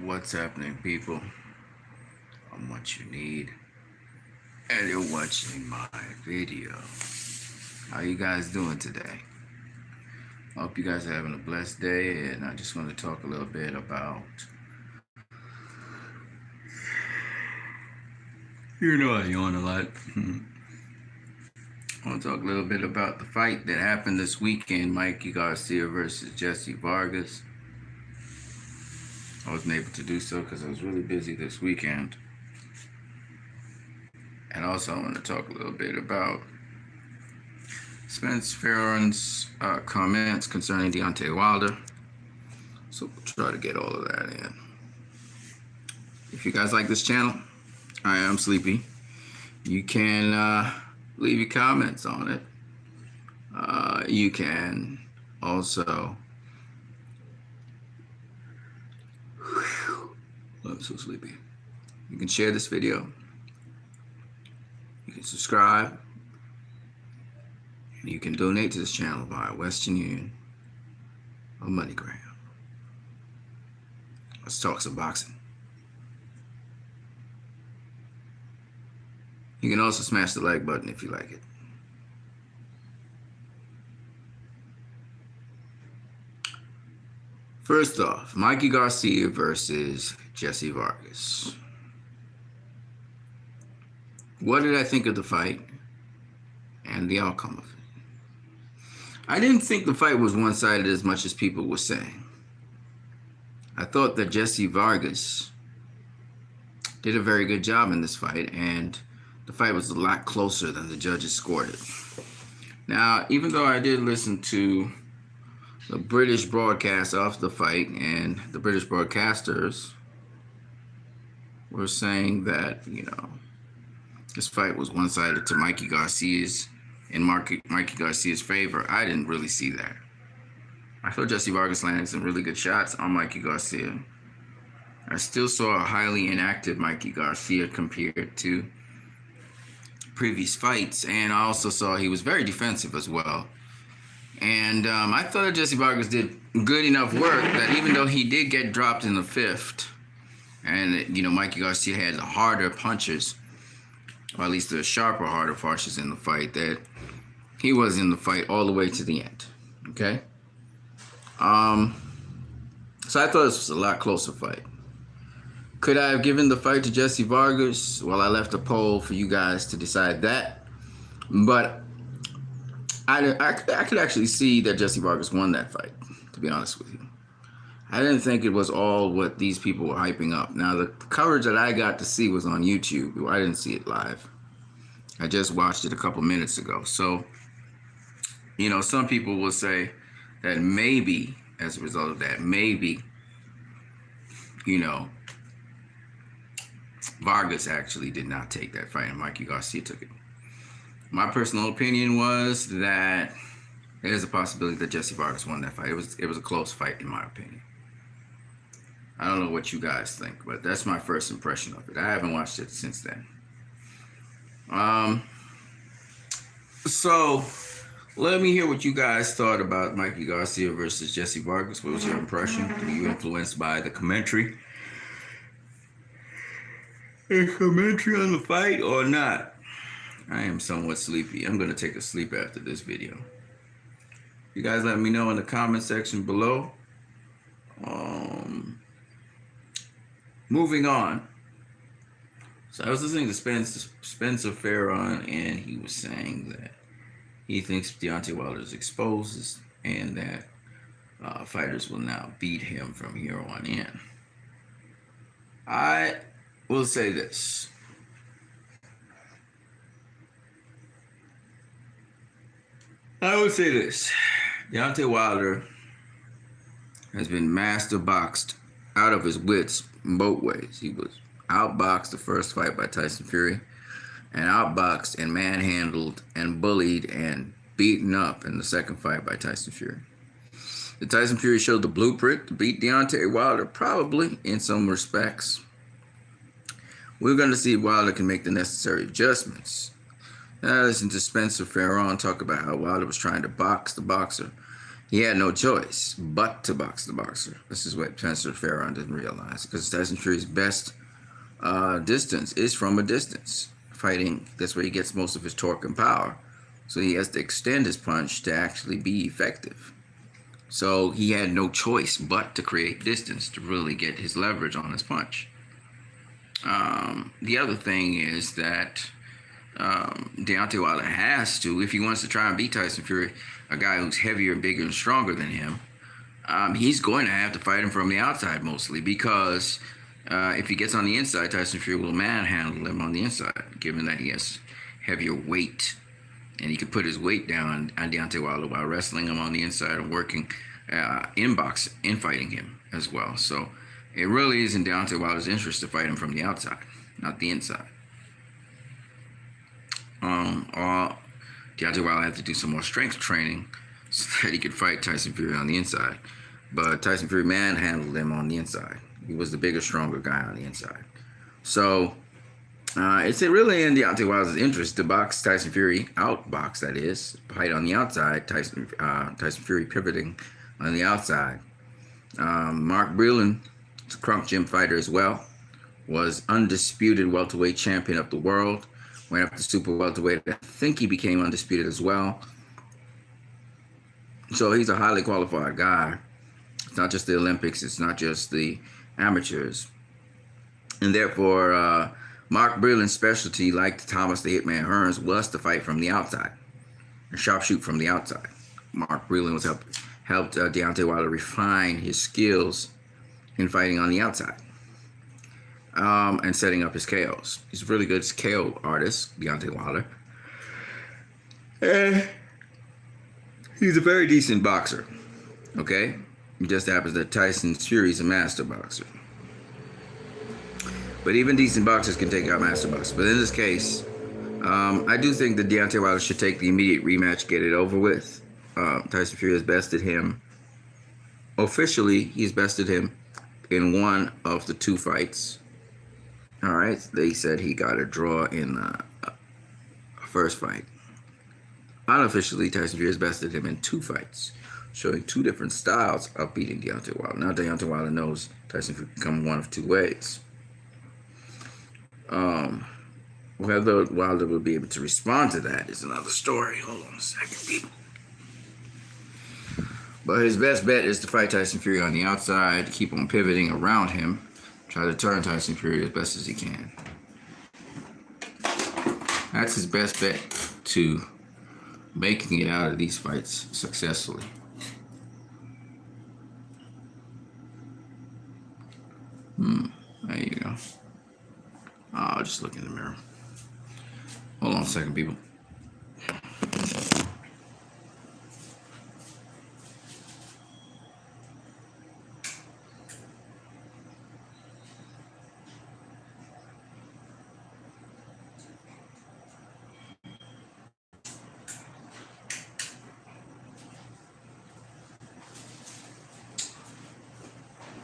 What's happening, people? I'm what you need, and you're watching my video. How you guys doing today? I hope you guys are having a blessed day, and I just want to talk a little bit about, I yawn a lot. I want to talk a little bit about the fight that happened this weekend, Mikey Garcia versus Jessie Vargas. I wasn't able to do so because I was really busy this weekend. And also I want to talk a little bit about Fearon's comments concerning Deontay Wilder. So we'll try to get all of that in. If you guys like this channel, I am Sleepy. You can leave your comments on it. You can also... I'm so sleepy. You can share this video. You can subscribe. And you can donate to this channel via Western Union or MoneyGram. Let's talk some boxing. You can also smash the like button if you like it. First off, Mikey Garcia versus Jessie Vargas. What did I think of the fight and the outcome of it? I didn't think the fight was one-sided as much as people were saying. I thought that Jessie Vargas did a very good job in this fight, and the fight was a lot closer than the judges scored it. Now, even though I did listen to the British broadcast of the fight, and the British broadcasters were saying that, this fight was one-sided to Mikey Garcia's, in Mikey Garcia's favor. I didn't really see that. I thought Jessie Vargas landed some really good shots on Mikey Garcia. I still saw a highly inactive Mikey Garcia compared to previous fights, and I also saw he was very defensive as well. And I thought that Jessie Vargas did good enough work that even though he did get dropped in the fifth, and, Mikey Garcia had the harder punches, or at least the sharper, harder punches in the fight, that he was in the fight all the way to the end, okay? So I thought this was a lot closer fight. Could I have given the fight to Jessie Vargas? Well, I left a poll for you guys to decide that, but I could actually see that Jessie Vargas won that fight, to be honest with you. I didn't think it was all what these people were hyping up. Now, the coverage that I got to see was on YouTube. I didn't see it live. I just watched it a couple minutes ago. So, some people will say that maybe, as a result of that, maybe, Vargas actually did not take that fight and Mikey Garcia took it. My personal opinion was that there's a possibility that Jessie Vargas won that fight. It was a close fight, in my opinion. I don't know what you guys think, but that's my first impression of it. I haven't watched it since then. So let me hear what you guys thought about Mikey Garcia versus Jessie Vargas. What was your impression? Were you influenced by the commentary? A commentary on the fight or not? I am somewhat sleepy. I'm going to take a sleep after this video. You guys let me know in the comment section below. Moving on. So I was listening to Spencer Fearon, and he was saying that he thinks Deontay Wilder is exposed and that fighters will now beat him from here on in. I will say this. Deontay Wilder has been master boxed out of his wits in both ways. He was outboxed the first fight by Tyson Fury, and outboxed and manhandled and bullied and beaten up in the second fight by Tyson Fury. Did Tyson Fury show the blueprint to beat Deontay Wilder? Probably, in some respects. We're going to see if Wilder can make the necessary adjustments. I listened to Spencer Fearon talk about how Wilder was trying to box the boxer He had no choice but to box the boxer. This is what Spencer Fearon didn't realize, because Tyson Fury's best distance is from a distance. Fighting, that's where he gets most of his torque and power. So he has to extend his punch to actually be effective. So he had no choice but to create distance to really get his leverage on his punch. The other thing is that Deontay Wilder has to, if he wants to try and beat Tyson Fury, a guy who's heavier, bigger, and stronger than him, he's going to have to fight him from the outside mostly, because if he gets on the inside, Tyson Fury will manhandle him on the inside, given that he has heavier weight. And he could put his weight down on Deontay Wilder while wrestling him on the inside and working in fighting him as well. So it really is in Deontay Wilder's interest to fight him from the outside, not the inside. Deontay Wilder had to do some more strength training so that he could fight Tyson Fury on the inside. But Tyson Fury manhandled him on the inside. He was the bigger, stronger guy on the inside. So it's really in Deontay Wilder's interest to box Tyson Fury, outbox that is, fight on the outside, Tyson Fury pivoting on the outside. Mark Breland, a crunk gym fighter as well, was undisputed welterweight champion of the world, went up to super welterweight. I think he became undisputed as well. So he's a highly qualified guy. It's not just the Olympics, it's not just the amateurs. And therefore, Mark Breland's specialty, like Thomas the Hitman Hearns, was to fight from the outside and sharpshoot from the outside. Mark Breland was helped Deontay Wilder refine his skills in fighting on the outside and setting up his KOs. He's a really good KO artist, Deontay Wilder. And he's a very decent boxer, okay? It just happens that Tyson Fury's a master boxer. But even decent boxers can take out master boxers. But in this case, I do think that Deontay Wilder should take the immediate rematch, get it over with. Tyson Fury has bested him. Officially, he's bested him in one of the two fights. All right, they said he got a draw in the first fight. Unofficially, Tyson Fury has bested him in two fights, showing two different styles of beating Deontay Wilder. Now Deontay Wilder knows Tyson Fury can come one of two ways. Whether Wilder will be able to respond to that is another story. Hold on a second, people. But his best bet is to fight Tyson Fury on the outside, keep on pivoting around him, try to turn Tyson Fury as best as he can. That's his best bet to making it out of these fights successfully. There you go. I'll just look in the mirror. Hold on a second, people.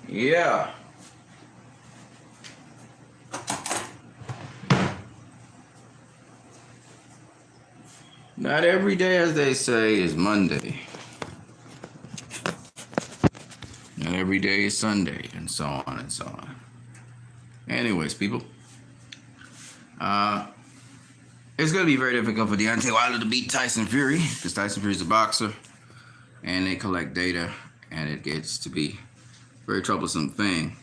Yeah. Not every day, as they say, is Monday. Not every day is Sunday, and so on and so on. Anyways, people, it's going to be very difficult for Deontay Wilder to beat Tyson Fury, because Tyson Fury is a boxer, and they collect data, and it gets to be a very troublesome thing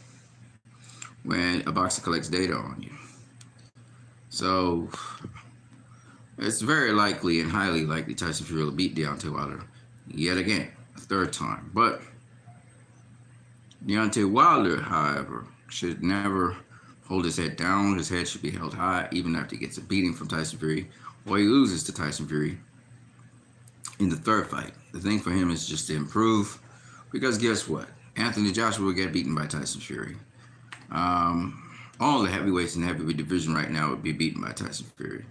when a boxer collects data on you. So it's very likely and highly likely Tyson Fury will beat Deontay Wilder yet again, a third time. But Deontay Wilder, however, should never hold his head down. His head should be held high, even after he gets a beating from Tyson Fury, or he loses to Tyson Fury in the third fight. The thing for him is just to improve, because guess what? Anthony Joshua will get beaten by Tyson Fury. All the heavyweights in the heavyweight division right now would be beaten by Tyson Fury.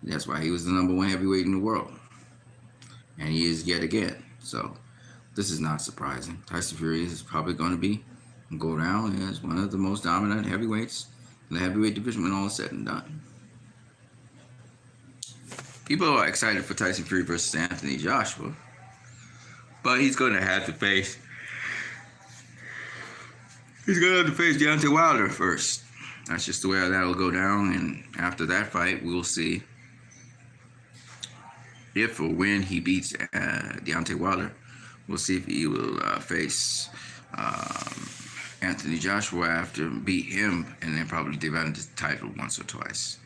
That's why he was the number one heavyweight in the world. And he is yet again. So this is not surprising. Tyson Fury is probably going to go down as one of the most dominant heavyweights in the heavyweight division when all is said and done. People are excited for Tyson Fury versus Anthony Joshua. But he's going to have to face. He's going to have to face Deontay Wilder first. That's just the way that'll go down. And after that fight, we'll see if or when he beats Deontay Wilder. We'll see if he will face Anthony Joshua after beat him, and then probably defend the title once or twice.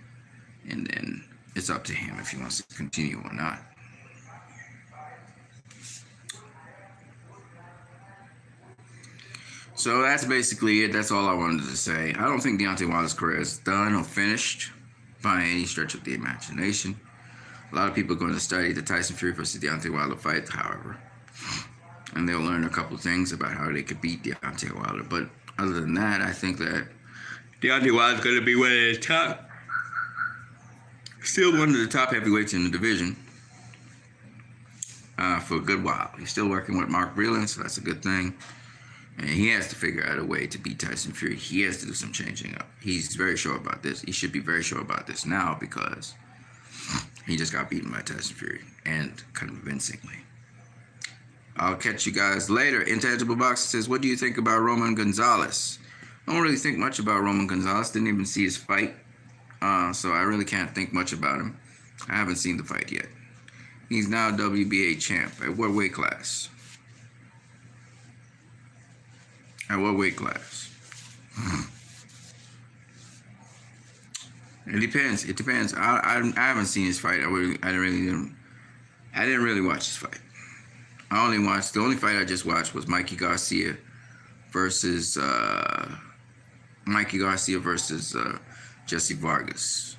And then it's up to him if he wants to continue or not. So that's basically it. That's all I wanted to say. I don't think Deontay Wilder's career is done or finished by any stretch of the imagination. A lot of people are going to study the Tyson Fury versus Deontay Wilder fight, however. And they'll learn a couple things about how they could beat Deontay Wilder. But other than that, I think that Deontay Wilder's going to be one of the top, still one of the top heavyweights in the division for a good while. He's still working with Mark Breland, so that's a good thing. And he has to figure out a way to beat Tyson Fury. He has to do some changing up. He's very sure about this. He should be very sure about this now because he just got beaten by Tyson Fury, and convincingly. I'll catch you guys later. Intangible Boxer says, what do you think about Roman Gonzalez? I don't really think much about Roman Gonzalez. Didn't even see his fight. So I really can't think much about him. I haven't seen the fight yet. He's now WBA champ. At what weight class? At what weight class? It depends. It depends. I haven't seen his fight. I didn't really watch his fight. The only fight I just watched was Mikey Garcia versus Jessie Vargas.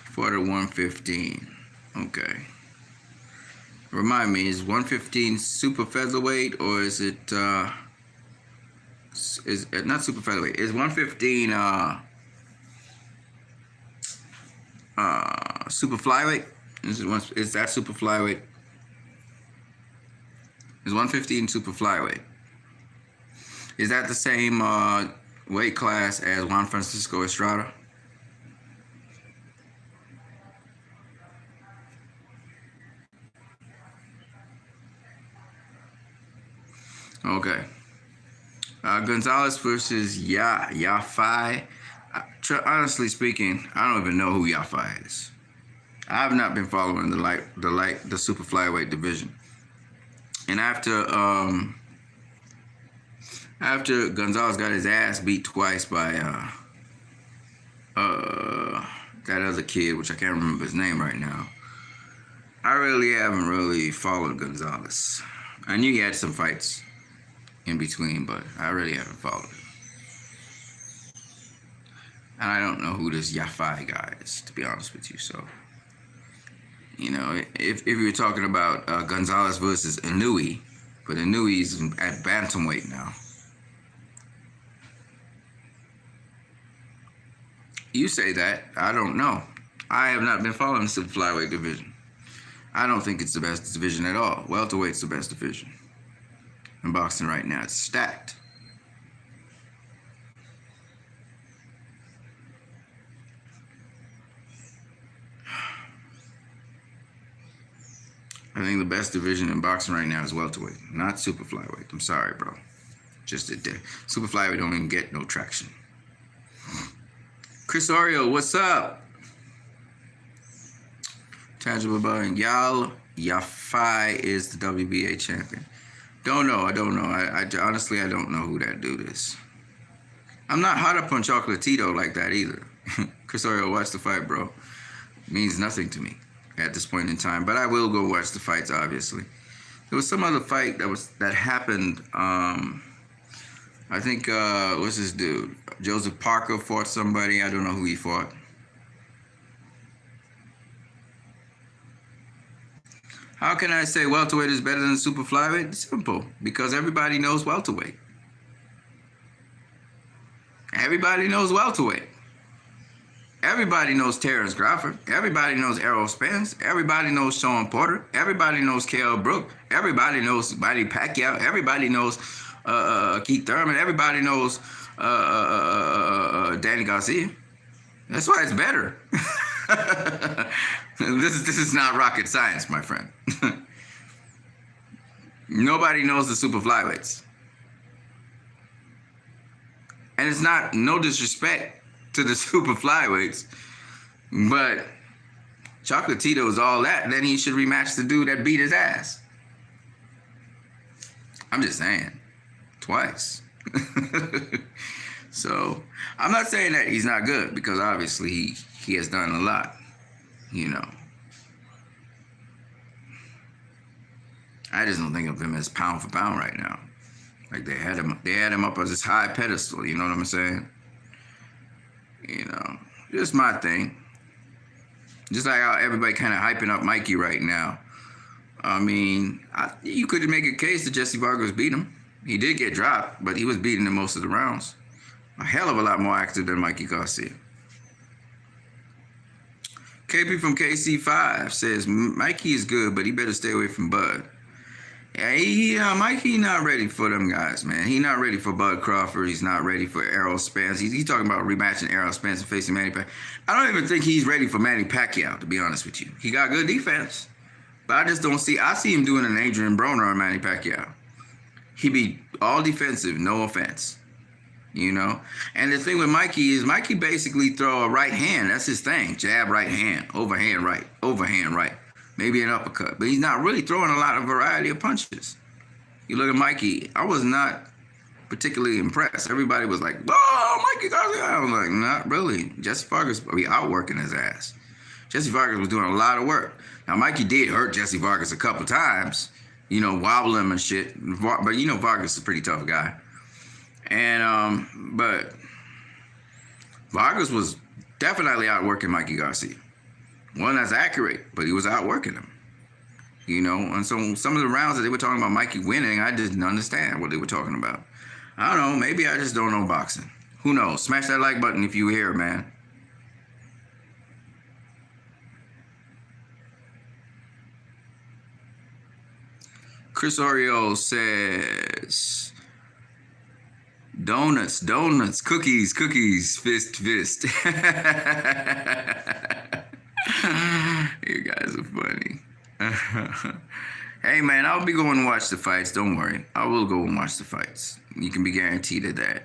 Fought at 115. Okay. Remind me, is 115 super featherweight or is it is not super featherweight? Is 115 super flyweight? Is that super flyweight? Is 115 super flyweight? Is that the same weight class as Juan Francisco Estrada? Okay. Gonzalez versus Yafai. Honestly speaking, I don't even know who Yafai is. I have not been following the super flyweight division. And after Gonzalez got his ass beat twice by that other kid, which I can't remember his name right now, I really haven't really followed Gonzalez. I knew he had some fights in between, but I really haven't followed him. And I don't know who this Yafai guy is, to be honest with you. So, you know, if you're talking about Gonzalez versus Inouye, but Inouye's at bantamweight now. You say that. I don't know. I have not been following the super flyweight division. I don't think it's the best division at all. Welterweight's the best division. In boxing right now, it's stacked. I think the best division in boxing right now is welterweight, not super flyweight. I'm sorry, bro. Just a day. Super flyweight don't even get no traction. Chris Oreo, what's up? Tangible Button, Yafai is the WBA champion. Don't know. I honestly, I don't know who that dude is. I'm not hot up on Chocolatito like that either. Chris Oreo, watch the fight, bro. It means nothing to me at this point in time, but I will go watch the fights, obviously. There was some other fight that happened. I think, what's this dude? Joseph Parker fought somebody. I don't know who he fought. How can I say welterweight is better than super flyweight? It's simple, because everybody knows welterweight. Everybody knows welterweight. Everybody knows Terrence Crawford. Everybody knows Errol Spence. Everybody knows Sean Porter. Everybody knows Kell Brook. Everybody knows Manny Pacquiao. Everybody knows Keith Thurman. Everybody knows Danny Garcia. That's why it's better. This is not rocket science, my friend. Nobody knows the super flyweights. And it's not no disrespect to the super flyweights, but Chocolatito is all that. Then he should rematch the dude that beat his ass. I'm just saying. Twice. So, I'm not saying that he's not good, because obviously he has done a lot, you know. I just don't think of him as pound for pound right now. Like they had him up as this high pedestal, you know what I'm saying? You know, just my thing. Just like how everybody kind of hyping up Mikey right now. I mean, you could make a case that Jessie Vargas beat him. He did get dropped, but he was beating in most of the rounds. A hell of a lot more active than Mikey Garcia. KP from KC5 says, Mikey is good, but he better stay away from Bud. Yeah, Mikey not ready for them guys, man. He not ready for Bud Crawford. He's not ready for Errol Spence. He's talking about rematching Errol Spence and facing Manny Pacquiao. I don't even think he's ready for Manny Pacquiao, to be honest with you. He got good defense, but I just don't see. I see him doing an Adrian Broner on Manny Pacquiao. He be all defensive, no offense, you know. And the thing with Mikey is Mikey basically throw a right hand. That's his thing. Jab, right hand, overhand, right. Maybe an uppercut, but he's not really throwing a lot of variety of punches. You look at Mikey, I was not particularly impressed. Everybody was like, oh, Mikey Garcia. I was like, not really. Jessie Vargas be outworking his ass. Jessie Vargas was doing a lot of work. Now, Mikey did hurt Jessie Vargas a couple times, you know, wobble him and shit. But, you know, Vargas is a pretty tough guy. And, but Vargas was definitely outworking Mikey Garcia. One that's accurate, but he was outworking him. You know, and so some of the rounds that they were talking about Mikey winning, I didn't understand what they were talking about. I don't know, maybe I just don't know boxing. Who knows? Smash that like button if you hear, man. Chris Oriole says, donuts, cookies, fist. You guys are funny. Hey, man, I'll be going to watch the fights. Don't worry. I will go and watch the fights. You can be guaranteed of that.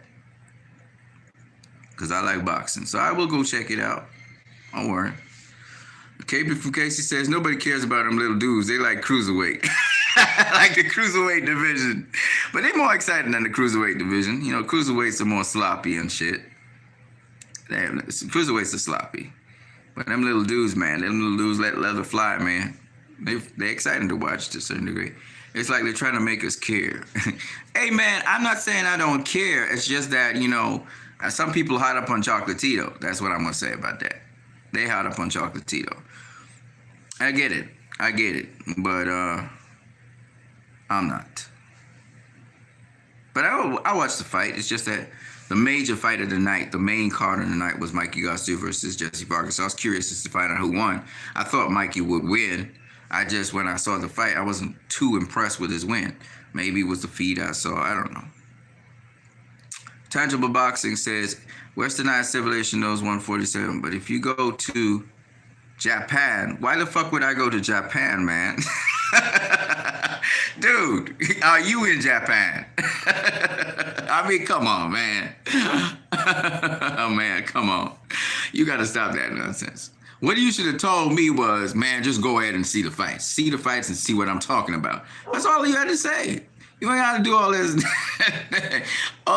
Because I like boxing. So I will go check it out. Don't worry. KB from Casey says, nobody cares about them little dudes. They like cruiserweight. Like the cruiserweight division. But they're more exciting than the cruiserweight division. You know, cruiserweights are more sloppy and shit. Cruiserweights are sloppy. But them little dudes, man, them little dudes let leather fly, man. They're exciting to watch to a certain degree. It's like they're trying to make us care. Hey, man, I'm not saying I don't care. It's just that, you know, some people hot up on Chocolatito. That's what I'm going to say about that. They hot up on Chocolatito. I get it. But I'm not. But I watched the fight. It's just that the major fight of the night, the main card of the night, was Mikey Garcia versus Jessie Vargas. So I was curious as to find out who won. I thought Mikey would win. When I saw the fight, I wasn't too impressed with his win. Maybe it was the feed I saw. I don't know. Tangible Boxing says, Westernized civilization knows 147, but if you go to Japan, why the fuck would I go to Japan, man? Dude, are you in Japan? I mean, come on, man. Oh, man, come on. You got to stop that nonsense. What you should have told me was, man, just go ahead and see the fights. See the fights and see what I'm talking about. That's all you had to say. You ain't got to do all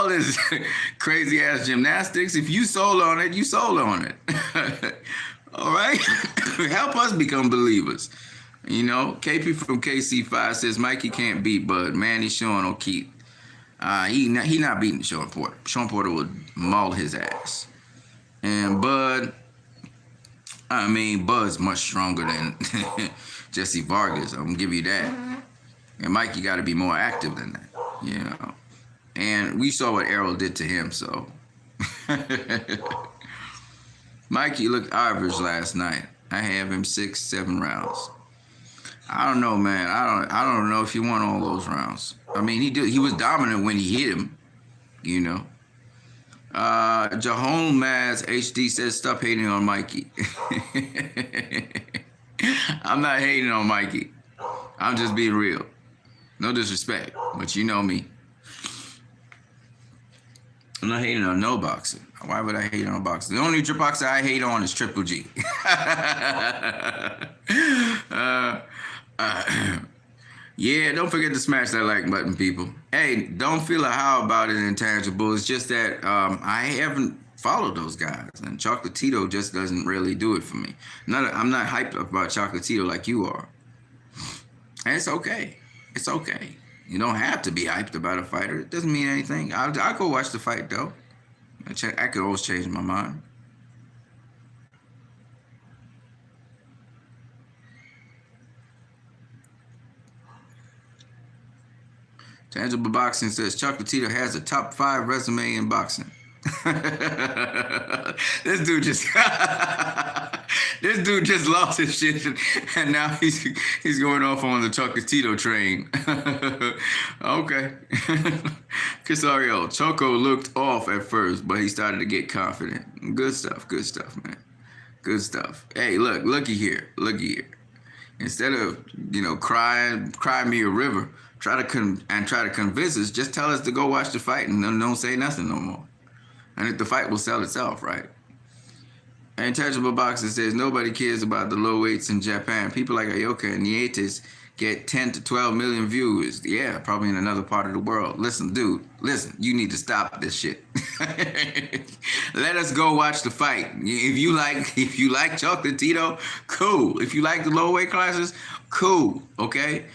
this crazy ass gymnastics. If you sold on it, you sold on it. All right? Help us become believers. You know, KP from KC5 says Mikey can't beat Bud. Man, he's showing on Keith. He not beating Sean Porter. Sean Porter will maul his ass. And Bud, I mean, Bud's much stronger than Jessie Vargas. I'm gonna give you that. And Mikey got to be more active than that, you know. And we saw what Errol did to him, so. Mikey looked average last night. I have him 6-7 rounds. I don't know, man. I don't know if he won all those rounds. I mean, he was dominant when he hit him, you know. Jahon Maz HD says, stop hating on Mikey. I'm not hating on Mikey. I'm just being real. No disrespect, but you know me. I'm not hating on no boxer. Why would I hate on a boxer? The only boxer I hate on is Triple G. Yeah, don't forget to smash that like button, people. Hey, don't feel a how about it, Intangible. It's just that I haven't followed those guys, and Chocolatito just doesn't really do it for me. I'm not hyped about Chocolatito like you are. And it's okay. It's okay. You don't have to be hyped about a fighter. It doesn't mean anything. I'll go watch the fight, though. I could always change my mind. Tangible Boxing says Chocolatito has a top 5 resume in boxing. This dude just lost his shit, and now he's going off on the Chocolatito train. Okay. Casario, Choco looked off at first, but he started to get confident. Good stuff, man. Good stuff. Hey, looky here. Instead of cry me a river, try to convince us. Just tell us to go watch the fight and don't say nothing no more. And if the fight will sell itself, right? Intangible Boxer says nobody cares about the low weights in Japan. People like Ayoka and Nietes get 10 to 12 million viewers. Yeah, probably in another part of the world. Listen, dude, you need to stop this shit. Let us go watch the fight. If you like Chocolatito, cool. If you like the low weight classes, cool. Okay?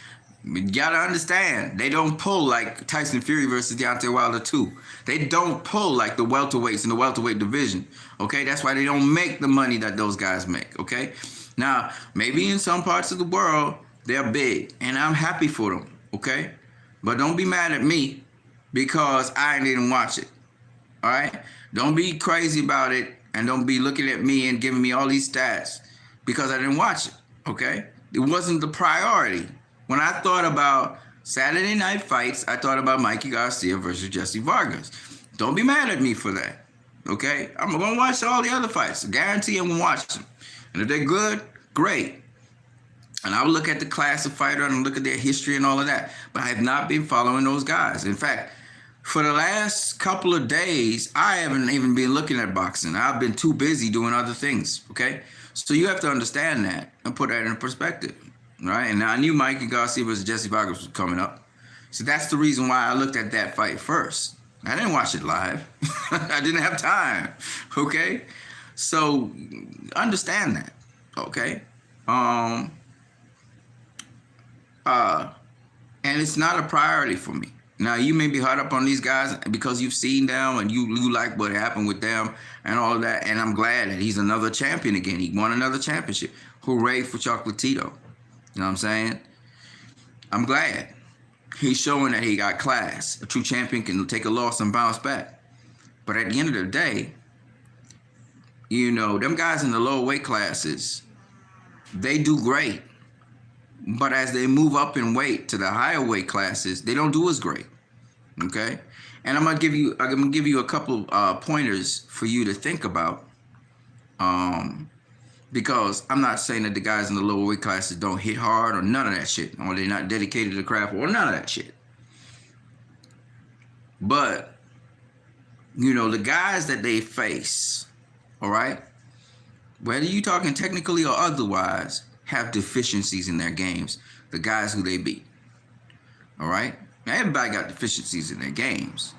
You gotta understand, they don't pull like Tyson Fury versus Deontay Wilder 2. They don't pull like the welterweights in the welterweight division. Okay, that's why they don't make the money that those guys make. Okay, now maybe in some parts of the world they're big, and I'm happy for them. Okay, but don't be mad at me because I didn't watch it. All right, don't be crazy about it, and don't be looking at me and giving me all these stats because I didn't watch it. Okay, it wasn't the priority. When I thought about Saturday night fights, I thought about Mikey Garcia versus Jessie Vargas. Don't be mad at me for that, okay? I'm going to watch all the other fights. I guarantee I'm going to watch them. And if they're good, great. And I'll look at the class of fighter and look at their history and all of that. But I have not been following those guys. In fact, for the last couple of days, I haven't even been looking at boxing. I've been too busy doing other things, okay? So you have to understand that and put that in perspective. Right, and now I knew Mikey Garcia versus Jessie Vargas was coming up. So that's the reason why I looked at that fight first. I didn't watch it live. I didn't have time, okay? So understand that, okay? And it's not a priority for me. Now, you may be hard up on these guys because you've seen them and you like what happened with them and all of that, and I'm glad that he's another champion again. He won another championship. Hooray for Chocolatito. You know what I'm saying? I'm glad. He's showing that he got class. A true champion can take a loss and bounce back. But at the end of the day, them guys in the lower weight classes, they do great. But as they move up in weight to the higher weight classes, they don't do as great. Okay? And I'm gonna give you a couple pointers for you to think about. Because I'm not saying that the guys in the lower weight classes don't hit hard or none of that shit, or they're not dedicated to the craft or none of that shit. But, the guys that they face, all right, whether you're talking technically or otherwise, have deficiencies in their games, the guys who they beat, all right? Now, everybody got deficiencies in their games,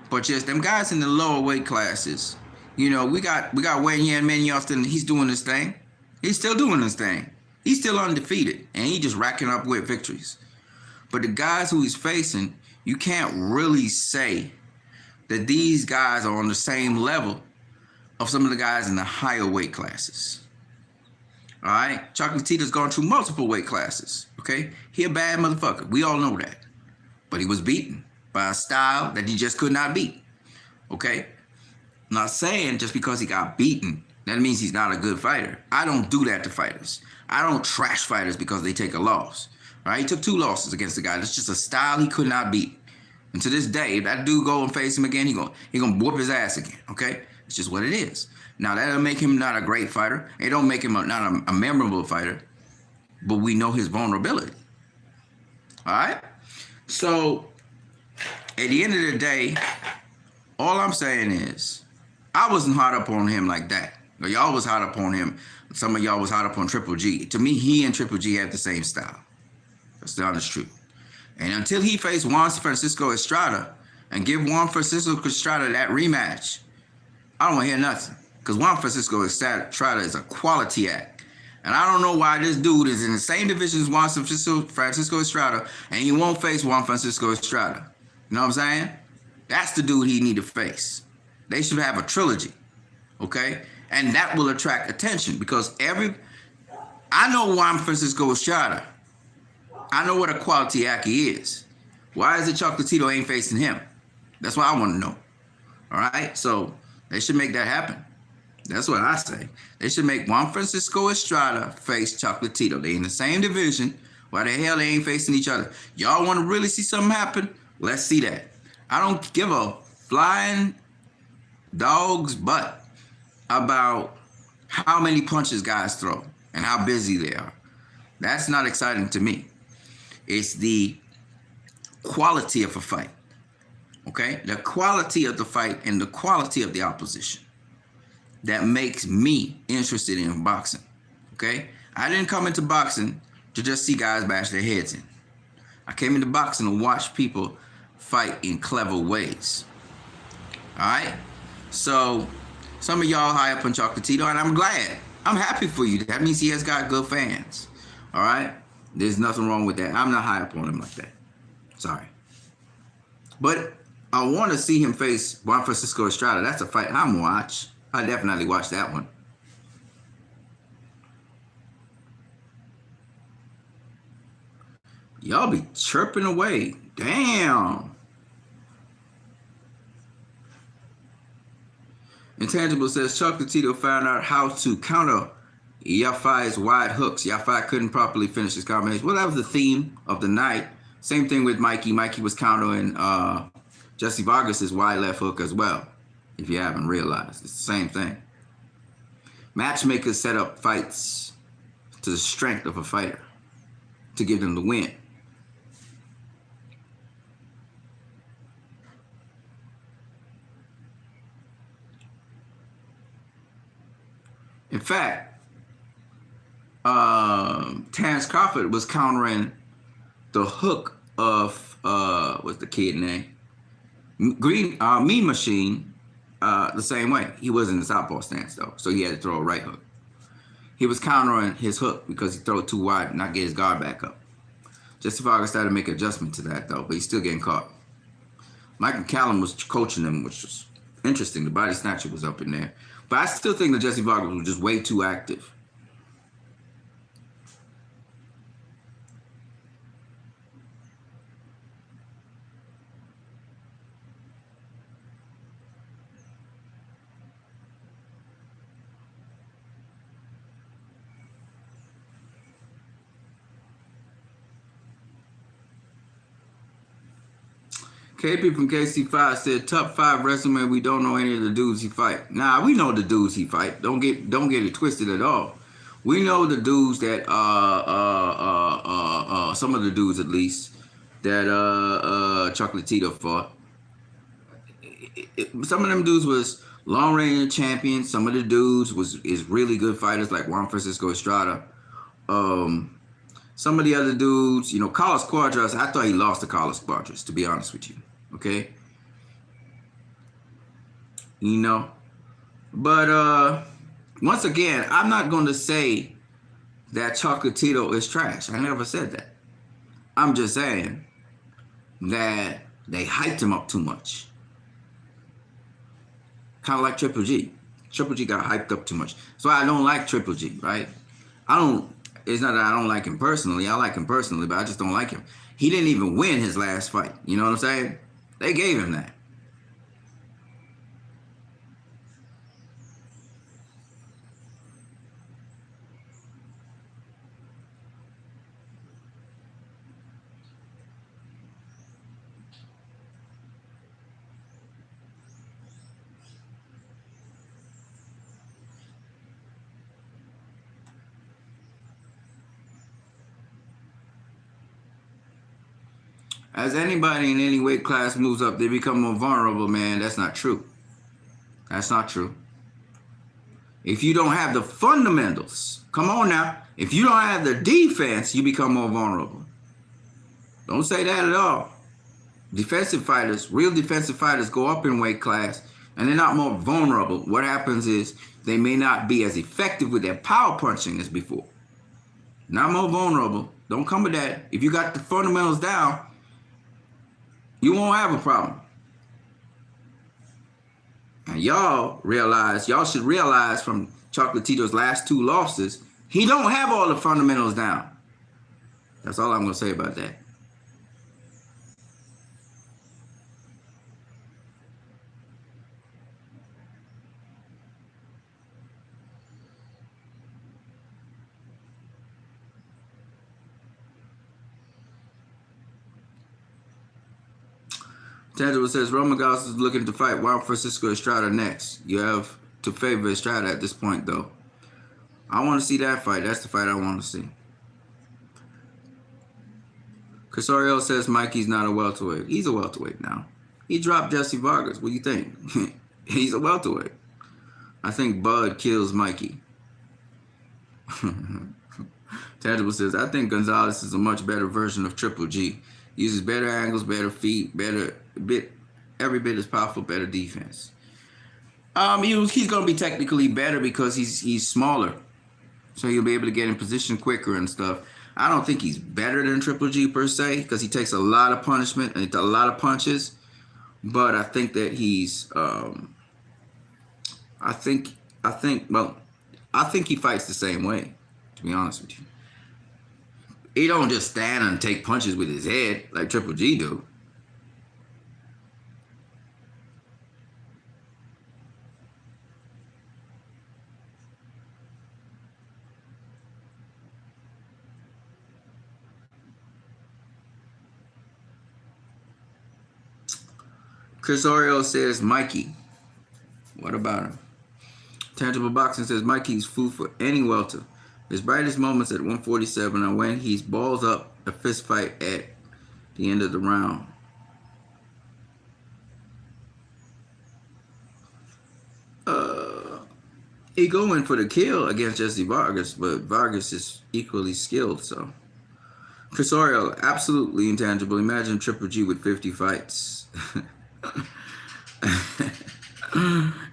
but just them guys in the lower weight classes, we got Wayne Yan Austin. He's doing this thing. He's still doing this thing. He's still undefeated, and he's just racking up with victories. But the guys who he's facing, you can't really say that these guys are on the same level of some of the guys in the higher weight classes. All right? Chocolatito's gone through multiple weight classes, okay? He a bad motherfucker. We all know that. But he was beaten by a style that he just could not beat, okay? I'm not saying just because he got beaten, that means he's not a good fighter. I don't do that to fighters. I don't trash fighters because they take a loss. All right? He took 2 losses against the guy. That's just a style he could not beat. And to this day, if that dude go and face him again, he gonna whoop his ass again, okay? It's just what it is. Now, that don't make him not a great fighter. It don't make him not a memorable fighter. But we know his vulnerability. All right? So at the end of the day, all I'm saying is, I wasn't hard up on him like that. Y'all was hard up on him. Some of y'all was hard up on Triple G. To me, he and Triple G have the same style. That's the honest truth. And until he faced Juan Francisco Estrada and give Juan Francisco Estrada that rematch, I don't want to hear nothing. Because Juan Francisco Estrada is a quality act. And I don't know why this dude is in the same division as Juan Francisco Estrada and he won't face Juan Francisco Estrada. You know what I'm saying? That's the dude he need to face. They should have a trilogy, okay? And that will attract attention because I know Juan Francisco Estrada. I know what a quality act he is. Why is it Chocolatito ain't facing him? That's what I want to know. All right? So they should make that happen. That's what I say. They should make Juan Francisco Estrada face Chocolatito. They in the same division. Why the hell they ain't facing each other? Y'all want to really see something happen? Let's see that. I don't give a flying dog's butt about how many punches guys throw and how busy they are. That's not exciting to me. It's the quality of a fight, okay? The quality of the fight and the quality of the opposition that makes me interested in boxing, okay? I didn't come into boxing to just see guys bash their heads in. I came into boxing to watch people fight in clever ways, all right? So some of y'all high up on Chocolatito, and I'm glad. I'm happy for you. That means he has got good fans, all right? There's nothing wrong with that. I'm not high up on him like that. Sorry. But I want to see him face Juan Francisco Estrada. That's a fight I'm watch. I definitely watch that one. Y'all be chirping away. Damn. Intangible says Chocolatito found out how to counter Yafai's wide hooks. Yafai couldn't properly finish his combination. Well, that was the theme of the night. Same thing with Mikey. Mikey was countering Jessie Vargas' wide left hook as well, if you haven't realized. It's the same thing. Matchmakers set up fights to the strength of a fighter to give them the win. In fact, Terrence Crawford was countering the hook of what's the kid name? Mean Machine the same way. He was in the southpaw stance though, so he had to throw a right hook. He was countering his hook because he threw it too wide and not get his guard back up. Jessie Vargas started to make an adjustment to that though, but he's still getting caught. Michael Callum was coaching him, which was interesting. The body snatcher was up in there. But I still think that Jessie Vargas was just way too active. KP from KC5 said top 5 wrestlemen. We don't know any of the dudes he fight. Nah, we know the dudes he fight. Don't get it twisted at all. We know the dudes that some of the dudes at least that Chocolatito fought. Some of them dudes was long range champions. Some of the dudes is really good fighters like Juan Francisco Estrada. Some of the other dudes, you know, Carlos Cuadras, I thought he lost to Carlos Cuadras, to be honest with you. Okay? You know? But once again, I'm not going to say that Chocolatito is trash. I never said that. I'm just saying that they hyped him up too much. Kind of like Triple G. Triple G got hyped up too much. So I don't like Triple G, right? It's not that I don't like him personally. I like him personally, but I just don't like him. He didn't even win his last fight. You know what I'm saying? They gave him that. As anybody in any weight class moves up, they become more vulnerable, man. That's not true. That's not true. If you don't have the fundamentals, come on now. If you don't have the defense, you become more vulnerable. Don't say that at all. Defensive fighters, real defensive fighters go up in weight class and they're not more vulnerable. What happens is they may not be as effective with their power punching as before. Not more vulnerable. Don't come with that. If you got the fundamentals down, you won't have a problem. And y'all should realize from Chocolatito's last 2 losses, he don't have all the fundamentals down. That's all I'm going to say about that. Tangible says, Roman Gauss is looking to fight Juan Francisco Estrada next. You have to favor Estrada at this point, though. I want to see that fight. That's the fight I want to see. Casario says Mikey's not a welterweight. He's a welterweight now. He dropped Jessie Vargas. What do you think? He's a welterweight. I think Bud kills Mikey. Tangible says, I think Gonzalez is a much better version of Triple G. Uses better angles, better feet, every bit as powerful, better defense. He's going to be technically better because he's smaller. So he'll be able to get in position quicker and stuff. I don't think he's better than Triple G per se because he takes a lot of punishment and a lot of punches. But I think that he's I think he fights the same way, to be honest with you. He don't just stand and take punches with his head like Triple G do. Chris Oreo says Mikey. What about him? Tangible Boxing says Mikey's food for any welter. His brightest moments at 147 are when he's balls up a fist fight at the end of the round. He going for the kill against Jessie Vargas, but Vargas is equally skilled, so. Chris Oreo, absolutely intangible. Imagine Triple G with 50 fights.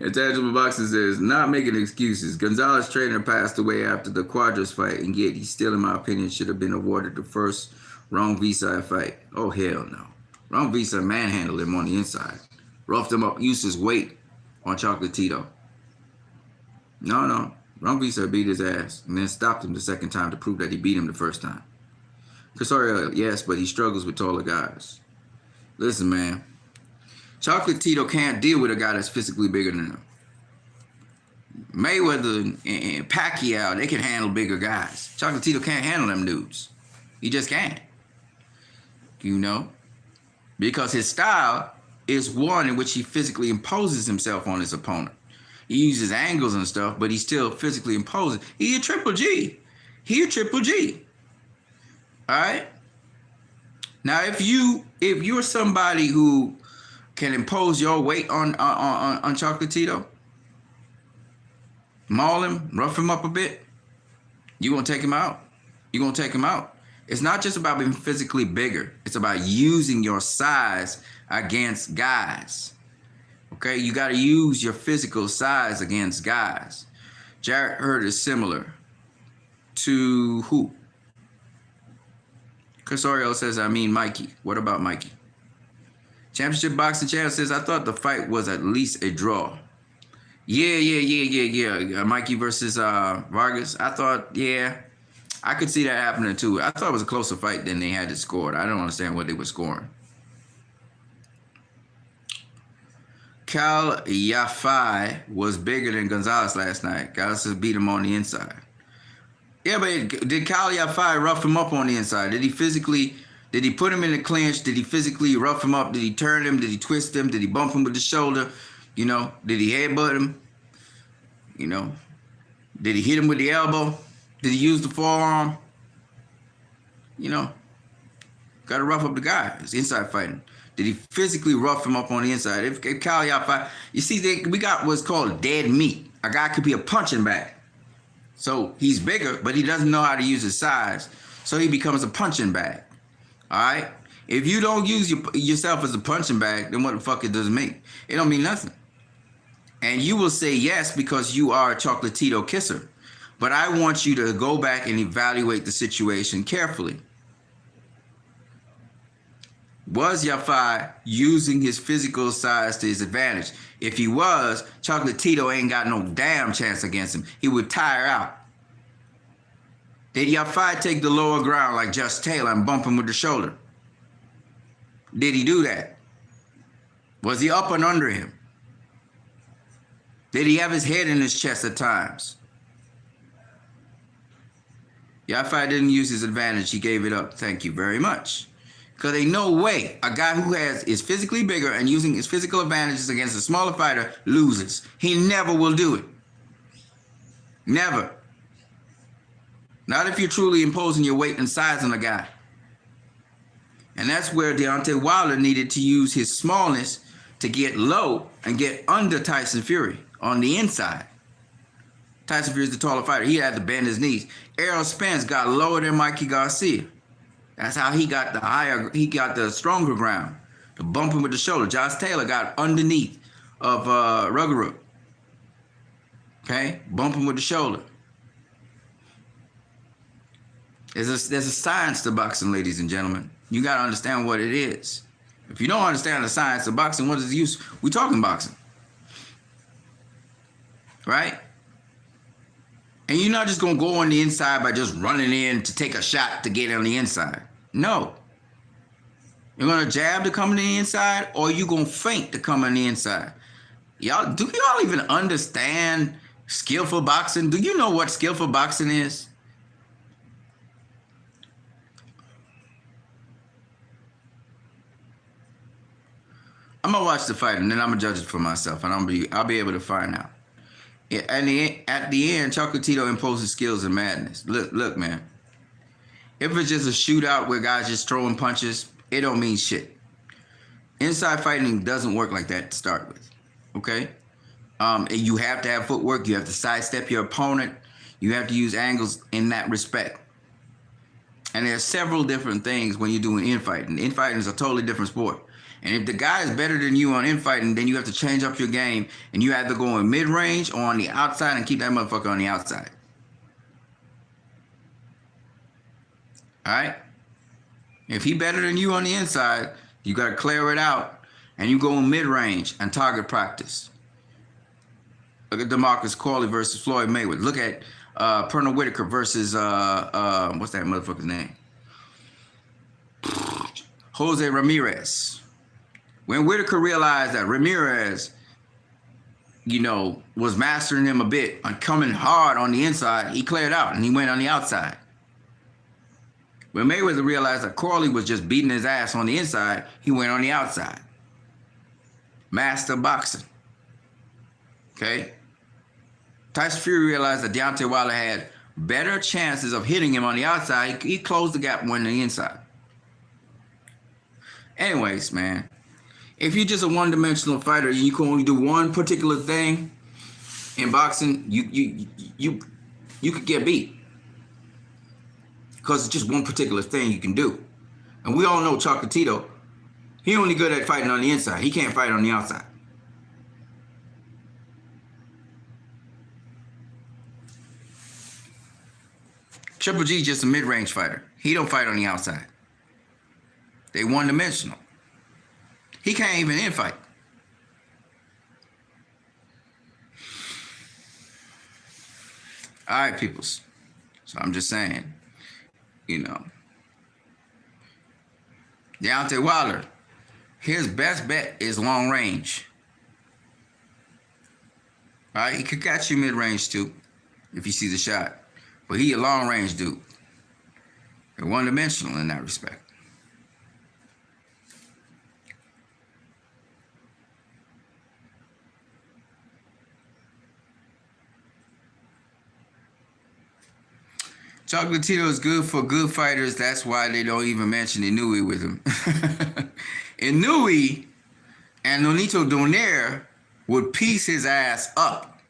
Intangible Boxing says, not making excuses. Gonzalez trainer passed away after the Quadras fight, and yet he still, in my opinion, should have been awarded the first Wrong V-side fight. Oh, hell no. Wrong V-side manhandled him on the inside. Roughed him up, used his weight on Chocolatito. No. Wrong V-side beat his ass and then stopped him the second time to prove that he beat him the first time. Casario, yes, but he struggles with taller guys. Listen, man. Chocolatito can't deal with a guy that's physically bigger than him. Mayweather and Pacquiao, they can handle bigger guys. Chocolatito can't handle them dudes. He just can't. You know? Because his style is one in which he physically imposes himself on his opponent. He uses angles and stuff, but he's still physically imposing. He a Triple G. All right? Now, if you're somebody who can impose your weight on Chocolatito, maul him, rough him up a bit, you're going to take him out. You're going to take him out. It's not just about being physically bigger. It's about using your size against guys. Okay? You got to use your physical size against guys. Jarrett Hurd is similar to who? Casario says, I mean Mikey. What about Mikey? Championship Boxing Channel says, I thought the fight was at least a draw. Yeah. Mikey versus Vargas. I thought, I could see that happening too. I thought it was a closer fight than they had it scored. I don't understand what they were scoring. Cal Yafai was bigger than Gonzalez last night. Gonzalez beat him on the inside. Yeah, but did Cal Yafai rough him up on the inside? Did he put him in the clinch? Did he physically rough him up? Did he turn him? Did he twist him? Did he bump him with the shoulder? You know, did he headbutt him? You know, did he hit him with the elbow? Did he use the forearm? You know, Got to rough up the guy. It's inside fighting. Did he physically rough him up on the inside? If Cali out fight, you see, we got what's called dead meat. A guy could be a punching bag. So he's bigger, but he doesn't know how to use his size. So he becomes a punching bag. All right? If you don't use yourself as a punching bag, then what the fuck it does mean? It don't mean nothing. And you will say yes because you are a chocolatito kisser. But I want you to go back and evaluate the situation carefully. Was Yafai using his physical size to his advantage? If he was, Chocolatito ain't got no damn chance against him. He would tire out. Did Yafai take the lower ground like Just Taylor and bump him with the shoulder? Did he do that? Was he up and under him? Did he have his head in his chest at times? Yafai didn't use his advantage. He gave it up. Thank you very much. Because ain't no way a guy who is physically bigger and using his physical advantages against a smaller fighter loses. He never will do it. Never. Not if you're truly imposing your weight and size on a guy. And that's where Deontay Wilder needed to use his smallness to get low and get under Tyson Fury on the inside. Tyson Fury is the taller fighter. He had to bend his knees. Errol Spence got lower than Mikey Garcia. That's how he got the stronger ground. To bump him with the shoulder. Josh Taylor got underneath of Ruggerud. Okay? Bump him with the shoulder. There's a science to boxing, ladies and gentlemen. You got to understand what it is. If you don't understand the science of boxing, what is the use? We're talking boxing. Right? And you're not just going to go on the inside by just running in to take a shot to get on the inside. No. You're going to jab to come on the inside, or you're going to feint to come on the inside. Do y'all even understand skillful boxing? Do you know what skillful boxing is? I'm going to watch the fight, and then I'm going to judge it for myself, and I'll be able to find out. At the end, Chocolatito imposes skills and madness. Look, man. If it's just a shootout where guys just throwing punches, it don't mean shit. Inside fighting doesn't work like that to start with. Okay? You have to have footwork. You have to sidestep your opponent. You have to use angles in that respect. And there's several different things when you're doing infighting. Infighting is a totally different sport. And if the guy is better than you on infighting, then you have to change up your game, and you have to go in mid-range or on the outside and keep that motherfucker on the outside. All right? If he better than you on the inside, you got to clear it out, and you go in mid-range and target practice. Look at DeMarcus Corley versus Floyd Mayweather. Look at Pernell Whitaker versus, what's that motherfucker's name? Jose Ramirez. When Whitaker realized that Ramirez, was mastering him a bit and coming hard on the inside, he cleared out and he went on the outside. When Mayweather realized that Corley was just beating his ass on the inside, he went on the outside. Master boxing. Okay? Tyson Fury realized that Deontay Wilder had better chances of hitting him on the outside. He closed the gap and went on the inside. Anyways, man. If you're just a one-dimensional fighter and you can only do one particular thing in boxing, you could get beat. Because it's just one particular thing you can do. And we all know Chocolatito, he only good at fighting on the inside. He can't fight on the outside. Triple G just a mid-range fighter. He don't fight on the outside. They one-dimensional. He can't even infight. All right, peoples. So I'm just saying, Deontay Wilder, his best bet is long range. All right, he could catch you mid-range too, if he sees a shot. But he a long-range dude. They're one-dimensional in that respect. Chocolatito is good for good fighters. That's why they don't even mention Inui with him. Inui and Nonito Donaire would piece his ass up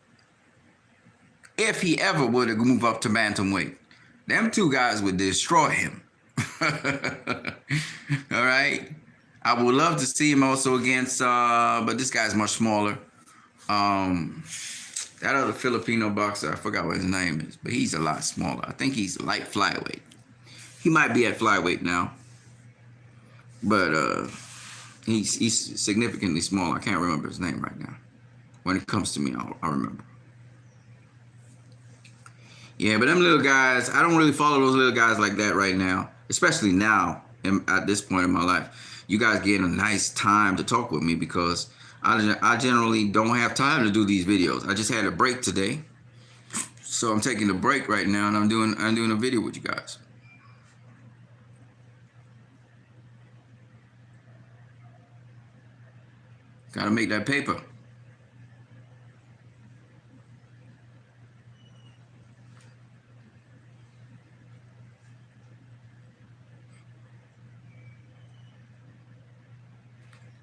if he ever would have moved up to bantamweight. Them two guys would destroy him. All right. I would love to see him also against, but this guy's much smaller. That other Filipino boxer, I forgot what his name is, but he's a lot smaller. I think he's light flyweight. He might be at flyweight now, but he's significantly smaller. I can't remember his name right now. When it comes to me, I'll remember. Yeah, but them little guys, I don't really follow those little guys like that right now, especially now at this point in my life. You guys getting a nice time to talk with me because I generally don't have time to do these videos. I just had a break today, so I'm taking a break right now, and I'm doing a video with you guys. Gotta make that paper.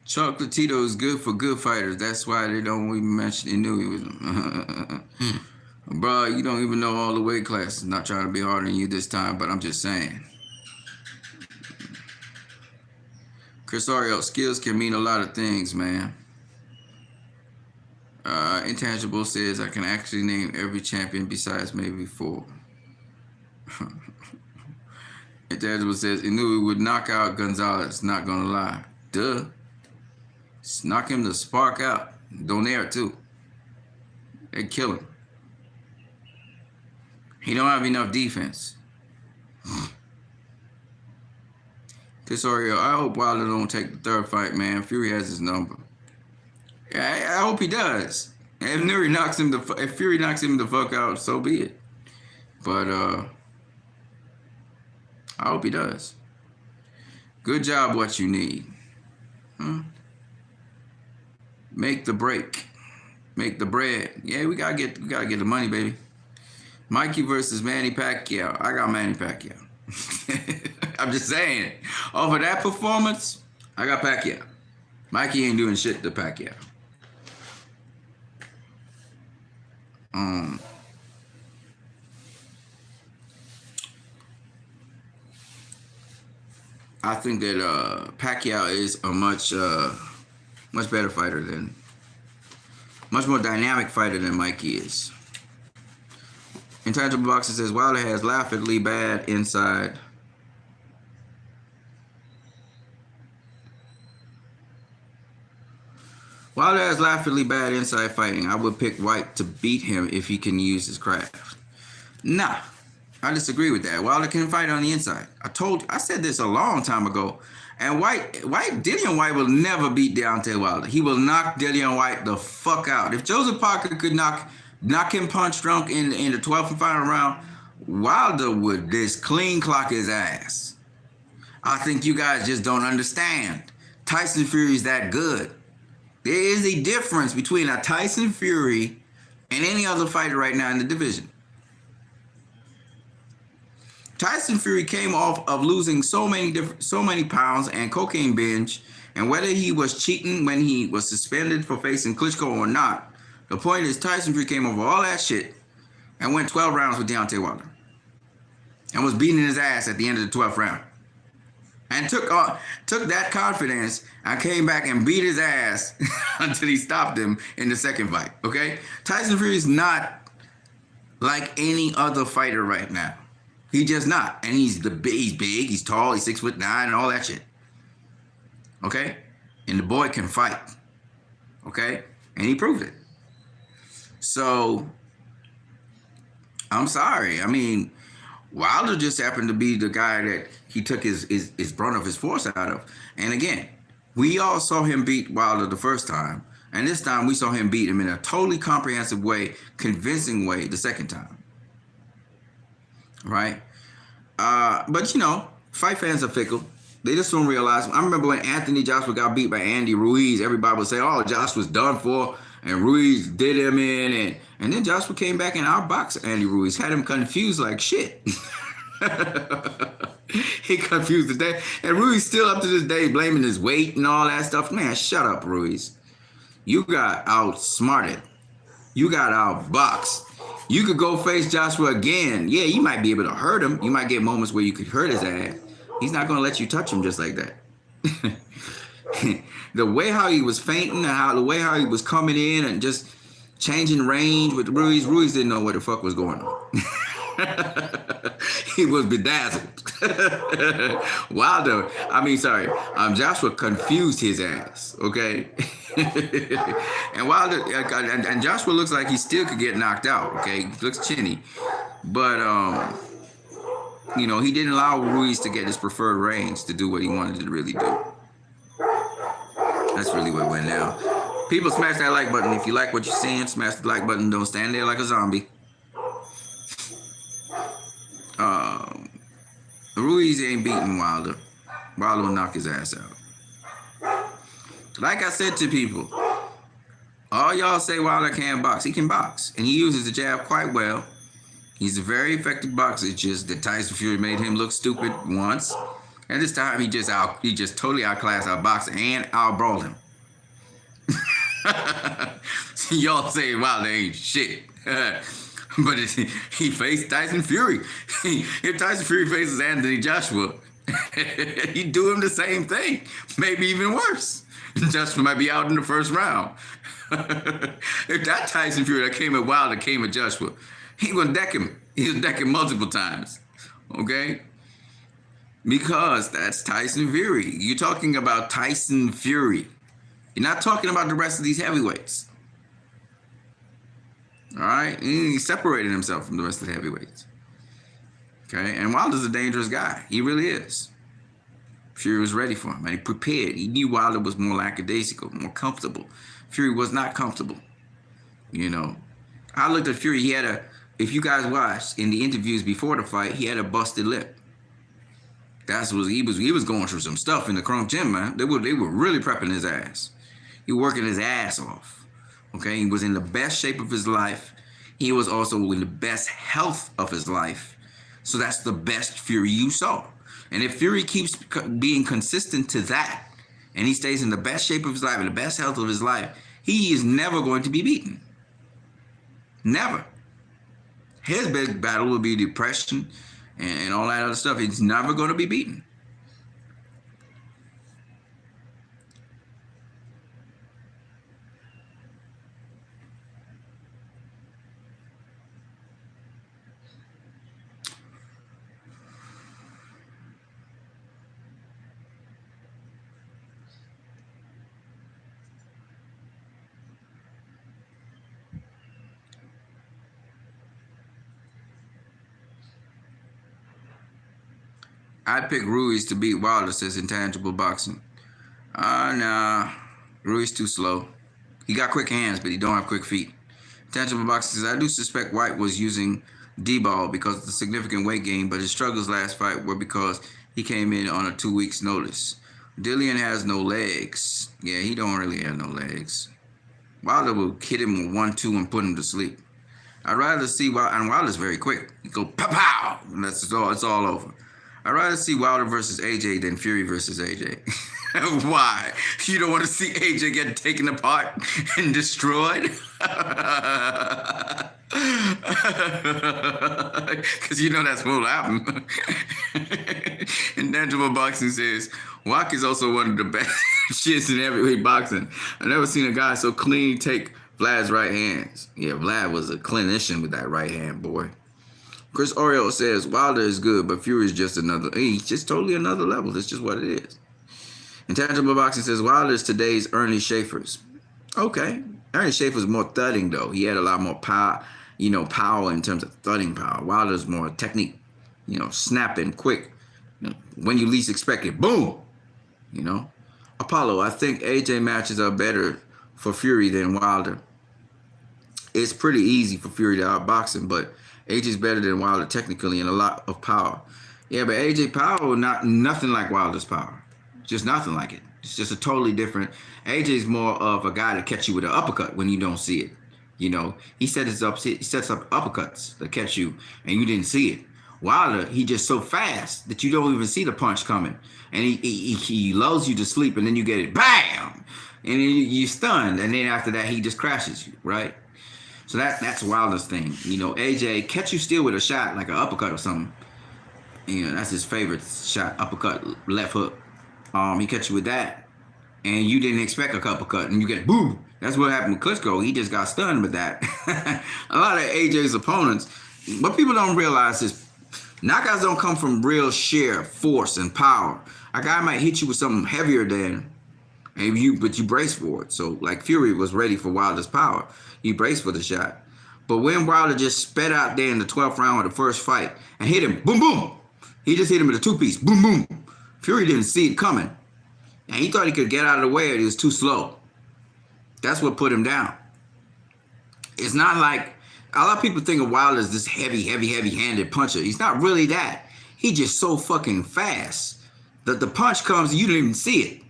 Chocolatito is good for good fighters. That's why they don't even mention Inui with him. Bro, you don't even know all the weight classes. Not trying to be harder than you this time, but I'm just saying. Chris Ariel, skills can mean a lot of things, man. Intangible says, I can actually name every champion besides maybe 4. Intangible says, Inui would knock out Gonzalez. Not gonna lie. Duh. Just knock him the spark out. Donaire too. They'd kill him. He don't have enough defense. Tesorio, I hope Wilder don't take the third fight, man. Fury has his number. Yeah, I hope he does. If Fury knocks him the fuck out, so be it. But I hope he does. Good job, what you need. Make the break. Make the bread. Yeah, we gotta get the money, baby. Mikey versus Manny Pacquiao. I got Manny Pacquiao. I'm just saying. Over that performance, I got Pacquiao. Mikey ain't doing shit to Pacquiao. I think that Pacquiao is a much better fighter much more dynamic fighter than Mikey is. Intangible Boxer says Wilder has laughably bad inside. Wilder has laughably bad inside fighting. I would pick White to beat him if he can use his craft. Nah, I disagree with that. Wilder can fight on the inside. I said this a long time ago. And Dillian White will never beat Deontay Wilder. He will knock Dillian White the fuck out. If Joseph Parker could knock him punch drunk in the 12th and final round, Wilder would just clean clock his ass. I think you guys just don't understand. Tyson Fury is that good. There is a difference between a Tyson Fury and any other fighter right now in the division. Tyson Fury came off of losing so many pounds and cocaine binge, and whether he was cheating when he was suspended for facing Klitschko or not, the point is Tyson Fury came over all that shit and went 12 rounds with Deontay Wilder and was beating his ass at the end of the 12th round, and took that confidence and came back and beat his ass until he stopped him in the second fight. Okay, Tyson Fury is not like any other fighter right now. He just not. And he's big, he's tall, he's 6'9" and all that shit. Okay? And the boy can fight. Okay? And he proved it. So, I'm sorry. I mean, Wilder just happened to be the guy that he took his brunt of his force out of. And again, we all saw him beat Wilder the first time. And this time we saw him beat him in a totally comprehensive way, convincing way the second time. Right? But you know, fight fans are fickle. They just don't realize. I remember when Anthony Joshua got beat by Andy Ruiz, everybody would say, oh, Joshua's done for, and Ruiz did him in, and then Joshua came back and outboxed Andy Ruiz, had him confused like shit. He confused the day. And Ruiz still up to this day blaming his weight and all that stuff. Man, shut up, Ruiz. You got outsmarted. You got outboxed. You could go face Joshua again. Yeah, you might be able to hurt him. You might get moments where you could hurt his ass. He's not going to let you touch him just like that. The way how he was fainting and the way how he was coming in and just changing range with Ruiz didn't know what the fuck was going on. He was bedazzled. Joshua confused his ass, okay? And Wilder, and Joshua looks like he still could get knocked out, okay? He looks chinny. But, he didn't allow Ruiz to get his preferred range to do what he wanted to really do. That's really what went down. People, smash that like button. If you like what you're seeing, smash the like button. Don't stand there like a zombie. Ruiz ain't beating Wilder. Wilder will knock his ass out. Like I said to people, all y'all say Wilder can't box. He can box, and he uses the jab quite well. He's a very effective boxer. It's just that Tyson Fury made him look stupid once, and this time he just totally outclassed, outboxed, and outbrawled him. Y'all say Wilder ain't shit. But he faced Tyson Fury. If Tyson Fury faces Anthony Joshua, he'd do him the same thing, maybe even worse. Joshua might be out in the first round. If that Tyson Fury that came at Wilder came at Joshua, he gonna deck him. He'll deck him multiple times, okay? Because that's Tyson Fury. You're talking about Tyson Fury. You're not talking about the rest of these heavyweights. All right, he separated himself from the rest of the heavyweights. Okay, and Wilder's a dangerous guy. He really is. Fury was ready for him, and he prepared. He knew Wilder was more lackadaisical, more comfortable. Fury was not comfortable. I looked at Fury. He had if you guys watched in the interviews before the fight, he had a busted lip. That's what he was going through some stuff in the Chrome Gym, man. They were really prepping his ass. He was working his ass off. Okay, he was in the best shape of his life. He was also in the best health of his life. So that's the best Fury you saw. And if Fury keeps being consistent to that, and he stays in the best shape of his life, in the best health of his life, he is never going to be beaten. Never. His big battle will be depression and all that other stuff. He's never going to be beaten. I'd pick Ruiz to beat Wilder, says Intangible Boxing. Nah. Ruiz too slow. He got quick hands, but he don't have quick feet. Intangible Boxing says, I do suspect White was using D-ball because of the significant weight gain, but his struggles last fight were because he came in on a 2 weeks notice. Dillian has no legs. Yeah, he don't really have no legs. Wilder will hit him with 1-2 and put him to sleep. I'd rather see Wilder, and Wilder's very quick. He go pow, and it's all over. I'd rather see Wilder versus AJ than Fury versus AJ. Why? You don't want to see AJ get taken apart and destroyed? Because that's what will happen. Intangible Boxing says, Wack is also one of the best shits in heavyweight boxing. I've never seen a guy so clean take Vlad's right hands. Yeah, Vlad was a clinician with that right hand, boy. Chris Oriole says, Wilder is good, but Fury is just he's just totally another level. That's just what it is. Intangible Boxing says, Wilder is today's Ernie Schaefer's. Okay. Ernie Schaefer's more thudding, though. He had a lot more power, power in terms of thudding power. Wilder's more technique, snapping, quick. When you least expect it, boom! Apollo, I think AJ matches are better for Fury than Wilder. It's pretty easy for Fury to outbox him, but AJ's better than Wilder technically and a lot of power. Yeah, but AJ power nothing like Wilder's power. Just nothing like it. It's just a totally different. AJ's more of a guy to catch you with an uppercut when you don't see it. He sets up uppercuts to catch you and you didn't see it. Wilder, he just so fast that you don't even see the punch coming, and he lulls you to sleep, and then you get it, bam, and then you're stunned, and then after that he just crashes you, right? So that's Wilder's thing. You know, AJ catch you still with a shot like an uppercut or something. You know, that's his favorite shot, uppercut, left hook. He catch you with that, and you didn't expect a uppercut, and you get boom. That's what happened with Klitschko. He just got stunned with that. A lot of AJ's opponents, what people don't realize is knockouts don't come from real sheer force and power. A guy might hit you with something heavier than, but you brace for it. So like Fury was ready for Wilder's power. He braced for the shot. But when Wilder just sped out there in the 12th round of the first fight and hit him, boom, boom. He just hit him with a two-piece, boom, boom. Fury didn't see it coming. And he thought he could get out of the way, and he was too slow. That's what put him down. It's not like, a lot of people think of Wilder as this heavy-handed puncher. He's not really that. He's just so fucking fast that the punch comes and you didn't even see it.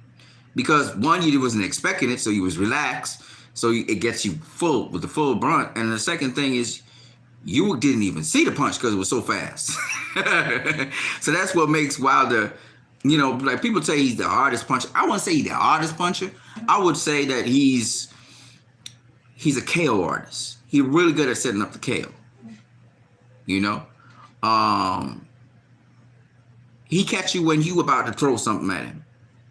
Because one, you wasn't expecting it, so you was relaxed. So it gets you full with the full brunt. And the second thing is you didn't even see the punch because it was so fast. So that's what makes Wilder, you know, like people say he's the hardest puncher. I wouldn't say he's the hardest puncher. I would say that he's a KO artist. He's really good at setting up the KO. You know? He catch you when you about to throw something at him.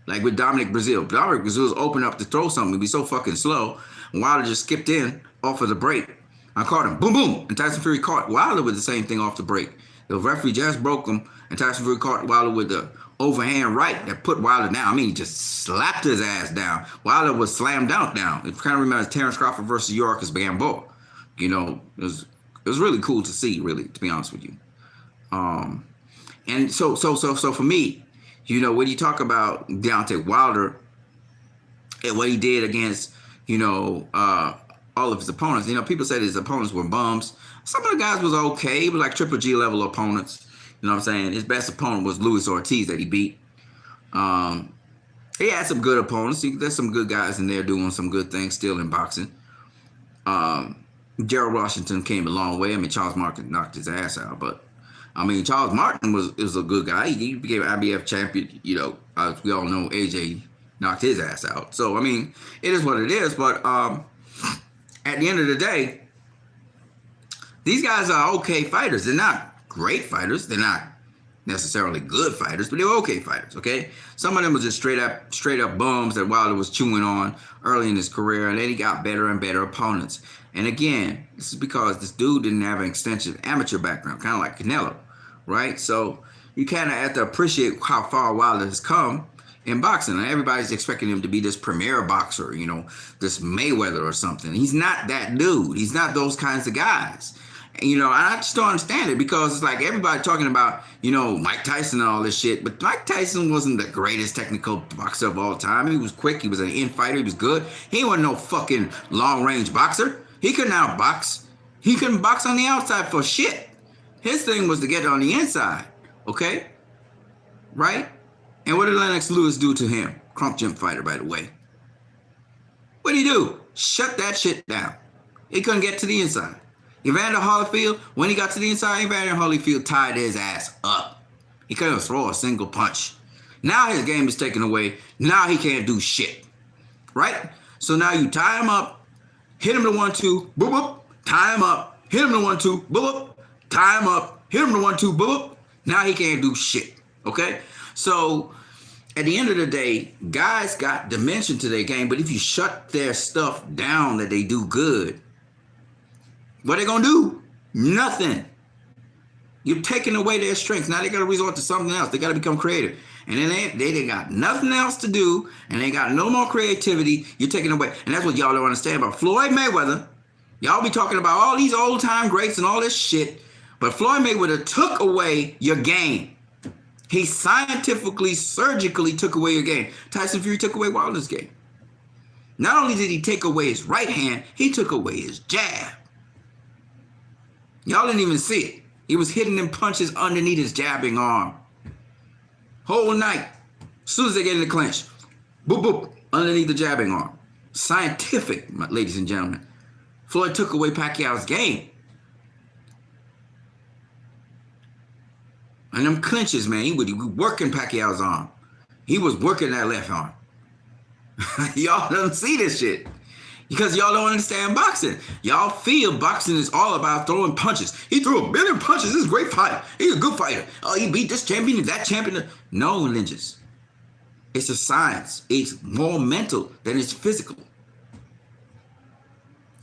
Like with Dominic Brazil. Dominic Brazil's open up to throw something. It'd be so fucking slow. Wilder just skipped in off of the break. I caught him. Boom, boom. And Tyson Fury caught Wilder with the same thing off the break. The referee just broke him. And Tyson Fury caught Wilder with the overhand right that put Wilder down. I mean, he just slapped his ass down. Wilder was slammed down. It kind of reminds Terrence Crawford versus Yorkis Gamboa. You know, it was really cool to see, really, to be honest with you. And so for me, you know, when you talk about Deontay Wilder and what he did against, you know, all of his opponents, you know, people said his opponents were bums. Some of the guys was okay, but like Triple G level opponents. You know what I'm saying? His best opponent was Luis Ortiz that he beat. He had some good opponents. There's some good guys in there doing some good things still in boxing. Gerald Washington came a long way. I mean, Charles Martin knocked his ass out, but I mean, Charles Martin was a good guy. He became IBF champion. You know, as we all know, AJ knocked his ass out. So, I mean, it is what it is. But at the end of the day, these guys are okay fighters. They're not great fighters. They're not necessarily good fighters, but they were okay fighters, okay? Some of them was just straight up bums that Wilder was chewing on early in his career, and then he got better and better opponents. And again, this is because this dude didn't have an extensive amateur background, kind of like Canelo, right? So you kind of have to appreciate how far Wilder has come in boxing. And everybody's expecting him to be this premier boxer, you know, this Mayweather or something. He's not that dude. He's not those kinds of guys. You know, I just don't understand it because it's like everybody talking about, you know, Mike Tyson and all this shit. But Mike Tyson wasn't the greatest technical boxer of all time. He was quick. He was an infighter. He was good. He wasn't no fucking long-range boxer. He couldn't outbox. He couldn't box on the outside for shit. His thing was to get on the inside, okay? Right? And what did Lennox Lewis do to him? Crump gym fighter, by the way. What did he do? Shut that shit down. He couldn't get to the inside. Evander Holyfield, when he got to the inside, Evander Holyfield tied his ass up. He couldn't throw a single punch. Now his game is taken away. Now he can't do shit. Right? So now you tie him up, hit him to 1-2, boop, boop, tie him up, hit him to 1-2, boop, boop, tie him up, hit him to 1-2, boop, boop. Now he can't do shit. Okay? So at the end of the day, guys got dimension to their game, but if you shut their stuff down that they do good, what they gonna do? Nothing. You're taking away their strengths. Now they gotta resort to something else. They gotta become creative. And then they got nothing else to do, and they got no more creativity. You're taking away. And that's what y'all don't understand about Floyd Mayweather. Y'all be talking about all these old-time greats and all this shit, but Floyd Mayweather took away your game. He scientifically, surgically took away your game. Tyson Fury took away Wilder's game. Not only did he take away his right hand, he took away his jab. Y'all didn't even see it. He was hitting them punches underneath his jabbing arm. Whole night. As soon as they get in the clinch, boop, boop, underneath the jabbing arm. Scientific, ladies and gentlemen. Floyd took away Pacquiao's game. And them clinches, man, he was working Pacquiao's arm. He was working that left arm. Y'all don't see this shit because y'all don't understand boxing. Y'all feel boxing is all about throwing punches. He threw 1 billion punches. This is a great fighter. He's a good fighter. Oh, he beat this champion and that champion. No, ninjas. It's a science. It's more mental than it's physical.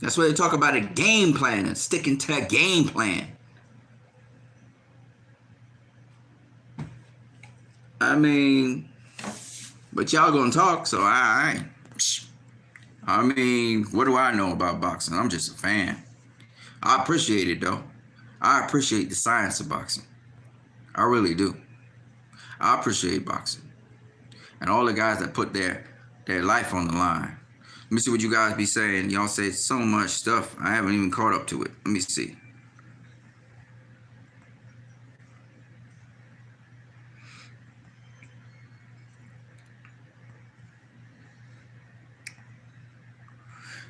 That's why they talk about a game plan and sticking to a game plan. I mean, but y'all gonna talk, so I mean, what do I know about boxing? I'm just a fan. I appreciate it, though. I appreciate the science of boxing. I really do. I appreciate boxing. And all the guys that put their life on the line. Let me see what you guys be saying. Y'all say so much stuff. I haven't even caught up to it. Let me see.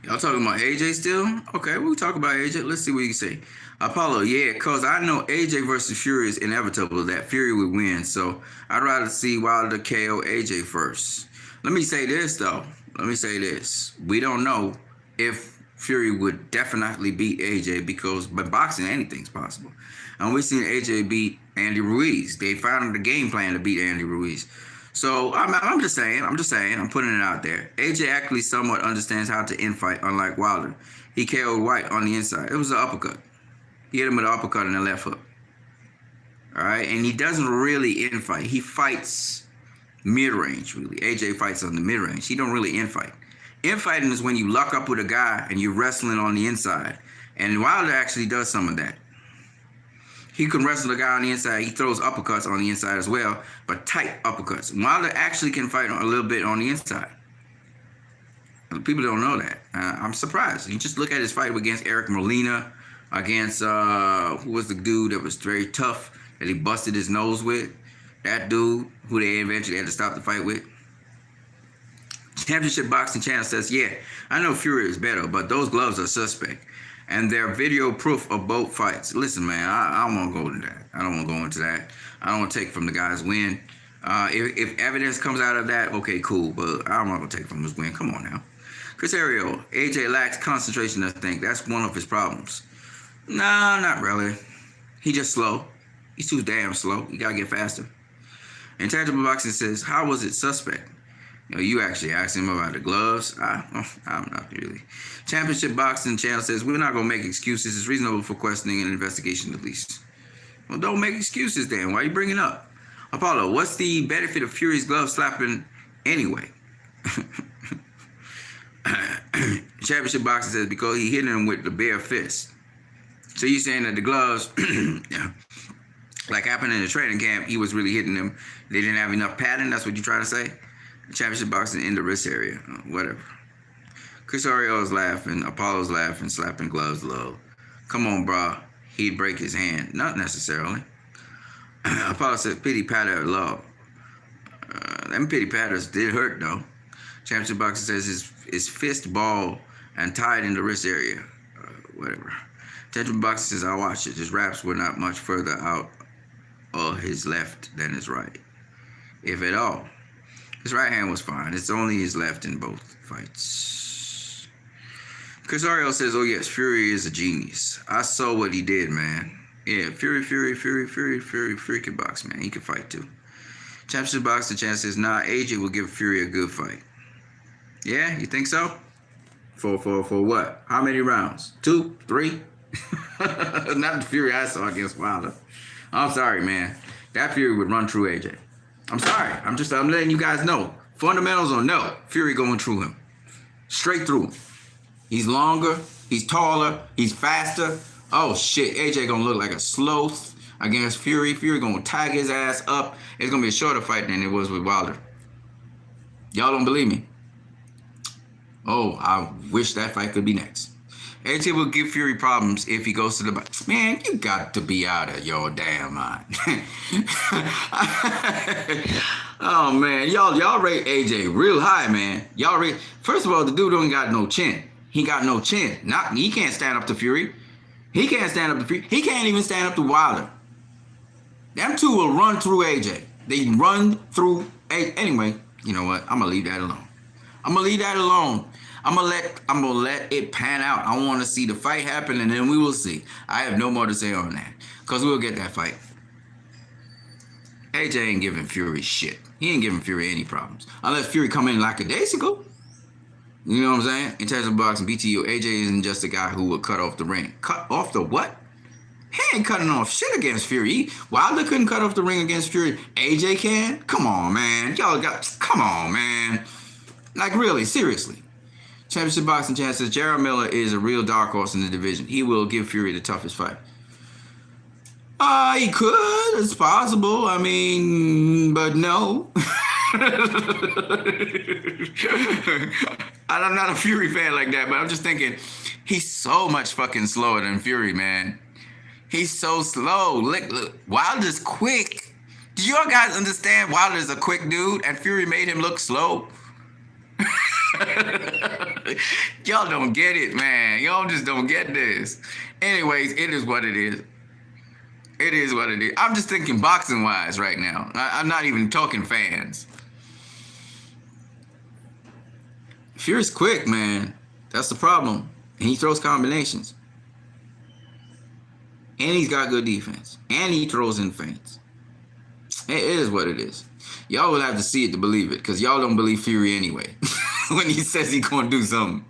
Y'all talking about AJ still? Okay, we'll talk about AJ. Let's see what you say. Apollo, yeah, because I know AJ versus Fury is inevitable. That Fury would win. So I'd rather see Wilder KO AJ first. Let me say this, though. Let me say this. We don't know if Fury would definitely beat AJ because by boxing, anything's possible. And we've seen AJ beat Andy Ruiz. They found the game plan to beat Andy Ruiz. So I'm just saying, I'm putting it out there. AJ actually somewhat understands how to infight, unlike Wilder. He KO'd White on the inside. It was an uppercut. He hit him with an uppercut and a left hook. All right, and he doesn't really infight. He fights mid-range, really. AJ fights on the mid-range. He don't really infight. Infighting is when you lock up with a guy and you're wrestling on the inside. And Wilder actually does some of that. He can wrestle the guy on the inside. He throws uppercuts on the inside as well, but tight uppercuts. Wilder actually can fight a little bit on the inside. People don't know that. I'm surprised. You just look at his fight against Eric Molina, against, who was the dude that was very tough, that he busted his nose with? That dude who they eventually had to stop the fight with. Championship Boxing Channel says, yeah, I know Fury is better, but those gloves are suspect. And they're video proof of both fights. Listen, man, I don't want to go into that. I don't want to go into that. I don't want to take from the guy's win. If evidence comes out of that, okay, cool. But I'm not going to take from his win. Come on now. Chris Ariel, AJ lacks concentration, I think. That's one of his problems. Nah, not really. He just slow. He's too damn slow. You got to get faster. Intangible Boxing says, how was it suspect? You actually asked him about the gloves. I'm not really. Championship Boxing Channel says, we're not going to make excuses. It's reasonable for questioning and investigation at least. Well, don't make excuses then. Why are you bringing up? Apollo, what's the benefit of Fury's glove slapping anyway? Championship Boxing says, because he hit him with the bare fist. So you're saying that the gloves, yeah, like happened in the training camp, he was really hitting them. They didn't have enough padding. That's what you're trying to say? Championship Boxing in the wrist area. Whatever. Chris Orio's laughing. Apollo's laughing, slapping gloves low. Come on, bro. He'd break his hand. Not necessarily. Apollo said, pity patter low. Them pity patters did hurt, though. Championship Boxing says his fist ball and tied in the wrist area. Whatever. Championship Boxing says, I watched it. His wraps were not much further out of his left than his right. If at all. His right hand was fine. It's only his left in both fights. Chris Ariel says, oh yes, Fury is a genius. I saw what he did, man. Yeah, Fury can box, man. He can fight too. Championship Boxing Chance says, nah, AJ will give Fury a good fight. Yeah, you think so? For what? How many rounds? 2, 3? Not the Fury I saw against Wilder. I'm sorry, man. That Fury would run through AJ. I'm sorry. I'm letting you guys know. Fundamentals on no. Fury going through him. Straight through him. He's longer. He's taller. He's faster. Oh, shit. AJ going to look like a sloth against Fury. Fury going to tag his ass up. It's going to be a shorter fight than it was with Wilder. Y'all don't believe me? Oh, I wish that fight could be next. AJ will give Fury problems if he goes to the box. Man, you got to be out of your damn mind. Oh man, y'all rate AJ real high, man. Y'all rate. First of all, the dude don't got no chin. He got no chin. He can't stand up to Fury. He can't stand up to Fury. He can't even stand up to Wilder. Them two will run through AJ. They run through anyway. You know what? I'm gonna leave that alone. I'm gonna let it pan out. I want to see the fight happen, and then we will see. I have no more to say on that, because we'll get that fight. AJ ain't giving Fury shit. He ain't giving Fury any problems. Unless Fury come in like a daisical. You know what I'm saying? In terms of boxing, BTU, AJ isn't just a guy who will cut off the ring. Cut off the what? He ain't cutting off shit against Fury. Wilder couldn't cut off the ring against Fury. AJ can? Come on, man. Come on, man. Like, really, seriously. Championship boxing chances. Jarrell Miller is a real dark horse in the division. He will give Fury the toughest fight. He could. It's possible. I mean, but no. I'm not a Fury fan like that, but I'm just thinking he's so much fucking slower than Fury, man. He's so slow. Look, Wilder's quick. Do y'all guys understand? Wilder's a quick dude, and Fury made him look slow. Y'all don't get it, man. Y'all just don't get this. Anyways, it is what it is. It is what it is. I'm just thinking boxing-wise right now. I'm not even talking fans. Fury's quick, man. That's the problem. And he throws combinations. And he's got good defense. And he throws in feints. It is what it is. Y'all will have to see it to believe it, because y'all don't believe Fury anyway. When he says he's going to do something.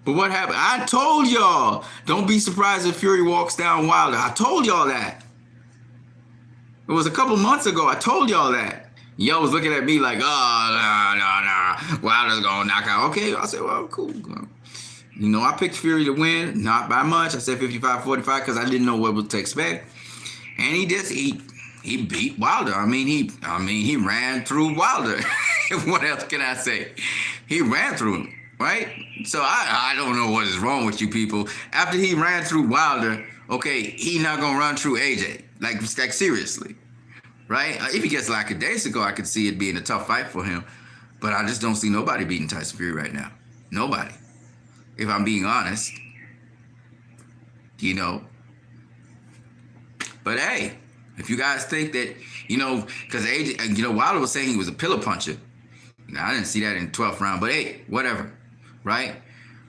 But what happened? I told y'all, don't be surprised if Fury walks down Wilder. I told y'all that. It was a couple months ago. I told y'all that. Y'all was looking at me like, oh, no. Wilder's going to knock out. Okay, I said, well, cool. You know, I picked Fury to win, not by much. I said 55-45 because I didn't know what to expect. And he beat Wilder. I mean, he ran through Wilder. What else can I say? He ran through him, right? So I don't know what is wrong with you people. After he ran through Wilder, okay, he not gonna run through AJ. Like seriously, right? If he gets lackadaisical, I could see it being a tough fight for him. But I just don't see nobody beating Tyson Fury right now. Nobody. If I'm being honest, you know. But hey, if you guys think that, you know, because AJ, you know, Wilder was saying he was a pillar puncher. You know, I didn't see that in the 12th round, but hey, whatever, right?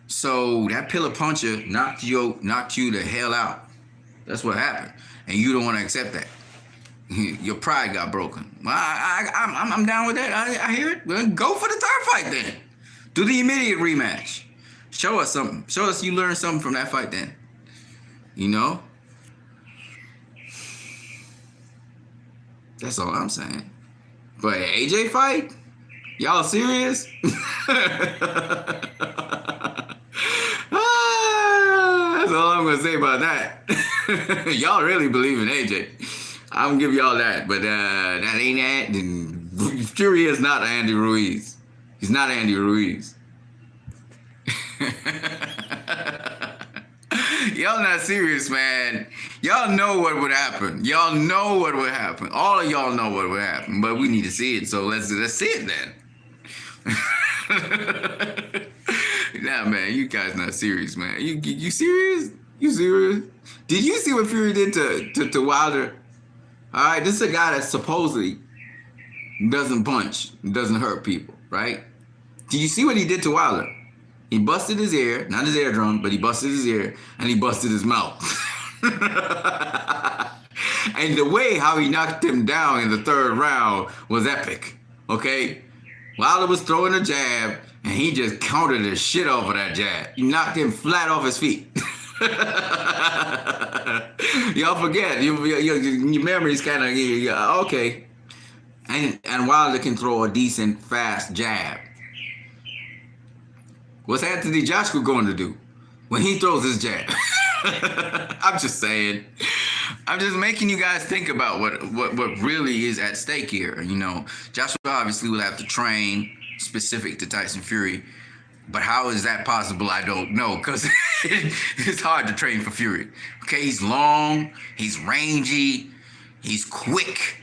So that pillar puncher knocked you the hell out. That's what happened, and you don't want to accept that. Your pride got broken. Well, I'm down with that. I hear it. Well, go for the third fight then. Do the immediate rematch. Show us something. Show us you learned something from that fight then. You know? That's all I'm saying. But AJ fight? Y'all serious? That's all I'm gonna say about that. Y'all really believe in AJ. I'm gonna give y'all that, but that ain't that. Fury is not Andy Ruiz. He's not Andy Ruiz. Y'all not serious, man. Y'all know what would happen. Y'all know what would happen. All of y'all know what would happen, but we need to see it. So let's see it then. Nah, man, you guys not serious, man. You serious? You serious? Did you see what Fury did to Wilder? All right, this is a guy that supposedly doesn't punch, doesn't hurt people, right? Did you see what he did to Wilder? He busted his ear, not his eardrum, but he busted his ear, and he busted his mouth. And the way how he knocked him down in the third round was epic, okay? Wilder was throwing a jab, and he just countered the shit off of that jab. He knocked him flat off his feet. Y'all forget, your memory's kind of, okay. And Wilder can throw a decent, fast jab. What's Anthony Joshua going to do when he throws his jab? I'm just saying. I'm just making you guys think about what really is at stake here. You know, Joshua obviously will have to train specific to Tyson Fury, but how is that possible? I don't know, because it's hard to train for Fury. Okay, he's long, he's rangy, he's quick,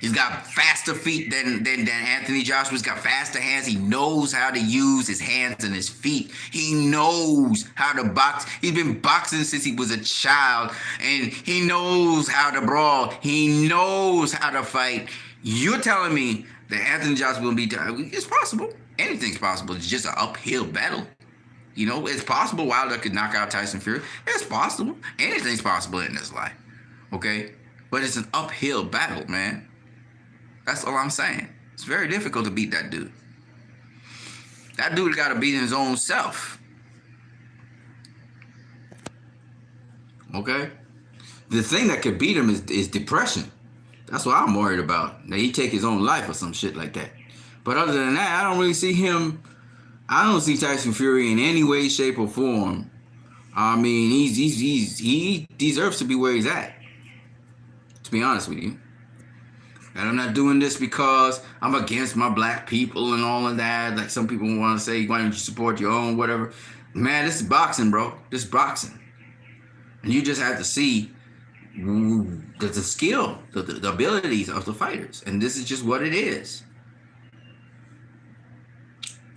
He's got faster feet than Anthony Joshua. He's got faster hands. He knows how to use his hands and his feet. He knows how to box. He's been boxing since he was a child, and he knows how to brawl. He knows how to fight. You're telling me that Anthony Joshua will be done? It's possible. Anything's possible. It's just an uphill battle. You know, it's possible Wilder could knock out Tyson Fury. It's possible. Anything's possible in this life. Okay? But it's an uphill battle, man. That's all I'm saying. It's very difficult to beat that dude. That dude got to beat his own self. Okay? The thing that could beat him is depression. That's what I'm worried about. That he take his own life or some shit like that. But other than that, I don't really see him. I don't see Tyson Fury in any way, shape, or form. I mean, he deserves to be where he's at. To be honest with you. And I'm not doing this because I'm against my black people and all of that. Like some people want to say, why don't you support your own, whatever. Man, this is boxing, bro. This is boxing. And you just have to see the skill, the abilities of the fighters. And this is just what it is.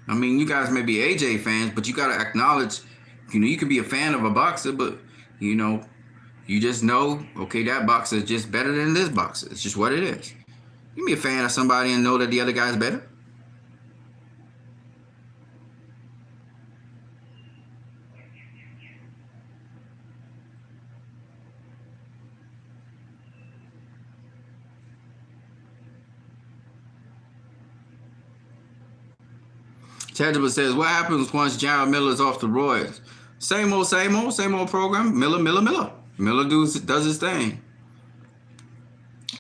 I mean, you guys may be AJ fans, but you got to acknowledge, you know, you can be a fan of a boxer, but, you know, you just know, okay, that boxer is just better than this boxer. It's just what it is. You can be a fan of somebody and know that the other guy's better. Tangible says, what happens once Jared Miller's off the roids? Same old program. Miller. Miller does his thing.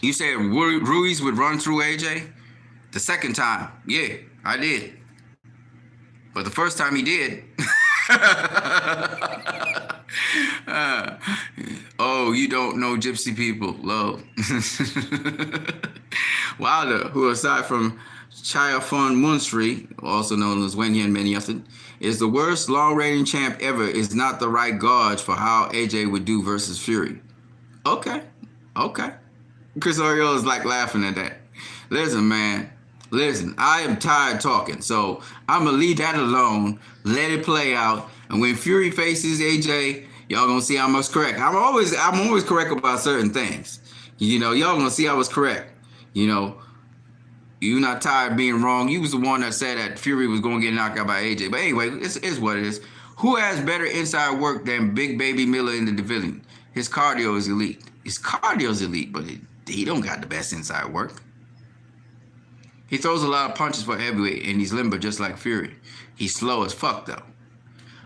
You said Ruiz would run through AJ? The second time. Yeah, I did. But the first time he did. Oh, you don't know gypsy people. Love. Wilder, who aside from Chiafon Munsri, also known as Wenyan Menyasin, is the worst long-reigning champ ever, is not the right gauge for how AJ would do versus Fury. Okay. Chris Oriol is like laughing at that. Listen, man. Listen, I am tired talking, so I'm going to leave that alone, let it play out, and when Fury faces AJ, y'all going to see I'm correct. I'm always correct about certain things. You know, y'all going to see I was correct. You know, you're not tired of being wrong. You was the one that said that Fury was going to get knocked out by AJ. But anyway, it's what it is. Who has better inside work than Big Baby Miller in the division? His cardio is elite. His cardio is elite, but he don't got the best inside work. He throws a lot of punches for heavyweight, and he's limber just like Fury. He's slow as fuck, though.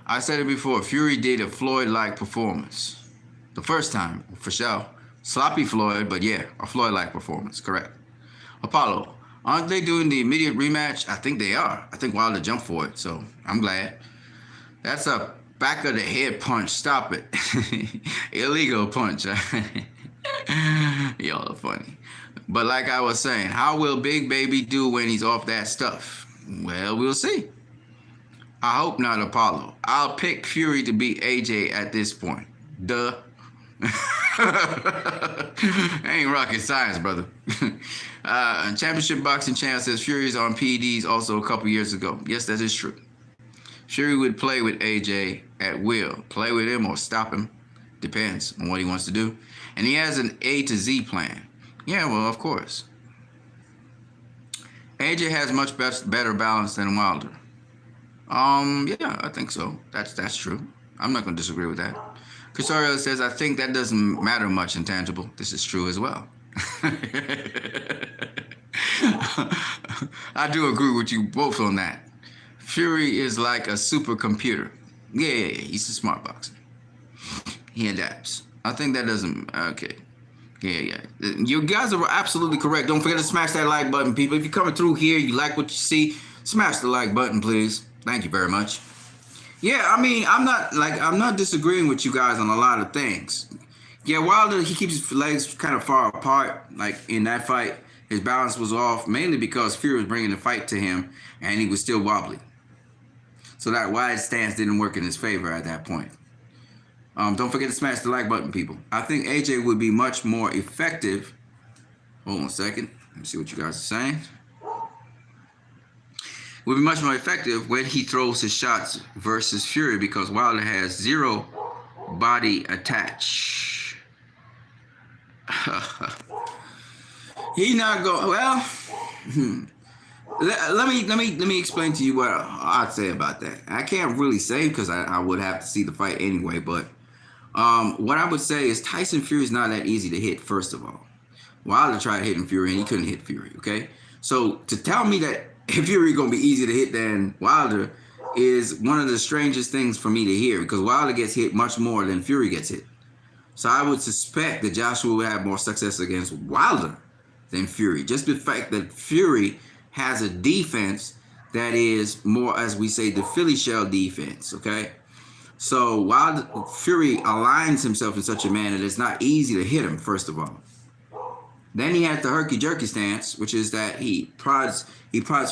I said it before. Fury did a Floyd-like performance. The first time, for sure. Sloppy Floyd, but yeah, a Floyd-like performance. Correct. Apollo. Aren't they doing the immediate rematch? I think they are. I think Wilder jumped for it, so I'm glad. That's a back of the head punch. Stop it. Illegal punch. Y'all are funny. But like I was saying, how will Big Baby do when he's off that stuff? Well, we'll see. I hope not, Apollo. I'll pick Fury to beat AJ at this point. Duh. Ain't rocket science, brother. Championship Boxing Champ says Fury's on PEDs also a couple years ago. Yes, that is true. Fury would play with AJ at will. Play with him or stop him. Depends on what he wants to do. And he has an A to Z plan. Yeah, well, of course. AJ has much better balance than Wilder. Yeah, I think so. That's true. I'm not going to disagree with that. Casario says, I think that doesn't matter much in tangible. This is true as well. I do agree with you both on that. Fury is like a supercomputer. Yeah, he's a smart boxer. He adapts. I think that doesn't, okay. Yeah. You guys are absolutely correct. Don't forget to smash that like button, people. If you're coming through here, you like what you see, smash the like button, please. Thank you very much. Yeah, I mean, I'm not disagreeing with you guys on a lot of things. Yeah, Wilder, he keeps his legs kind of far apart. Like in that fight, his balance was off, mainly because Fury was bringing the fight to him, and he was still wobbly. So that wide stance didn't work in his favor at that point. Don't forget to smash the like button, people. I think AJ would be much more effective. Hold on a second. Let me see what you guys are saying. Will be much more effective when he throws his shots versus Fury because Wilder has zero body attach. He not going well. Let me explain to you what I'd say about that. I can't really say because I would have to see the fight anyway. But what I would say is Tyson Fury is not that easy to hit. First of all, Wilder tried hitting Fury and he couldn't hit Fury. Okay, so to tell me that Fury gonna be easier to hit than Wilder is one of the strangest things for me to hear because Wilder gets hit much more than Fury gets hit. So I would suspect that Joshua will have more success against Wilder than Fury. Just the fact that Fury has a defense that is more, as we say, the Philly shell defense, okay? So while Fury aligns himself in such a manner that it's not easy to hit him, first of all. Then he has the herky-jerky stance, which is that he prods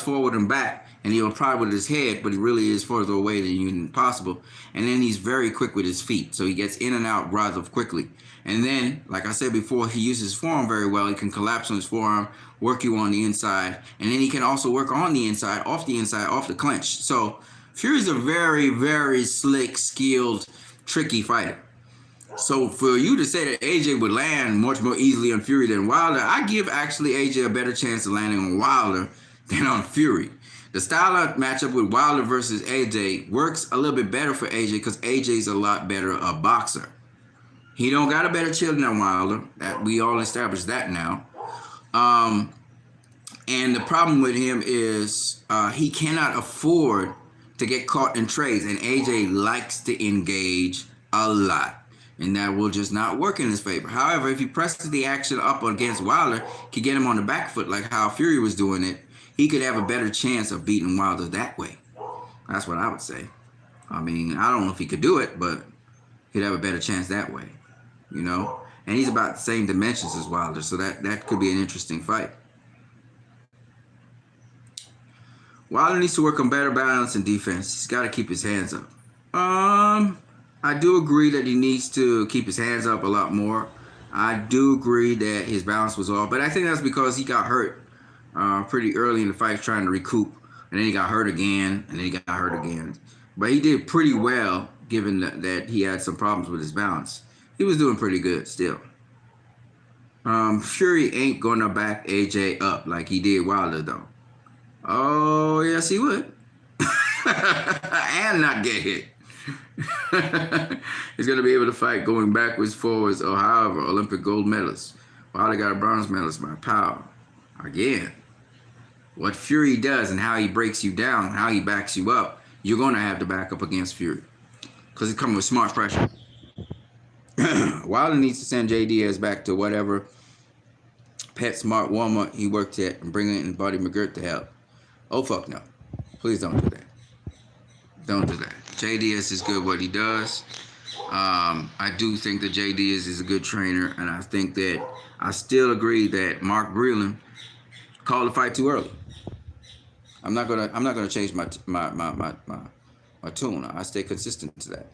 forward and back, and he'll prod with his head, but he really is further away than even possible. And then he's very quick with his feet, so he gets in and out rather quickly. And then, like I said before, he uses his forearm very well. He can collapse on his forearm, work you on the inside, and then he can also work on the inside, off the clinch. So Fury's a very, very slick, skilled, tricky fighter. So for you to say that AJ would land much more easily on Fury than Wilder, I give actually AJ a better chance of landing on Wilder than on Fury. The style of matchup with Wilder versus AJ works a little bit better for AJ because AJ's a lot better a boxer. He don't got a better chin than Wilder. We all established that now. And the problem with him is he cannot afford to get caught in trades, and AJ likes to engage a lot. And that will just not work in his favor. However, if he presses the action up against Wilder, can get him on the back foot like how Fury was doing it, he could have a better chance of beating Wilder that way. That's what I would say. I mean, I don't know if he could do it, but he'd have a better chance that way, you know? And he's about the same dimensions as Wilder, so that could be an interesting fight. Wilder needs to work on better balance and defense. He's got to keep his hands up. I do agree that he needs to keep his hands up a lot more. I do agree that his balance was off, but I think that's because he got hurt pretty early in the fight trying to recoup, and then he got hurt again, and then he got hurt again. But he did pretty well given that he had some problems with his balance. He was doing pretty good still. Fury ain't going to back AJ up like he did Wilder, though. Oh, yes, he would. And not get hit. He's going to be able to fight going backwards, forwards, or however, Olympic gold medalist. Wilder got a bronze medalist by power. Again, what Fury does and how he breaks you down, how he backs you up, you're going to have to back up against Fury because he's coming with smart pressure. Wilder needs to send J. Diaz back to whatever pet smart Walmart he worked at and bring in Buddy McGirt to help. Oh, fuck no. Please don't do that. Don't do that. J. Diaz is good what he does. I do think that J. Diaz is a good trainer, and I think that I still agree that Mark Breland called the fight too early. I'm not gonna change my tune. I stay consistent to that.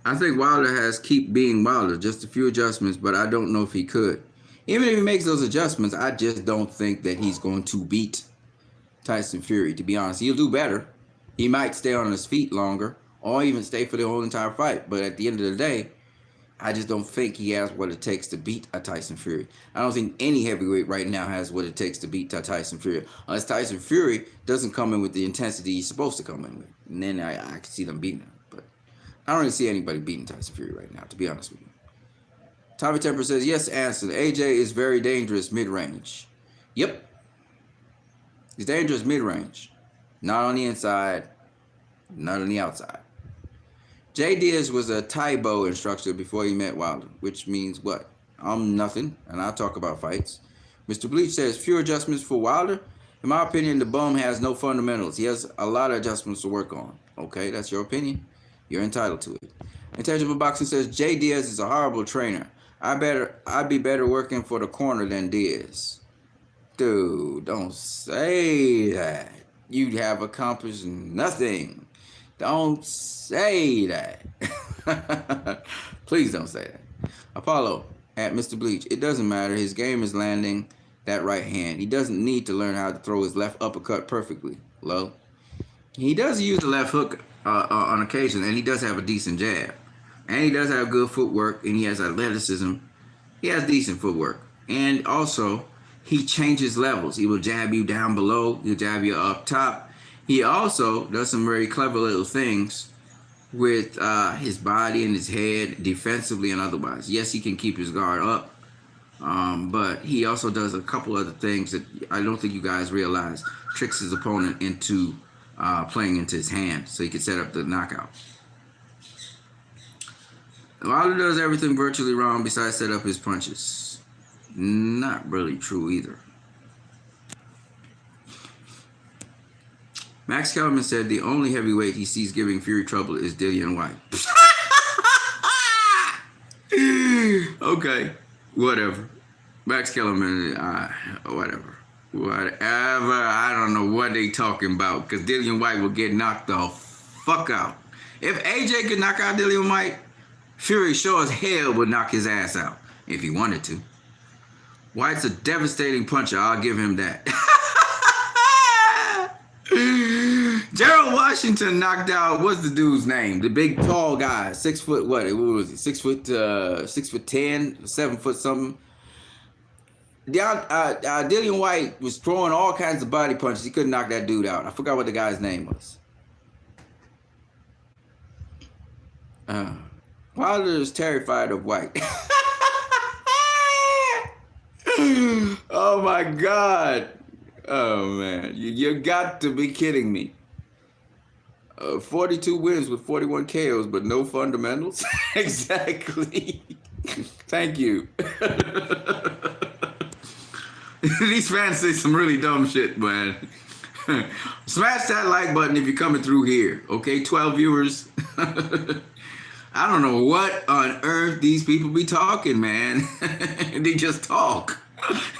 I think Wilder has keep being Wilder, just a few adjustments, but I don't know if he could. Even if he makes those adjustments, I just don't think that he's going to beat Tyson Fury, to be honest. He'll do better. He might stay on his feet longer or even stay for the whole entire fight. But at the end of the day, I just don't think he has what it takes to beat a Tyson Fury. I don't think any heavyweight right now has what it takes to beat Tyson Fury. Unless Tyson Fury doesn't come in with the intensity he's supposed to come in with. And then I can see them beating him. But I don't really see anybody beating Tyson Fury right now, to be honest with you. Tommy Temper says, yes, answer. AJ is very dangerous mid-range. Yep. He's dangerous mid-range. Not on the inside, not on the outside. J. Diaz was a Taibo instructor before he met Wilder, which means what? I'm nothing, and I'll talk about fights. Mr. Bleach says, few adjustments for Wilder. In my opinion, the bum has no fundamentals. He has a lot of adjustments to work on. Okay, that's your opinion. You're entitled to it. Intangible Boxing says, J. Diaz is a horrible trainer. I'd be better working for the corner than Diaz. Dude, don't say that. you'd have accomplished nothing. Don't say that. Please don't say that. Apollo at Mr. Bleach. It doesn't matter. His game is landing that right hand. He doesn't need to learn how to throw his left uppercut perfectly. Low. He does use the left hook on occasion, and he does have a decent jab. And he does have good footwork, and he has athleticism. He has decent footwork. And also, he changes levels. He will jab you down below. He'll jab you up top. He also does some very clever little things with his body and his head, defensively and otherwise. Yes, he can keep his guard up. But he also does a couple other things that I don't think you guys realize. Tricks his opponent into playing into his hand so he can set up the knockout. Wilder does everything virtually wrong besides set up his punches. Not really true either. Max Kellerman said the only heavyweight he sees giving Fury trouble is Dillian White. Okay, whatever. Max Kellerman, whatever. I don't know what they talking about, because Dillian White will get knocked the fuck out. If AJ could knock out Dillian White, Fury sure as hell would knock his ass out if he wanted to. White's a devastating puncher, I'll give him that. Gerald Washington knocked out, what's the dude's name? The big tall guy, 6 foot, what was it? 6'10", 7 foot something. Dillian White was throwing all kinds of body punches. He couldn't knock that dude out. I forgot what the guy's name was. Wilder is terrified of White. Oh my God. Oh man, you got to be kidding me. 42 wins with 41 KOs, but no fundamentals? Exactly. Thank you. These fans say some really dumb shit, man. Smash that like button if you're coming through here, okay? 12 viewers. I don't know what on earth these people be talking, man. They just talk.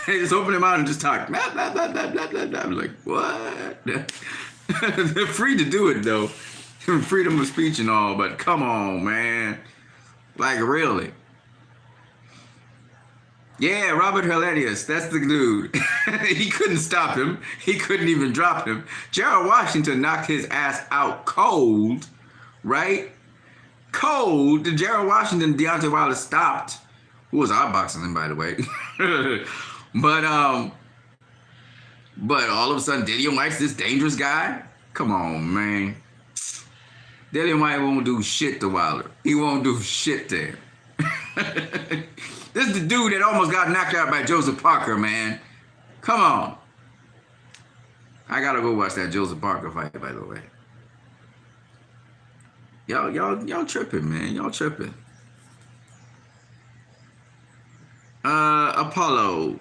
They just open their mouth and just talk. Blah, blah, blah, blah, blah, blah, blah. I'm like, what? They're free to do it, though. Freedom of speech and all, but come on, man. Like, really? Yeah, Robert Helenius, that's the dude. He couldn't stop him. He couldn't even drop him. Gerald Washington knocked his ass out cold, right? Cold. Gerald Washington, Deontay Wilder stopped. Who was outboxing him, by the way. But all of a sudden, Dillian White's this dangerous guy? Come on, man. Dillian White won't do shit to Wilder. He won't do shit to him. This is the dude that almost got knocked out by Joseph Parker, man. Come on. I gotta go watch that Joseph Parker fight, by the way. Y'all tripping, man. Y'all tripping. Apollo.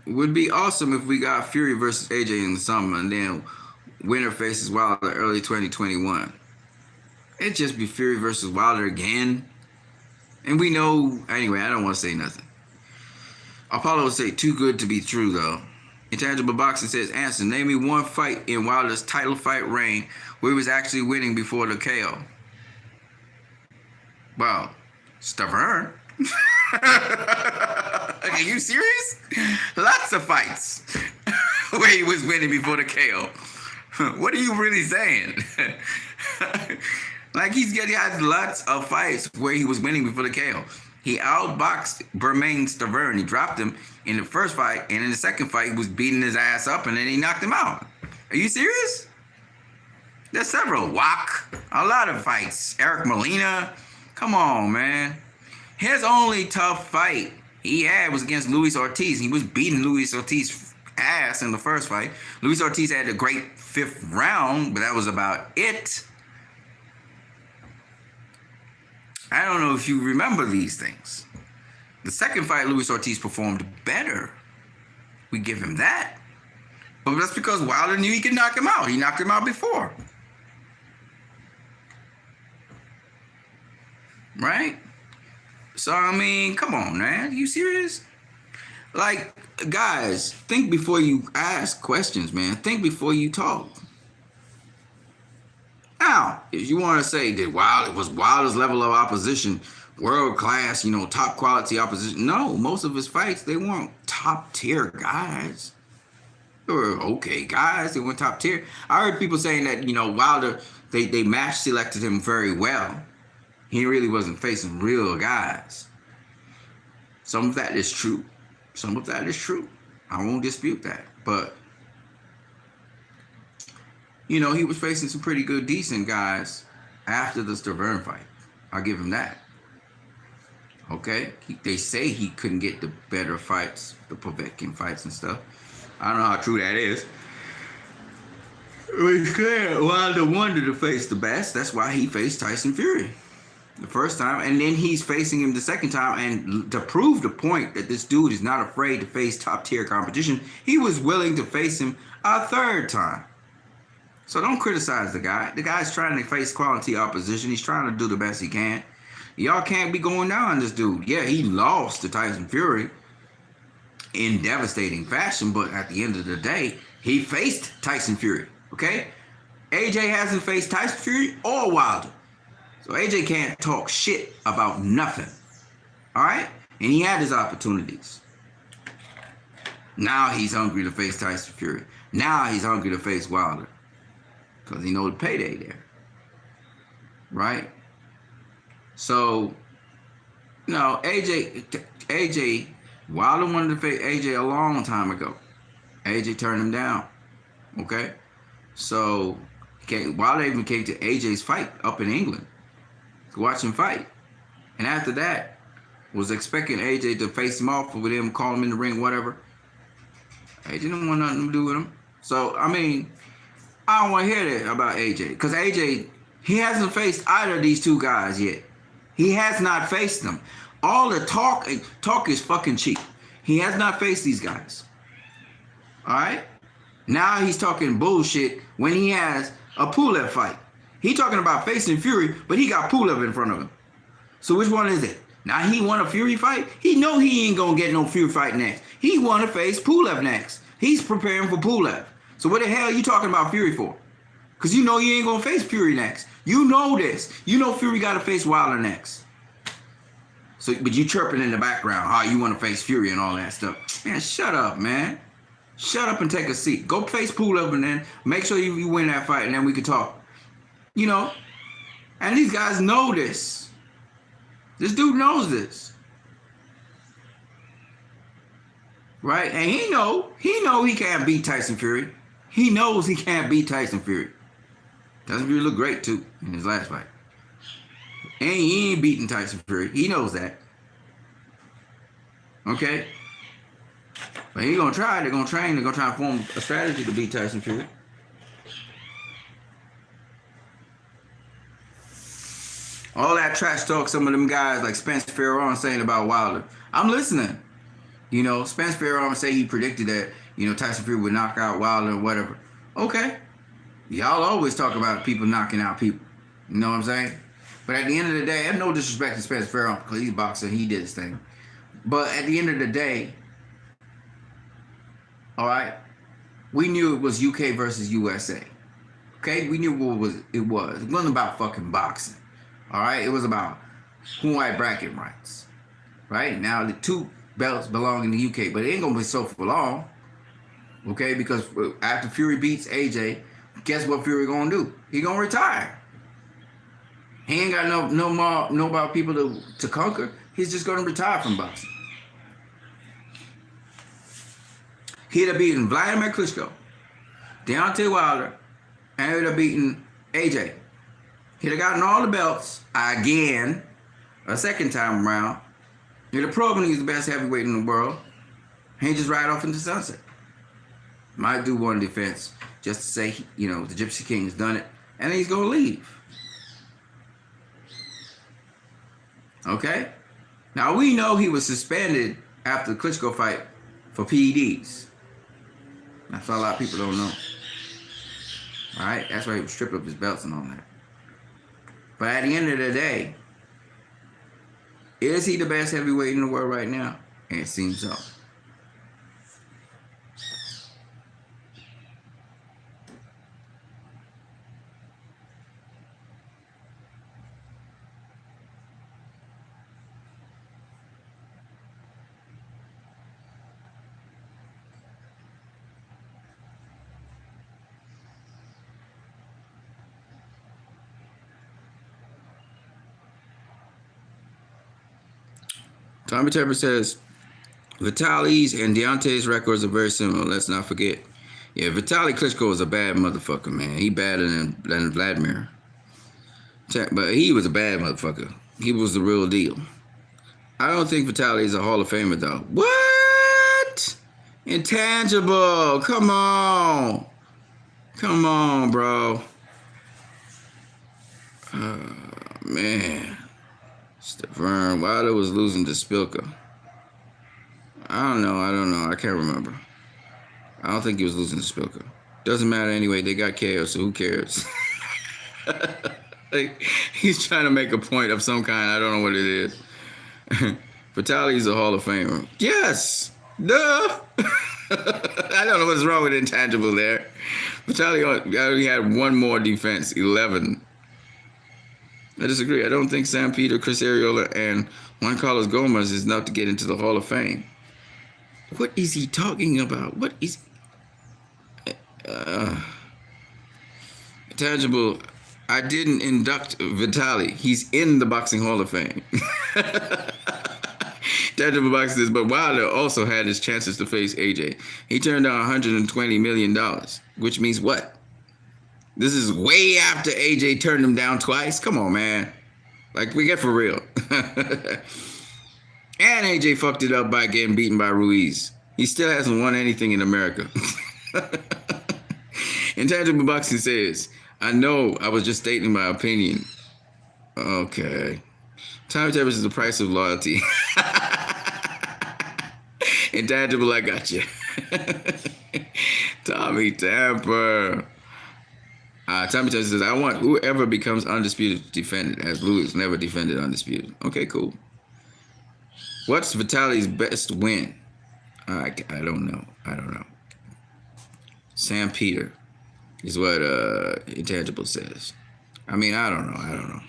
Would be awesome if we got Fury versus AJ in the summer and then winner faces Wilder early 2021. It'd just be Fury versus Wilder again. And we know, anyway, I don't want to say nothing. Apollo would say, too good to be true, though. Intangible Boxing says, answer, name me one fight in Wilder's title fight reign where he was actually winning before the KO. Well, Fearon. Are you serious? Lots of fights where he was winning before the KO. What are you really saying? Like he had lots of fights where he was winning before the KO. He outboxed Bermain Fearon. He dropped him in the first fight, and in the second fight, he was beating his ass up, and then he knocked him out. Are you serious? There's several. Wak, a lot of fights. Eric Molina. Come on, man. His only tough fight he had was against Luis Ortiz. He was beating Luis Ortiz's ass in the first fight. Luis Ortiz had a great 5th round, but that was about it. I don't know if you remember these things. The second fight, Luis Ortiz performed better. We give him that. But that's because Wilder knew he could knock him out. He knocked him out before. Right? So, I mean, come on, man. Are you serious? Like, guys, think before you ask questions, man. Think before you talk. Now, if you want to say that Wilder was Wilder's level of opposition, world class, top quality opposition. No, most of his fights, they weren't top tier guys. They were okay guys. They weren't top tier. I heard people saying that, Wilder, they match selected him very well. He really wasn't facing real guys. Some of that is true. Some of that is true. I won't dispute that. But, he was facing some pretty good, decent guys after the Fearon fight. I'll give him that. Okay? They say he couldn't get the better fights, the Povetkin fights and stuff. I don't know how true that is. It's clear Wilder wanted to face the best. That's why he faced Tyson Fury the first time. And then he's facing him the second time. And to prove the point that this dude is not afraid to face top-tier competition, he was willing to face him a third time. So don't criticize the guy. The guy's trying to face quality opposition. He's trying to do the best he can. Y'all can't be going down on this dude. Yeah, he lost to Tyson Fury in devastating fashion, but at the end of the day, he faced Tyson Fury, okay? AJ hasn't faced Tyson Fury or Wilder. So AJ can't talk shit about nothing, all right? And he had his opportunities. Now he's hungry to face Tyson Fury. Now he's hungry to face Wilder because he knows the payday there, right? So, AJ, Wilder wanted to face AJ a long time ago. AJ turned him down, okay? So, Wilder even came to AJ's fight up in England to watch him fight. And after that, was expecting AJ to face him off with him, call him in the ring, whatever. AJ didn't want nothing to do with him. So, I don't want to hear that about AJ. Because AJ, he hasn't faced either of these two guys yet. He has not faced them. All the talk is fucking cheap. He has not faced these guys. All right? Now he's talking bullshit when he has a Pulev fight. He talking about facing Fury, but he got Pulev in front of him. So which one is it? Now he want a Fury fight? He know he ain't gonna get no Fury fight next. He want to face Pulev next. He's preparing for Pulev. So what the hell are you talking about Fury for? Because you know you ain't gonna face Fury next. You know this. You know Fury got to face Wilder next. So, but you chirping in the background, how you want to face Fury and all that stuff. Man, shut up, man. Shut up and take a seat. Go face Pulev and then make sure you win that fight and then we can talk. And these guys know this. This dude knows this. Right? And he know he can't beat Tyson Fury. He knows he can't beat Tyson Fury. Tyson Fury looked great too in his last fight. And he ain't beating Tyson Fury. He knows that. Okay? But he's gonna try. They're gonna train. They're gonna try to form a strategy to beat Tyson Fury. All that trash talk some of them guys like Spence Fearon saying about Wilder. I'm listening. Spence Fearon say he predicted that, Tyson Fury would knock out Wilder or whatever. Okay. Y'all always talk about people knocking out people. You know what I'm saying? But at the end of the day, I have no disrespect to Spence Fearon because he's boxing, he did his thing. But at the end of the day, all right, we knew it was UK versus USA. Okay? We knew what it was. It wasn't about fucking boxing. All right? It was about white bracket rights. Right? Now, the two belts belong in the UK, but it ain't going to be so for long. Okay? Because after Fury beats AJ, guess what Fury going to do? He going to retire. He ain't got no more people to conquer. He's just going to retire from boxing. He'd have beaten Vladimir Klitschko, Deontay Wilder, and he'd have beaten AJ. He'd have gotten all the belts again, a second time around. He'd have proven he's the best heavyweight in the world. And he'd just ride off into the sunset. Might do one defense just to say, the Gypsy King's done it. And then he's going to leave. Okay? Now, we know he was suspended after the Klitschko fight for PEDs. That's what a lot of people don't know. All right? That's why he was stripped of his belts and all that. But at the end of the day, is he the best heavyweight in the world right now? And it seems so. Tommy Tepper says, Vitali's and Deontay's records are very similar. Let's not forget. Yeah, Vitaly Klitschko is a bad motherfucker, man. He badder than Vladimir. But he was a bad motherfucker. He was the real deal. I don't think Vitaly is a Hall of Famer, though. What? Intangible. Come on. Come on, bro. Man. Fearon Wilder was losing to Spilka. I don't know. I can't remember. I don't think he was losing to Spilka. Doesn't matter anyway. They got KO, so who cares? Like, he's trying to make a point of some kind. I don't know what it is. Vitaly's a Hall of Famer. Yes! Duh! I don't know what's wrong with intangible there. Vitaly only had one more defense, 11. I disagree. I don't think Sam Peter, Chris Arreola, and Juan Carlos Gomez is enough to get into the Hall of Fame. What is he talking about? What is... Intangible... I didn't induct Vitaly. He's in the Boxing Hall of Fame. Tangible Boxing says, but Wilder also had his chances to face AJ. He turned down $120 million, which means what? This is way after AJ turned him down twice? Come on, man. Like, we get for real. And AJ fucked it up by getting beaten by Ruiz. He still hasn't won anything in America. Intangible Boxing says, I know I was just stating my opinion. Okay. Tommy Tepper is the price of loyalty. Intangible, I got you. Tommy Tepper. Tommy Tepper says, I want whoever becomes undisputed defended, as Lewis never defended undisputed. Okay, cool. What's Vitaly's best win? I don't know. Sam Peter is what Intangible says. I mean, I don't know.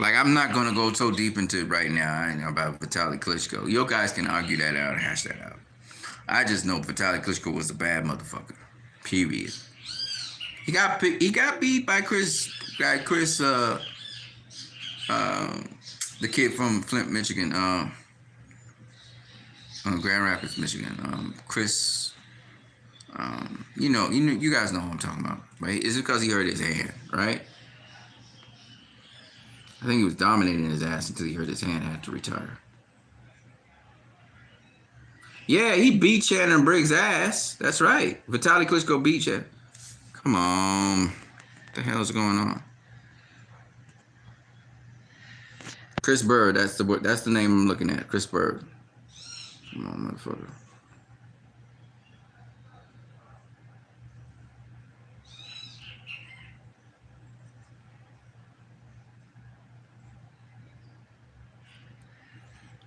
Like, I'm not going to go so deep into it right now about Vitaly Klitschko. You guys can argue that out and hash that out. I just know Vitaly Klitschko was a bad motherfucker. Period. He got beat by the kid from Flint, Michigan, Grand Rapids, Michigan, Chris. You guys know what I'm talking about, right? It's because he hurt his hand, right? I think he was dominating his ass until he hurt his hand and had to retire. Yeah, he beat Shannon Briggs' ass. That's right. Vitaly Klitschko beat Shannon. Come on. What the hell is going on? Chris Bird, that's the name I'm looking at. Chris Bird. Come on, motherfucker.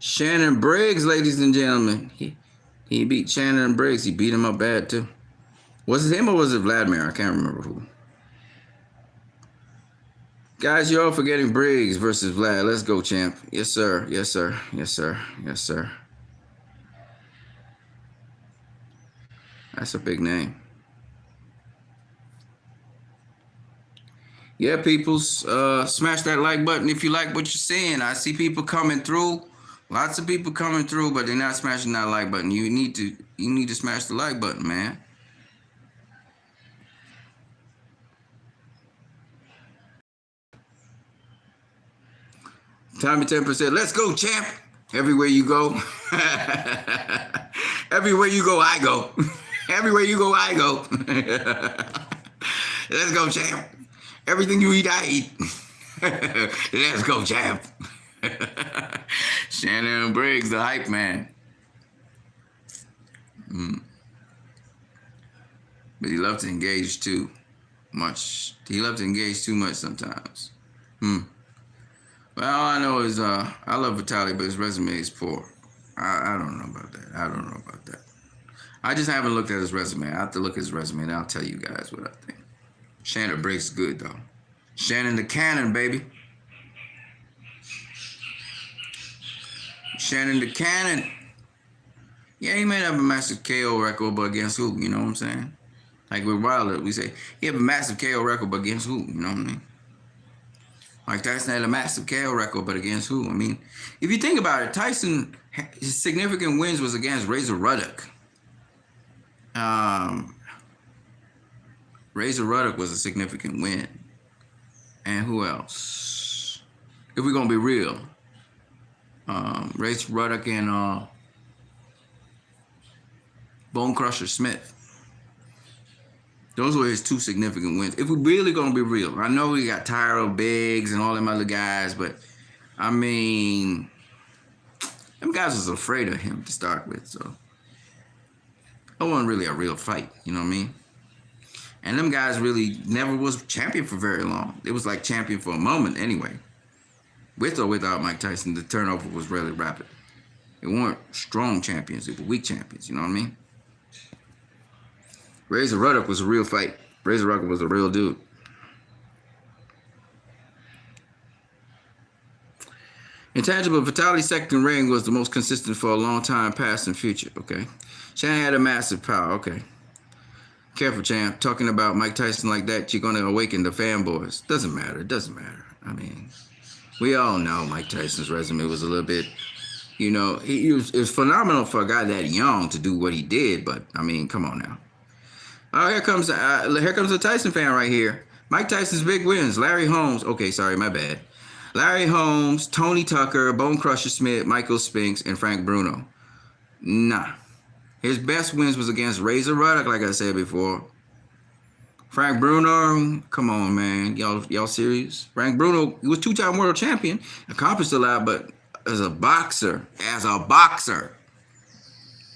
Shannon Briggs, ladies and gentlemen. He beat Shannon Briggs. He beat him up bad, too. Was it him or was it Vladimir? I can't remember who. Guys, you're all forgetting Briggs versus Vlad. Let's go, champ. Yes, sir. Yes, sir. Yes, sir. Yes, sir. That's a big name. Yeah, peoples. Smash that like button if you like what you're seeing. I see people coming through. Lots of people coming through, but they're not smashing that like button. You need to smash the like button, man. Tommy Tepper said, let's go, champ. Everywhere you go. Everywhere you go, I go. Everywhere you go, I go. Let's go, champ. Everything you eat, I eat. Let's go, champ. Shannon Briggs, the hype man. But he loved to engage too much. He loved to engage too much sometimes. Well, all I know is I love Vitaly, but his resume is poor. I don't know about that. I just haven't looked at his resume. I have to look at his resume, and I'll tell you guys what I think. Shannon Briggs is good, though. Shannon the Cannon, baby. Shannon the Cannon. Yeah, he may have a massive KO record, but against who? You know what I'm saying? Like with Wilder, we say, he have a massive KO record, but against who? You know what I mean? Mike Tyson had a massive KO record, but against who? I mean, if you think about it, Tyson, his significant wins was against Razor Ruddock. Razor Ruddock was a significant win. And who else? If we're going to be real. Razor Ruddock and Bone Crusher Smith. Those were his two significant wins. If we're really going to be real, I know we got Tyrell Biggs and all them other guys, but I mean, them guys was afraid of him to start with, so it wasn't really a real fight, you know what I mean? And them guys really never was champion for very long. It was like champion for a moment anyway. With or without Mike Tyson, the turnover was really rapid. They weren't strong champions, they were weak champions, you know what I mean? Razor Ruddock was a real fight. Razor Ruddock was a real dude. Intangible fatality second ring was the most consistent for a long time, past and future. Okay. Shannon had a massive power. Okay. Careful, champ. Talking about Mike Tyson like that, you're going to awaken the fanboys. Doesn't matter. It doesn't matter. I mean, we all know Mike Tyson's resume was a little bit, you know, it was phenomenal for a guy that young to do what he did, but I mean, come on now. Oh, here comes a Tyson fan right here. Mike Tyson's big wins. Larry Holmes. Okay, sorry, my bad. Larry Holmes, Tony Tucker, Bone Crusher Smith, Michael Spinks, and Frank Bruno. Nah. His best wins was against Razor Ruddock, like I said before. Frank Bruno, come on, man. Y'all serious? Frank Bruno, he was two-time world champion, accomplished a lot, but as a boxer,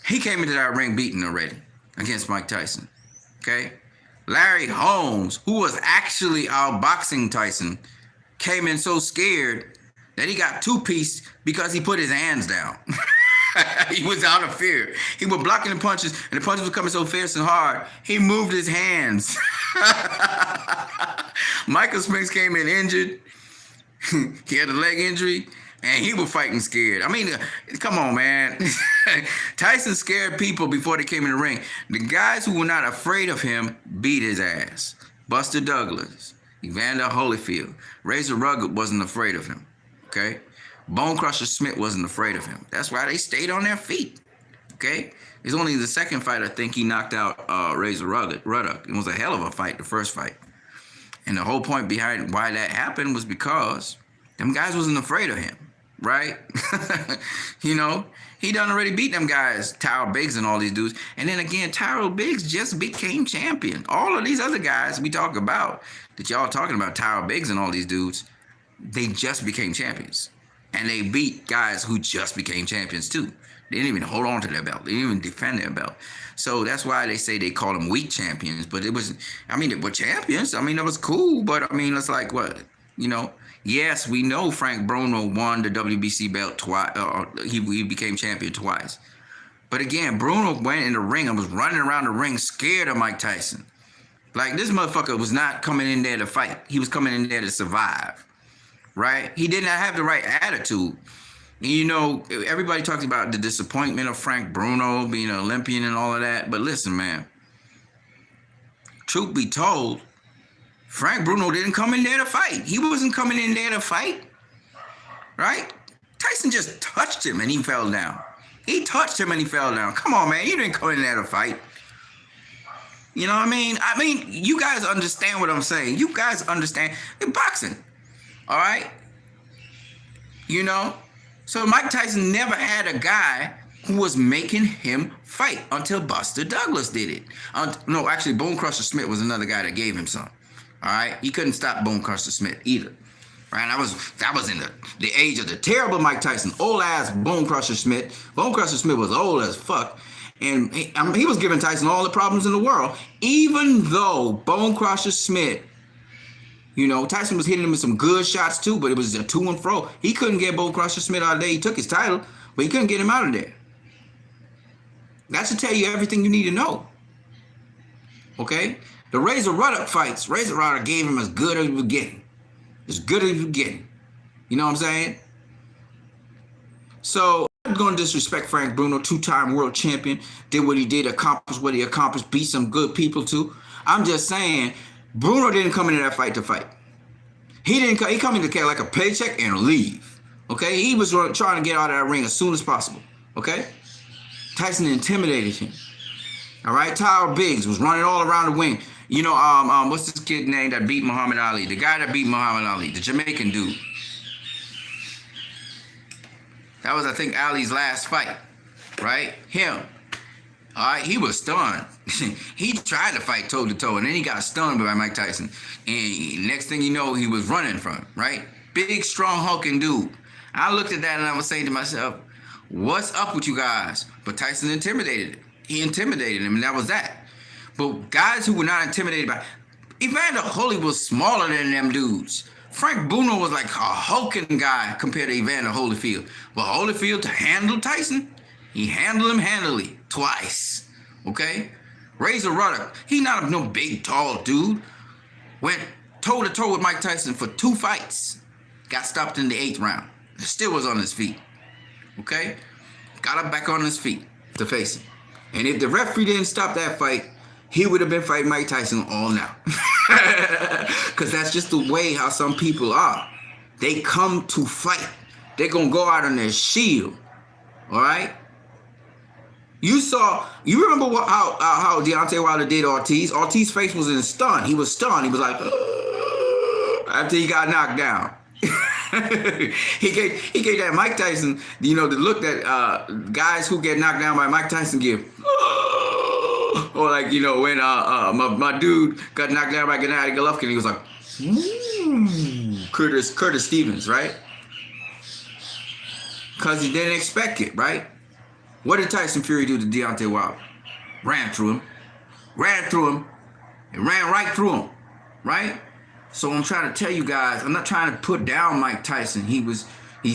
he came into that ring beaten already against Mike Tyson. Okay? Larry Holmes, who was actually outboxing Tyson, came in so scared that he got two-pieced because he put his hands down. He was out of fear. He was blocking the punches, and the punches were coming so fierce and hard, he moved his hands. Michael Spinks came in injured. He had a leg injury, and he was fighting scared. I mean, come on, man. Tyson scared people before they came in the ring. The guys who were not afraid of him beat his ass. Buster Douglas, Evander Holyfield. Razor Ruddock wasn't afraid of him, okay? Bone Crusher Smith wasn't afraid of him. That's why they stayed on their feet, okay? It's only the second fight I think he knocked out Razor Ruddock. It was a hell of a fight, the first fight. And the whole point behind why that happened was because them guys wasn't afraid of him, right? You know, he done already beat them guys, Tyrell Biggs and all these dudes. And then again, Tyrell Biggs just became champion. All of these other guys we talk about, that y'all talking about, Tyrell Biggs and all these dudes, they just became champions. And they beat guys who just became champions too. They didn't even hold on to their belt. They didn't even defend their belt. So that's why they say they call them weak champions. But it was, I mean, they were champions. I mean, that was cool. But I mean, it's like what, you know? Yes, we know Frank Bruno won the WBC belt twice. He became champion twice. But again, Bruno went in the ring and was running around the ring scared of Mike Tyson. Like, this motherfucker was not coming in there to fight. He was coming in there to survive, right? He did not have the right attitude. You know, everybody talks about the disappointment of Frank Bruno being an Olympian and all of that. But listen, man, truth be told, Frank Bruno didn't come in there to fight. He wasn't coming in there to fight, right? Tyson just touched him and he fell down. He touched him and he fell down. Come on, man. You didn't come in there to fight. You know what I mean? I mean, you guys understand what I'm saying. You guys understand. In boxing, all right? You know? So Mike Tyson never had a guy who was making him fight until Buster Douglas did it. No, actually, Bone Crusher Smith was another guy that gave him some. All right? He couldn't stop Bone Crusher Smith either. Right? That was in the age of the terrible Mike Tyson, old-ass Bone Crusher Smith. Bone Crusher Smith was old as fuck. And he was giving Tyson all the problems in the world, even though Bone Crusher Smith, you know, Tyson was hitting him with some good shots too, but it was a to and fro. He couldn't get Bone Crusher Smith out of there. He took his title, but he couldn't get him out of there. That should tell you everything you need to know. Okay? The Razor Ruddock fights, Razor Ruddock gave him as good as he was getting. As good as he was getting. You know what I'm saying? So, I'm going to disrespect Frank Bruno, two-time world champion, did what he did, accomplished what he accomplished, beat some good people too. I'm just saying, Bruno didn't come into that fight to fight. He didn't come. He come in to get like a paycheck and leave. Okay, he was trying to get out of that ring as soon as possible. Okay, Tyson intimidated him. All right, Tyler Biggs was running all around the wing. You know, what's this kid name that beat Muhammad Ali? The guy that beat Muhammad Ali, the Jamaican dude. That was, I think, Ali's last fight, right? Him. All right, he was stunned. He tried to fight toe to toe, and then he got stunned by Mike Tyson. And next thing you know, he was running from him, right? Big, strong, hulking dude. I looked at that and I was saying to myself, what's up with you guys? But Tyson intimidated him. He intimidated him, and that was that. But guys who were not intimidated by Evander Holy was smaller than them dudes. Frank Bruno was like a hulking guy compared to Evander Holyfield. But Holyfield, to handle Tyson, he handled him handily twice. Okay? Razor Ruddock, he not no big, tall dude. Went toe-to-toe with Mike Tyson for 2 fights. Got stopped in the 8th round. Still was on his feet. Okay? Got up back on his feet to face him. And if the referee didn't stop that fight, he would have been fighting Mike Tyson all now. Because that's just the way how some people are. They come to fight. They're going to go out on their shield. All right? You remember how Deontay Wilder did Ortiz? Ortiz's face was in stun. He was stunned. He was like, after he got knocked down. he gave that Mike Tyson, you know, the look that guys who get knocked down by Mike Tyson give. Or like, you know, when my dude got knocked down by Gennady Golovkin, he was like, Curtis Stevens, right? Because he didn't expect it, right? What did Tyson Fury do to Deontay Wilder? Ran through him, and ran right through him, right? So I'm trying to tell you guys, I'm not trying to put down Mike Tyson. He's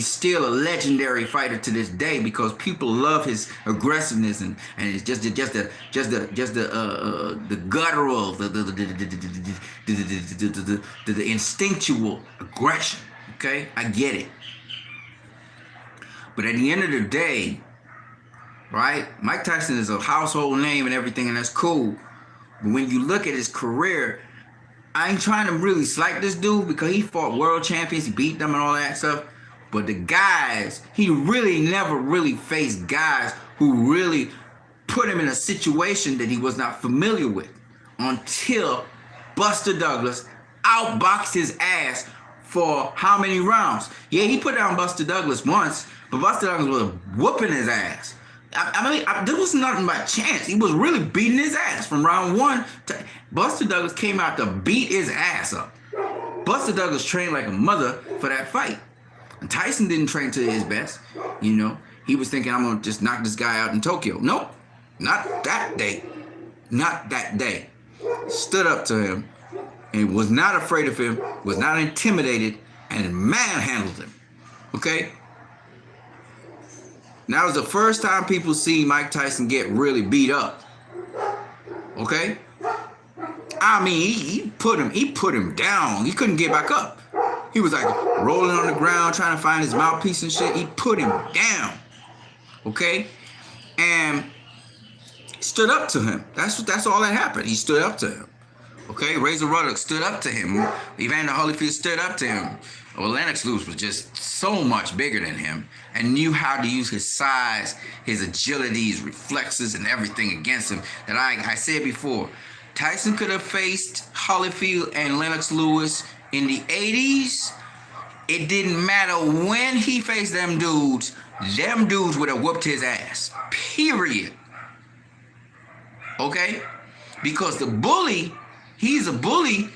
still a legendary fighter to this day because people love his aggressiveness and it's just the guttural, the instinctual aggression. Okay, I get it. But at the end of the day, right? Mike Tyson is a household name and everything, and that's cool. But when you look at his career, I ain't trying to really slight this dude because he fought world champions, he beat them and all that stuff. But the guys, he really never really faced guys who really put him in a situation that he was not familiar with until Buster Douglas outboxed his ass for how many rounds? Yeah, he put down Buster Douglas once, but Buster Douglas was whooping his ass. I mean, there was nothing by chance. He was really beating his ass from round 1 to Buster Douglas came out to beat his ass up. Buster Douglas trained like a mother for that fight. And Tyson didn't train to his best. You know, he was thinking, I'm going to just knock this guy out in Tokyo. Nope, not that day. Not that day. Stood up to him and was not afraid of him, was not intimidated, and manhandled him. Okay? Now, it was the first time people see Mike Tyson get really beat up. Okay? I mean, he put him down. He couldn't get back up. He was like rolling on the ground trying to find his mouthpiece and shit. He put him down. Okay? And stood up to him. That's all that happened. He stood up to him. Okay? Razor Ruddock stood up to him. Evander Holyfield stood up to him. Well, Lennox Lewis was just so much bigger than him and knew how to use his size, his agility, his reflexes, and everything against him. That I said before, Tyson could have faced Holyfield and Lennox Lewis in the 80s. It didn't matter when he faced them dudes would have whooped his ass. Period. Okay? Because the bully, he's a bully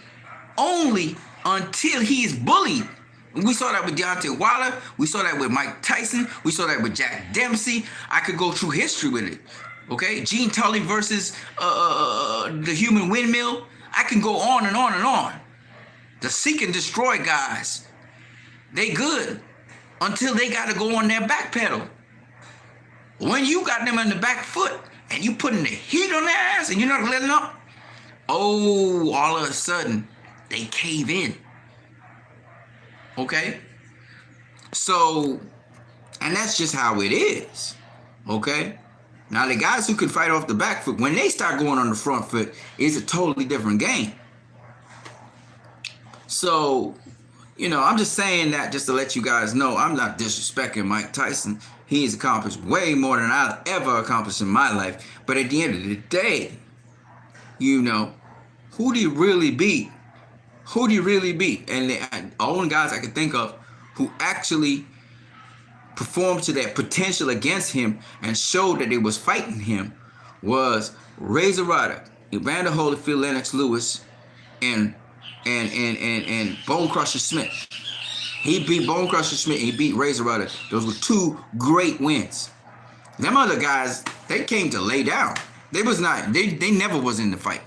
only until he's bullied. We saw that with Deontay Wilder. We saw that with Mike Tyson. We saw that with Jack Dempsey. I could go through history with it. Okay? Gene Tully versus the Human Windmill. I can go on and on and on. The seek and destroy guys, they good until they got to go on their back pedal. When you got them on the back foot and you putting the heat on their ass and you're not letting up, oh, all of a sudden they cave in. Okay? So, and that's just how it is. Okay? Now, the guys who can fight off the back foot, when they start going on the front foot, it's a totally different game. So, I'm just saying that just to let you guys know I'm not disrespecting Mike Tyson. He's accomplished way more than I've ever accomplished in my life. But at the end of the day, who do you really beat? Who do you really beat? And the only guys I can think of who actually performed to their potential against him and showed that they was fighting him was Razor Ruddock, Evander Holyfield, Lennox Lewis, and Bone Crusher Smith. He beat Bone Crusher Smith and he beat Razor Ruddock. Those were two great wins. Them other guys, they came to lay down. They never was in the fight.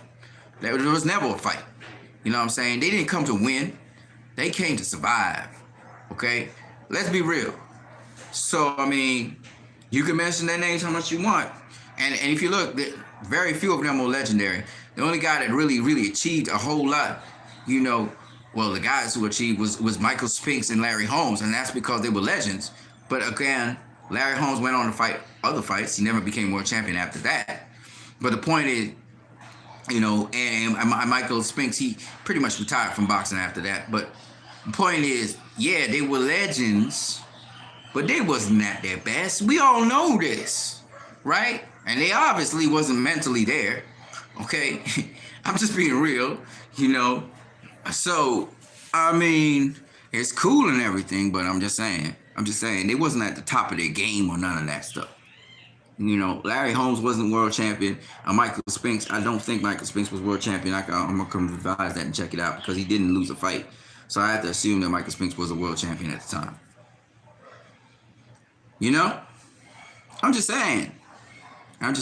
There was never a fight. You know what I'm saying? They didn't come to win. They came to survive. Okay? Let's be real. So, I mean, you can mention their names how much you want. And if you look, very few of them are legendary. The only guy that really achieved a whole lot, the guys who achieved was Michael Spinks and Larry Holmes, and that's because they were legends. But again, Larry Holmes went on to fight other fights. He never became world champion after that. But the point is, and Michael Spinks, he pretty much retired from boxing after that. But the point is, yeah, they were legends, but they wasn't at their best. We all know this, right? And they obviously wasn't mentally there, okay? I'm just being real, So, I mean, it's cool and everything, but I'm just saying, they wasn't at the top of their game or none of that stuff. Larry Holmes wasn't world champion. Michael Spinks, I don't think Michael Spinks was world champion. I'm going to come revise that and check it out because he didn't lose a fight. So I have to assume that Michael Spinks was a world champion at the time. I'm just saying. But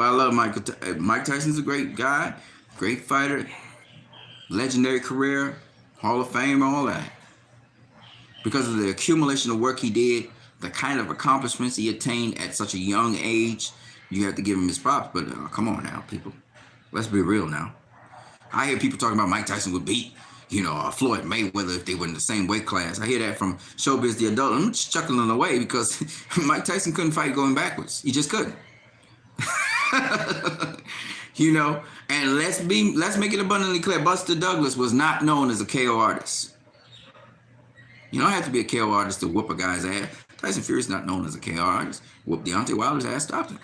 I love Mike Tyson's a great guy, great fighter, legendary career, Hall of Fame, all that. Because of the accumulation of work he did, the kind of accomplishments he attained at such a young age, you have to give him his props. But come on now, people. Let's be real now. I hear people talking about Mike Tyson would beat, Floyd Mayweather if they were in the same weight class. I hear that from Showbiz the Adult. I'm just chuckling away because Mike Tyson couldn't fight going backwards. He just couldn't. And let's make it abundantly clear. Buster Douglas was not known as a KO artist. You don't have to be a KO artist to whoop a guy's ass. Tyson Fury's not known as a KO artist. Whooped Deontay Wilder's ass, stopped him.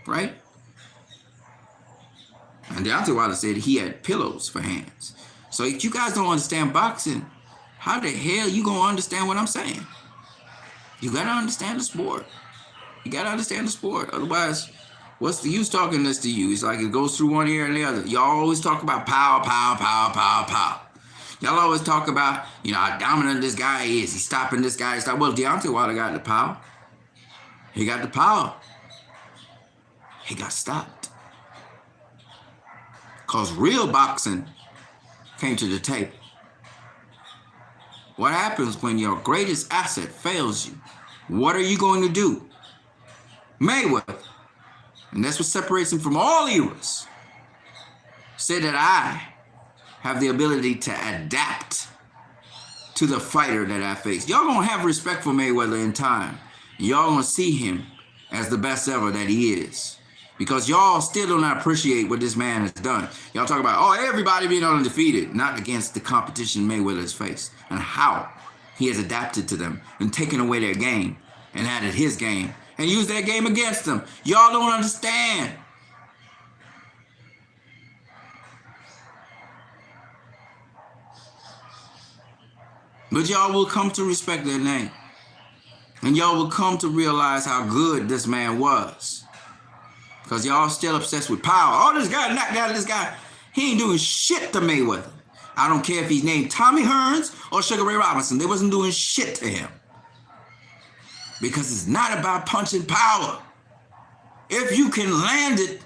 Right? And Deontay Wilder said he had pillows for hands. So if you guys don't understand boxing, how the hell you gonna understand what I'm saying? You gotta understand the sport. Otherwise, what's the use talking this to you? It's like it goes through one ear and the other. Y'all always talk about power. Y'all always talk about, how dominant this guy is. He's stopping this guy. Well, Deontay Wilder got the power. He got the power. He got stopped. Because real boxing came to the table. What happens when your greatest asset fails you? What are you going to do? Mayweather, and that's what separates him from all eras, said that I have the ability to adapt to the fighter that I face. Y'all gonna have respect for Mayweather in time. Y'all gonna see him as the best ever that he is. Because y'all still do not appreciate what this man has done. Y'all talk about, everybody being undefeated, not against the competition Mayweather has faced, and how he has adapted to them and taken away their game and added his game and used that game against them. Y'all don't understand. But y'all will come to respect their name. And y'all will come to realize how good this man was. Because y'all still obsessed with power. This guy knocked out this guy. He ain't doing shit to Mayweather. I don't care if he's named Tommy Hearns or Sugar Ray Robinson. They wasn't doing shit to him. Because it's not about punching power. If you can land it,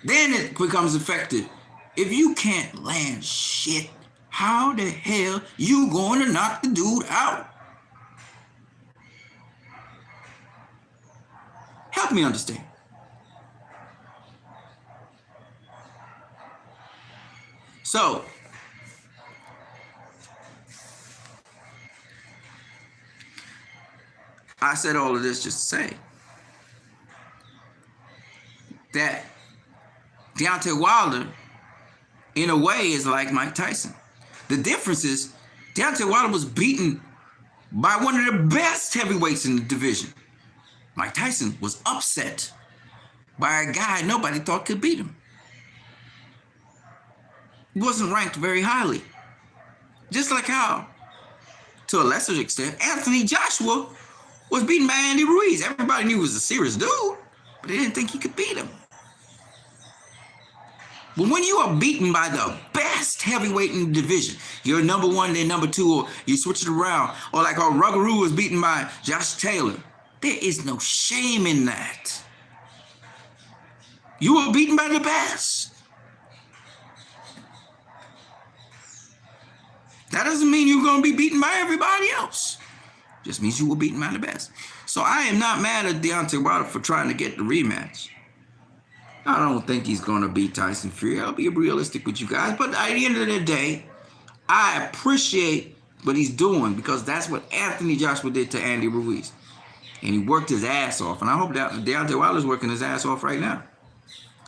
then it becomes effective. If you can't land shit, how the hell you going to knock the dude out? Help me understand. So, I said all of this just to say that Deontay Wilder in a way, is like Mike Tyson. The difference is Deontay Wilder was beaten by one of the best heavyweights in the division. Mike Tyson was upset by a guy nobody thought could beat him. He wasn't ranked very highly. Just like how, to a lesser extent, Anthony Joshua was beaten by Andy Ruiz. Everybody knew he was a serious dude, but they didn't think he could beat him. But when you are beaten by the best heavyweight in the division, you're number one, then number two, or you switch it around, or like how Rougarou was beaten by Josh Taylor, there is no shame in that. You were beaten by the best. That doesn't mean you're going to be beaten by everybody else. Just means you were beaten by the best. So I am not mad at Deontay Wilder for trying to get the rematch. I don't think he's going to beat Tyson Fury. I'll be realistic with you guys. But at the end of the day, I appreciate what he's doing because that's what Anthony Joshua did to Andy Ruiz. And he worked his ass off. And I hope that Deontay Wilder's working his ass off right now.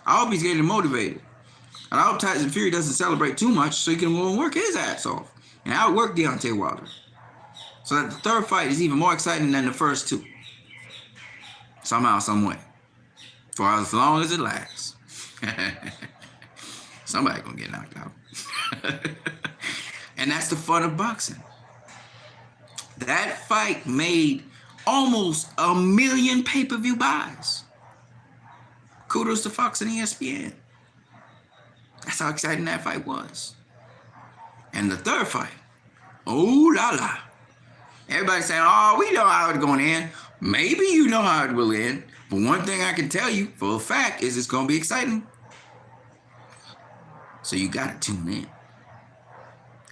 I hope he's getting motivated. And I hope Tyson Fury doesn't celebrate too much so he can go and work his ass off. And outwork Deontay Wilder. So that the third fight is even more exciting than the first two. Somehow, some way. For as long as it lasts. Somebody gonna get knocked out. And that's the fun of boxing. That fight made almost 1 million pay-per-view buys. Kudos to Fox and ESPN. That's how exciting that fight was. And the third fight, oh la la. Everybody's saying, oh, we know how it's going to end. Maybe you know how it will end. But one thing I can tell you for a fact is it's going to be exciting. So you got to tune in.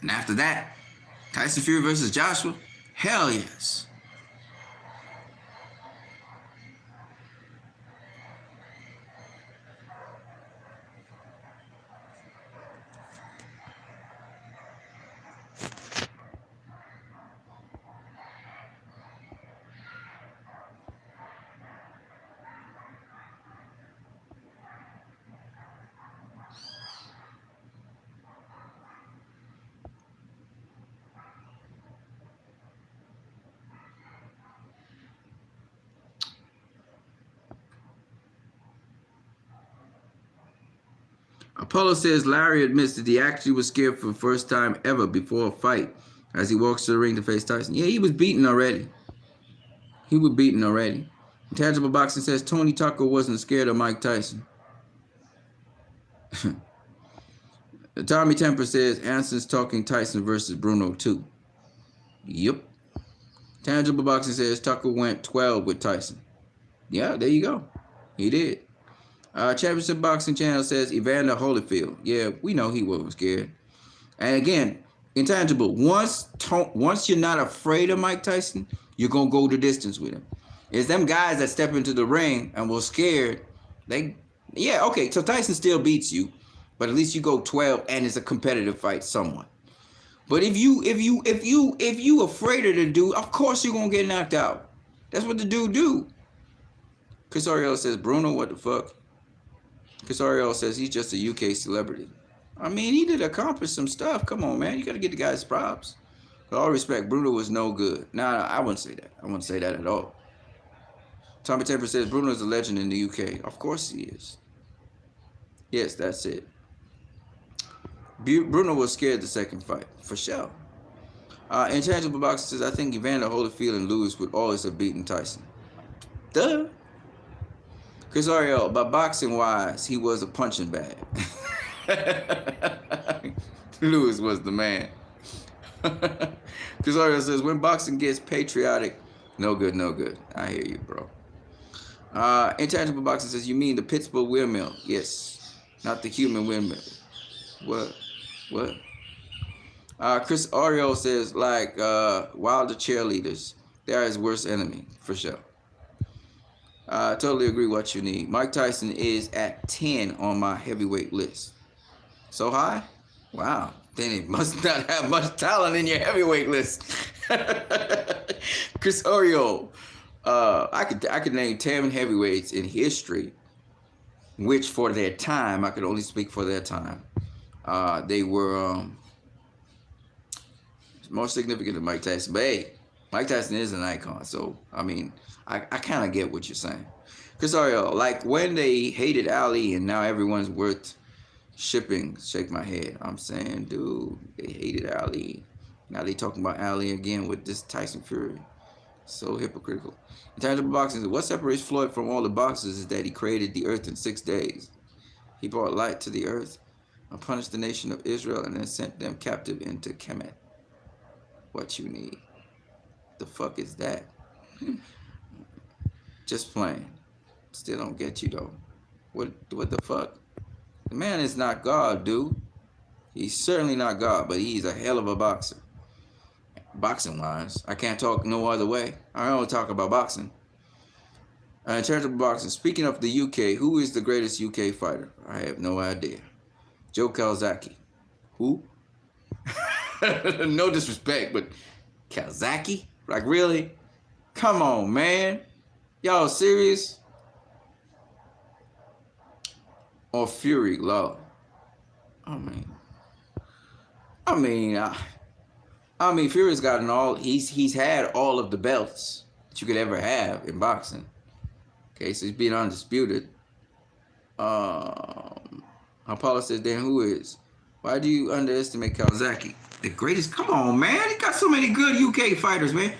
And after that, Tyson Fury versus Joshua, hell yes. Apollo says Larry admits that he actually was scared for the first time ever before a fight as he walks to the ring to face Tyson. Yeah, he was beaten already. He was beaten already. Intangible Boxing says Tony Tucker wasn't scared of Mike Tyson. Tommy Temper says Anson's talking Tyson versus Bruno too. Yep. Tangible Boxing says Tucker went 12 with Tyson. Yeah, there you go. He did. Championship Boxing Channel says Evander Holyfield. Yeah, we know he wasn't scared. And again, Intangible, once you're not afraid of Mike Tyson, you're going to go the distance with him. It's them guys that step into the ring and were scared. Yeah, okay, so Tyson still beats you, but at least you go 12 and it's a competitive fight somewhat. But if you afraid of the dude, of course you're going to get knocked out. That's what the dude do. Chris Ariel says, Bruno, what the fuck? Chris Ariel says he's just a UK celebrity. I mean, he did accomplish some stuff. Come on, man. You got to get the guy's props. With all respect, Bruno was no good. Nah, I wouldn't say that. I wouldn't say that at all. Tommy Temper says Bruno is a legend in the UK. Of course he is. Yes, that's it. Bruno was scared the second fight, for sure. Intangible Boxer says, I think Evander Holyfield and Lewis would always have beaten Tyson. Duh. Chris Ariel, but boxing-wise, he was a punching bag. Lewis was the man. Chris Ariel says, when boxing gets patriotic, no good, no good. I hear you, bro. Intangible Boxing says, you mean the Pittsburgh windmill? Yes, not the human windmill. What? Chris Ariel says, like Wilder cheerleaders, they are his worst enemy, for sure. I totally agree what you need. Mike Tyson is at 10 on my heavyweight list. So high? Wow. Then it must not have much talent in your heavyweight list. Chris Oriole. I could name 10 heavyweights in history, which for their time, I could only speak for their time, They were more significant than Mike Tyson. But hey, Mike Tyson is an icon. So, I mean, I kind of get what you're saying. Because, like when they hated Ali and now everyone's worth shipping, shake my head. I'm saying, dude, they hated Ali. Now they talking about Ali again with this Tyson Fury. So hypocritical. In terms of boxing, what separates Floyd from all the boxers is that he created the earth in 6 days. He brought light to the earth and punished the nation of Israel and then sent them captive into Kemet. What you need? The fuck is that? Just plain. Still don't get you though. What the fuck? The man is not God, dude. He's certainly not God, but he's a hell of a boxer. Boxing wise, I can't talk no other way. I only talk about boxing. In terms of boxing, speaking of the UK, who is the greatest UK fighter? I have no idea. Joe Calzaghe. Who? No disrespect, but Calzaghe? Like, really? Come on, man. Y'all serious? Or Fury, Lord. I mean, Fury's gotten all. He's had all of the belts that you could ever have in boxing. Okay, so he's being undisputed. Apollo says, then who is? Why do you underestimate Calzaghe? The greatest? Come on, man. He got so many good UK fighters, man.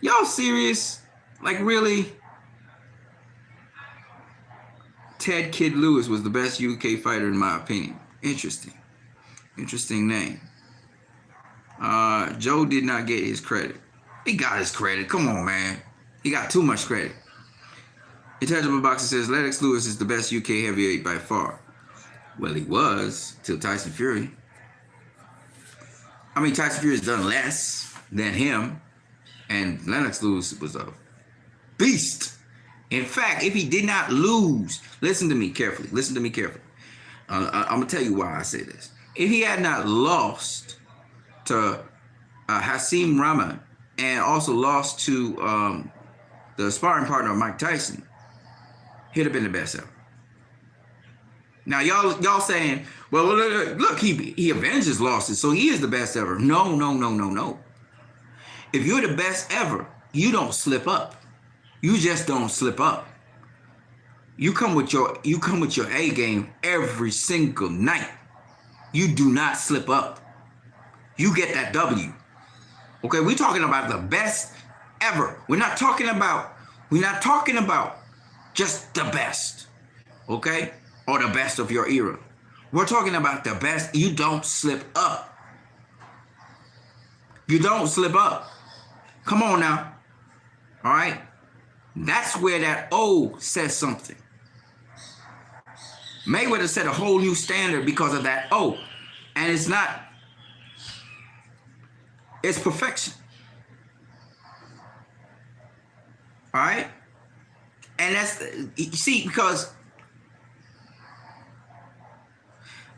Y'all serious? Like, really? Ted Kid Lewis was the best UK fighter in my opinion. Interesting name. Joe did not get his credit. He got his credit. Come on, man. He got too much credit. Intangible Boxer says Lennox Lewis is the best UK heavyweight by far. Well, he was till Tyson Fury. I mean, Tyson Fury's done less than him, and Lennox Lewis was a beast. In fact, if he did not lose, listen to me carefully. I'm gonna tell you why I say this. If he had not lost to Hasim Rahman and also lost to the sparring partner of Mike Tyson, he'd have been the best ever. Now y'all saying, well, look, he avenged his losses, so he is the best ever. No. If you're the best ever, you don't slip up. You just don't slip up. You come with your A game every single night. You do not slip up. You get that W. Okay, we're talking about the best ever. We're not talking about just the best. Okay? Or the best of your era. We're talking about the best. You don't slip up. You don't slip up. Come on now. All right? That's where that O says something. Mayweather set a whole new standard because of that O. And it's not. It's perfection. All right? And that's, you see, because,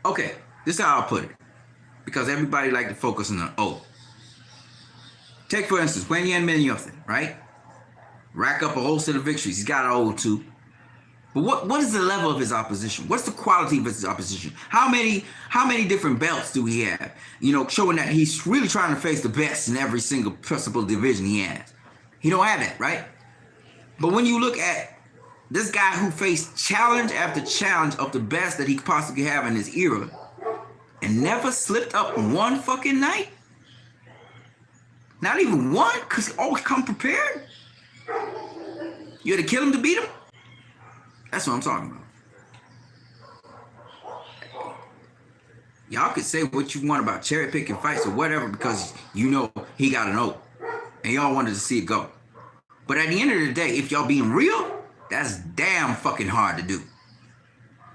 okay, this is how I'll put it. Because everybody like to focus on the O. Take, for instance, Wen Yan Min Yothin, right? Rack up a whole set of victories. He's got an O too. But what is the level of his opposition? What's the quality of his opposition? How many different belts do he have? You know, showing that he's really trying to face the best in every single possible division he has. He don't have that, right? But when you look at this guy who faced challenge after challenge of the best that he could possibly have in his era and never slipped up one fucking night, not even one, because he always come prepared. You had to kill him to beat him? That's what I'm talking about. Y'all could say what you want about cherry picking fights or whatever because you know he got an O and y'all wanted to see it go. But at the end of the day, if y'all being real, that's damn fucking hard to do.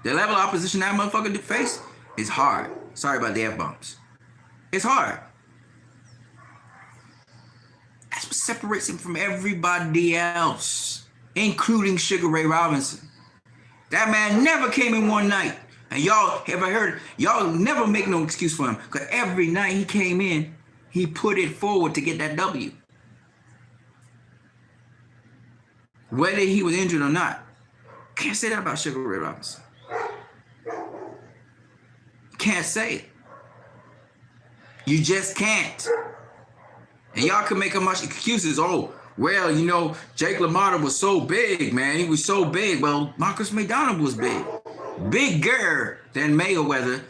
The level of opposition that motherfucker face is hard. Sorry about the F-bombs. It's hard. That's what separates him from everybody else, including Sugar Ray Robinson. That man never came in one night. And y'all ever heard, y'all never make no excuse for him. Because every night he came in, he put it forward to get that W. Whether he was injured or not. Can't say that about Sugar Ray Robinson. can't say it. You just can't. And y'all can make a much excuses. Oh, well, you know, Jake LaMotta was so big, man. He was so big. Well, Marcus McDonald was big. Bigger than Mayweather.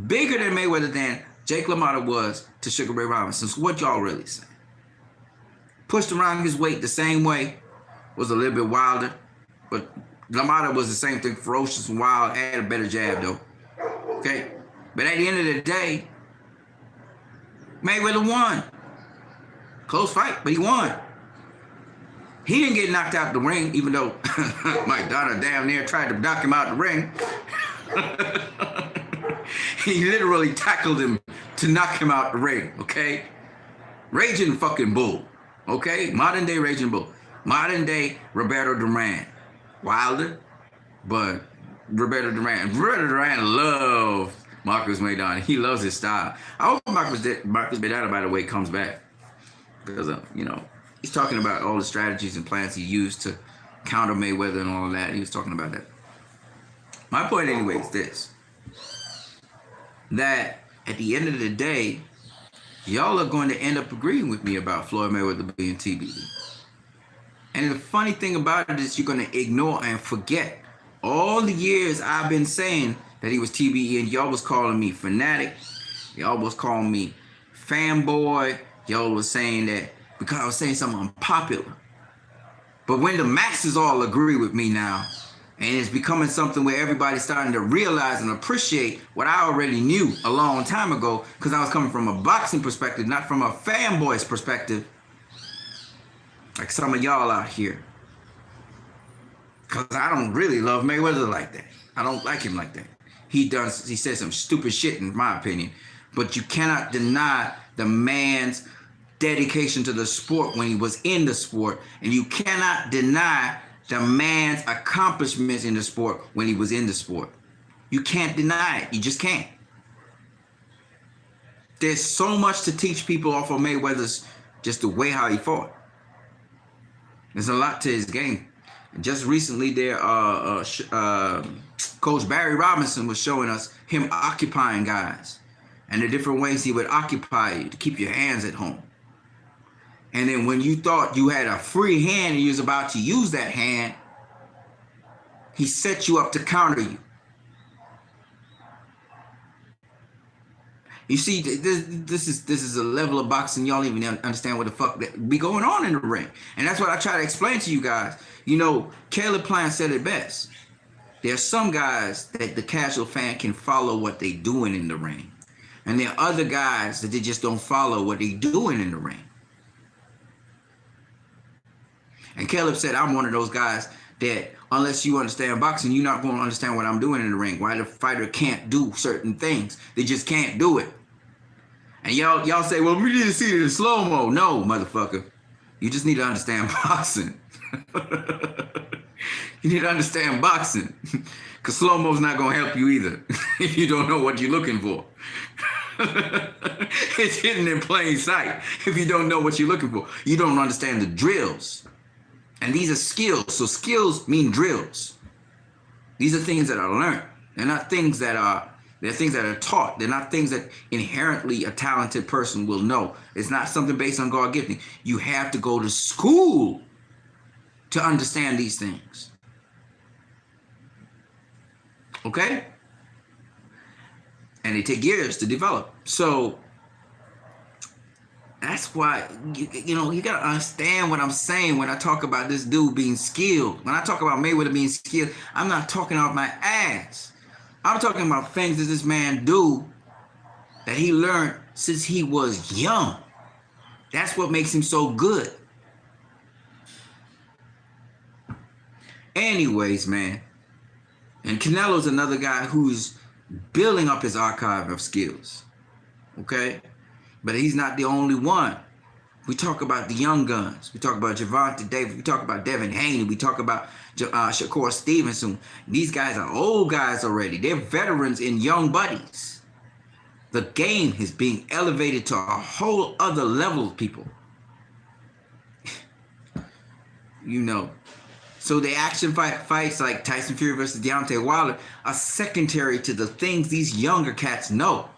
Bigger than Mayweather than Jake LaMotta was to Sugar Ray Robinson. So what y'all really saying? Pushed around his weight the same way. Was a little bit wilder. But LaMotta was the same thing. Ferocious and wild. Had a better jab, though. Okay? But at the end of the day, Mayweather won. Close fight, but he won. He didn't get knocked out the ring, even though Mike Donner damn near tried to knock him out the ring. He literally tackled him to knock him out the ring, okay? Raging fucking bull, okay? Modern day Raging Bull. Modern day Roberto Duran. Wilder, but Roberto Duran. Roberto Duran loves Marcus Maidana. He loves his style. I hope Marcus Maidana, by the way, comes back. Because, you know, he's talking about all the strategies and plans he used to counter Mayweather and all of that. He was talking about that. My point anyway is this. That at the end of the day, y'all are going to end up agreeing with me about Floyd Mayweather being TBD. And the funny thing about it is you're going to ignore and forget all the years I've been saying that he was TBE, and y'all was calling me fanatic. Y'all was calling me fanboy. Y'all was saying that because I was saying something unpopular. But when the masses all agree with me now, and it's becoming something where everybody's starting to realize and appreciate what I already knew a long time ago, because I was coming from a boxing perspective, not from a fanboy's perspective, like some of y'all out here. Because I don't really love Mayweather like that. I don't like him like that. He said some stupid shit in my opinion, but you cannot deny the man's dedication to the sport when he was in the sport, and you cannot deny the man's accomplishments in the sport when he was in the sport. You can't deny it. You just can't. There's so much to teach people off of Mayweather's just the way how he fought. There's a lot to his game. Just recently there, Coach Barry Robinson was showing us him occupying guys and the different ways he would occupy you to keep your hands at home. And then when you thought you had a free hand and you was about to use that hand, he set you up to counter you. You see, this is a level of boxing y'all even understand what the fuck that be going on in the ring. And that's what I try to explain to you guys. You know, Caleb Plant said it best. There's some guys that the casual fan can follow what they doing in the ring. And there are other guys that they just don't follow what they doing in the ring. And Caleb said, I'm one of those guys that unless you understand boxing, you're not going to understand what I'm doing in the ring. Why the fighter can't do certain things. They just can't do it. And y'all say, well, we need to see it in slow-mo. No, motherfucker. You just need to understand boxing. You need to understand boxing. Because slow-mo's not going to help you either if you don't know what you're looking for. It's hidden in plain sight if you don't know what you're looking for. You don't understand the drills. And these are skills. So skills mean drills. These are things that are learned. They're not things that are, they're things that are taught. They're not things that inherently a talented person will know. It's not something based on God gifting. You have to go to school to understand these things. Okay? And they take years to develop. So that's why, you know, you got to understand what I'm saying when I talk about this dude being skilled. When I talk about Mayweather being skilled, I'm not talking off my ass. I'm talking about things that this man do that he learned since he was young. That's what makes him so good. Anyways, man. And Canelo's another guy who's building up his archive of skills. Okay? But he's not the only one. We talk about the young guns. We talk about Gervonta Davis. We talk about Devin Haney. We talk about Shakur Stevenson. These guys are old guys already. They're veterans in young buddies. The game is being elevated to a whole other level of people. You know, So the action fights like Tyson Fury versus Deontay Wilder are secondary to the things these younger cats know.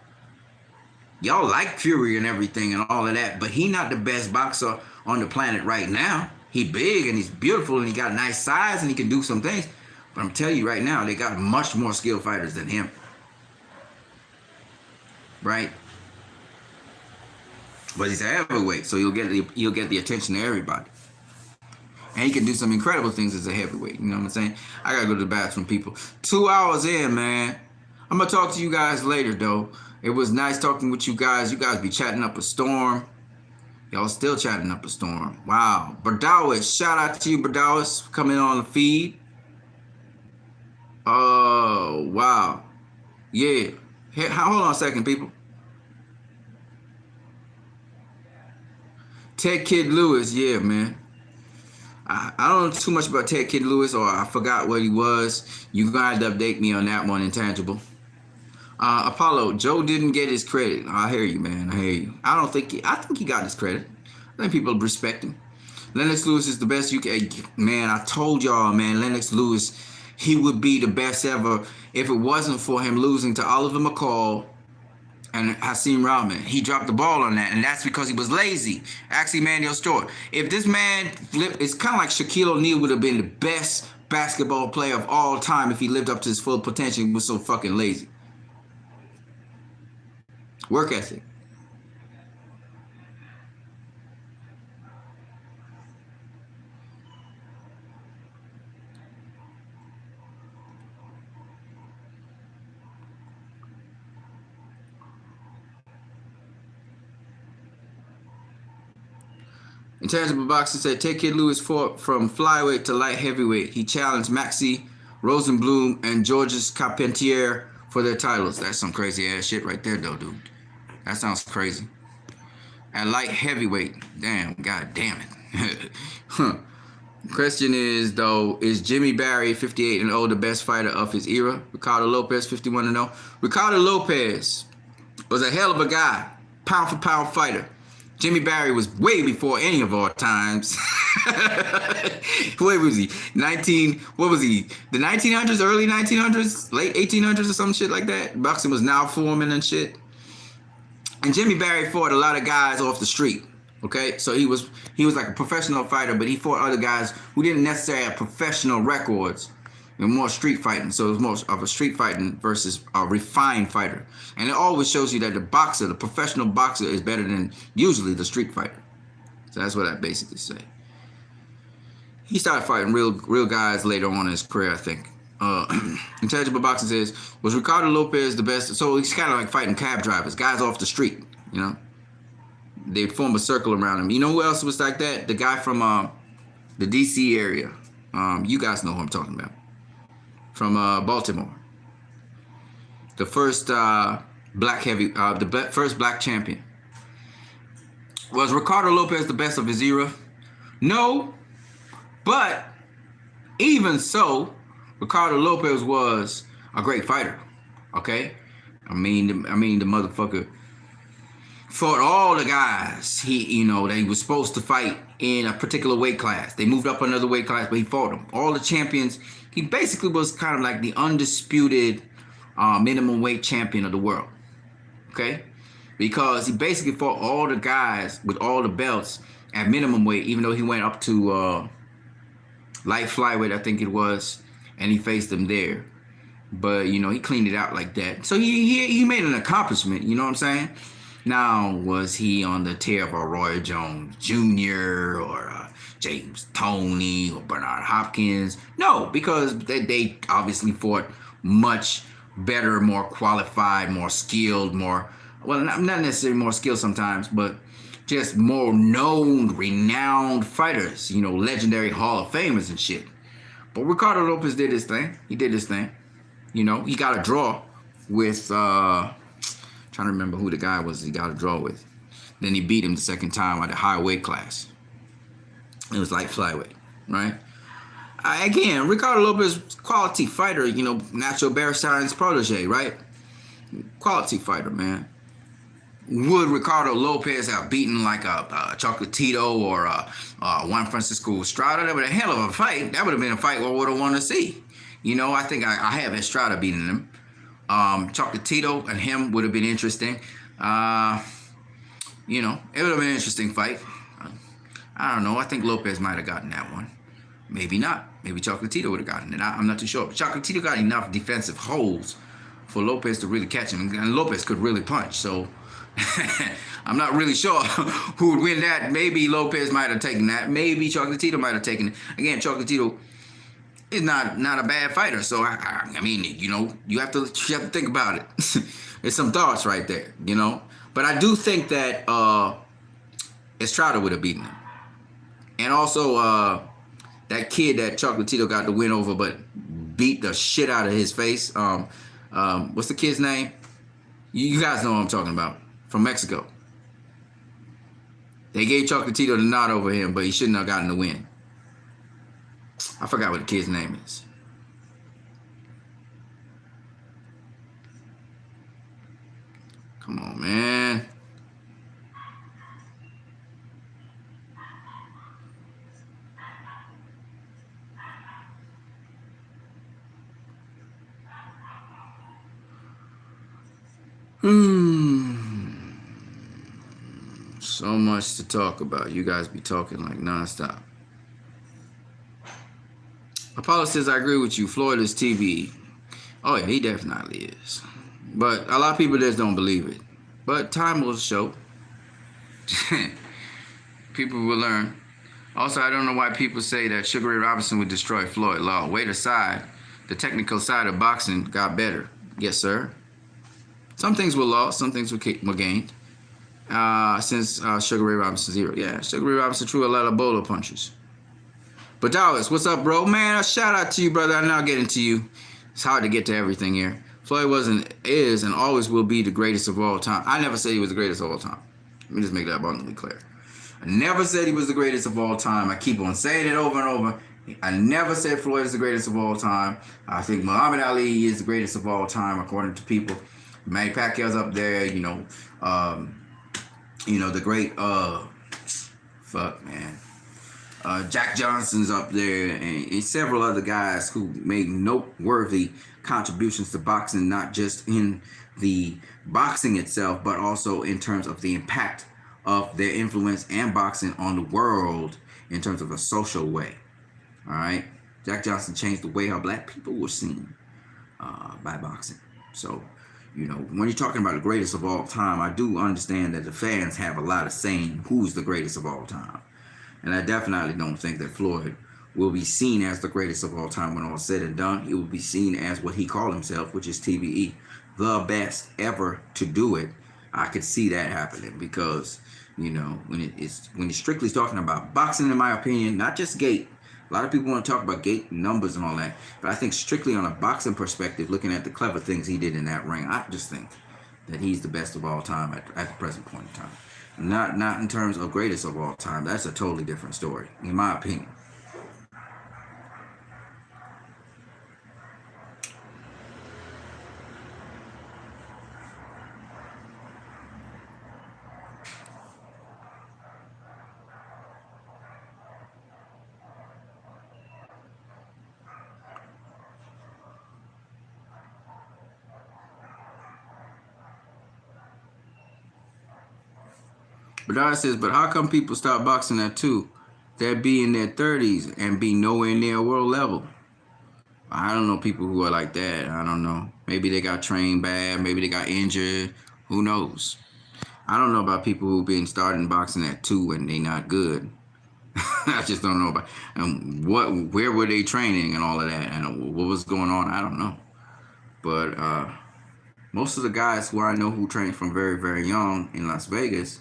Y'all like Fury and everything and all of that, but he not the best boxer on the planet right now. He big and he's beautiful and he got nice size and he can do some things. But I'm telling you right now, they got much more skilled fighters than him. Right? But he's a heavyweight, so you'll get the attention of everybody. And he can do some incredible things as a heavyweight. You know what I'm saying? I gotta go to the bathroom, people. 2 hours in, man. I'm gonna talk to you guys later, though. It was nice talking with you guys. You guys be chatting up a storm. Y'all still chatting up a storm. Wow. Bardawis, shout out to you, Bardawis, coming on the feed. Oh, wow. Yeah. Hey, hold on a second, people. Ted Kid Lewis, yeah, man. I don't know too much about Ted Kid Lewis, or I forgot what he was. You gotta update me on that one, Intangible. Apollo, Joe didn't get his credit. I hear you, man. I hear you. I think he got his credit. I think people respect him. Lennox Lewis is the best man, I told y'all, man, Lennox Lewis, he would be the best ever if it wasn't for him losing to Oliver McCall and Hasim Rahman. He dropped the ball on that, and that's because he was lazy. Actually, Manuel Stewart. If this man flipped, it's kind of like Shaquille O'Neal would have been the best basketball player of all time if he lived up to his full potential and was so fucking lazy. Work ethic. Intangible Boxing said, Ted Kid Lewis fought from flyweight to light heavyweight. He challenged Maxie Rosenblum and Georges Carpentier for their titles. That's some crazy ass shit right there, though, dude. That sounds crazy. At light heavyweight. Damn, god damn it. Huh. Question is, though, is Jimmy Barry, 58 and 0, the best fighter of his era? Ricardo Lopez, 51 and 0. Ricardo Lopez was a hell of a guy. Pound for pound fighter. Jimmy Barry was way before any of our times. What was he? What was he? The 1900s, early 1900s, late 1800s or some shit like that? Boxing was now forming and shit. And Jimmy Barry fought a lot of guys off the street. Okay? So he was like a professional fighter, but he fought other guys who didn't necessarily have professional records. And more street fighting. So it was more of a street fighting versus a refined fighter. And it always shows you that the professional boxer is better than usually the street fighter. So that's what I basically say. He started fighting real guys later on in his career, I think. Intangible Boxing says, was Ricardo Lopez the best? So he's kind of like fighting cab drivers, guys off the street, you know? They'd form a circle around him. You know who else was like that? The guy from the D.C. area. You guys know who I'm talking about. From Baltimore. The first first black champion. Was Ricardo Lopez the best of his era? No, but even so, Ricardo Lopez was a great fighter. Okay, I mean the motherfucker fought all the guys that he was supposed to fight in a particular weight class. They moved up another weight class, but he fought them. All the champions. He basically was kind of like the undisputed minimum weight champion of the world. Okay? Because he basically fought all the guys with all the belts at minimum weight, even though he went up to light flyweight, I think it was, and he faced them there. But, he cleaned it out like that. So he made an accomplishment, you know what I'm saying? Now, was he on the tier of a Roy Jones Jr. or James Toney or Bernard Hopkins? No, because they obviously fought much better, more qualified, more skilled, not necessarily more skilled sometimes, but just more known, renowned fighters, legendary Hall of Famers and shit. But Ricardo Lopez did his thing. He did his thing. He got a draw with, trying to remember who the guy was he got a draw with. Then he beat him the second time at a high weight class. It was like flyweight, right? Again, Ricardo Lopez, quality fighter, Nacho Beristáin's protege, right? Quality fighter, man. would Ricardo Lopez have beaten like a Chocolatito or Juan Francisco Estrada? That would have been a hell of a fight. That would have been a fight I would have wanted to see. You know, I think I have Estrada beating him. Chocolatito and him would have been interesting. You know, it would have been an interesting fight. I don't know. I think Lopez might have gotten that one. Maybe not. Maybe Chocolatito would have gotten it. I'm not too sure. But Chocolatito got enough defensive holes for Lopez to really catch him. And Lopez could really punch. So I'm not really sure who would win that. Maybe Lopez might have taken that. Maybe Chocolatito might have taken it. Again, Chocolatito is not a bad fighter. So, I mean, you know, you have to think about it. There's some thoughts right there, you know. But I do think that Estrada would have beaten him. And also, that kid that Chocolatito got the win over, but beat the shit out of his face. What's the kid's name? You guys know what I'm talking about. From Mexico. They gave Chocolatito the nod over him, but he shouldn't have gotten the win. I forgot what the kid's name is. Come on, man. So much to talk about. You guys be talking like nonstop. Apollo says, I agree with you. Floyd is TV. Oh, yeah, he definitely is. But a lot of people just don't believe it. But time will show. People will learn. Also, I don't know why people say that Sugar Ray Robinson would destroy Floyd. Law. Wait aside. The technical side of boxing got better. Yes, sir. Some things were lost. Some things were gained. Since Sugar Ray Robinson's era. Yeah, Sugar Ray Robinson threw a lot of bowler punches. But Dallas, what's up, bro? Man, a shout out to you, brother. I'm now getting to you. It's hard to get to everything here. Floyd is and always will be the greatest of all time. I never said he was the greatest of all time. Let me just make that abundantly clear. I never said he was the greatest of all time. I keep on saying it over and over. I never said Floyd is the greatest of all time. I think Muhammad Ali is the greatest of all time, according to people. Manny Pacquiao's up there, you know, the great, Jack Johnson's up there, and several other guys who made noteworthy contributions to boxing, not just in the boxing itself, but also in terms of the impact of their influence and boxing on the world in terms of a social way. All right. Jack Johnson changed the way how black people were seen by boxing. So, you know, when you're talking about the greatest of all time, I do understand that the fans have a lot of saying who's the greatest of all time. And I definitely don't think that Floyd will be seen as the greatest of all time when all said and done. He will be seen as what he called himself, which is TBE, the best ever to do it. I could see that happening because, you know, when you're strictly talking about boxing, in my opinion, not just gate. A lot of people want to talk about gate numbers and all that, but I think strictly on a boxing perspective, looking at the clever things he did in that ring, I just think that he's the best of all time at the present point in time. Not in terms of greatest of all time. That's a totally different story, in my opinion. But says, but how come people stop boxing at 2? They'd be in their 30s and be nowhere near world level. I don't know people who are like that. I don't know. Maybe they got trained bad. Maybe they got injured. Who knows? I don't know about people who've been starting boxing at 2 and they not good. I just don't know about where were they training and all of that and what was going on. I don't know. But most of the guys who I know who trained from very, very young in Las Vegas,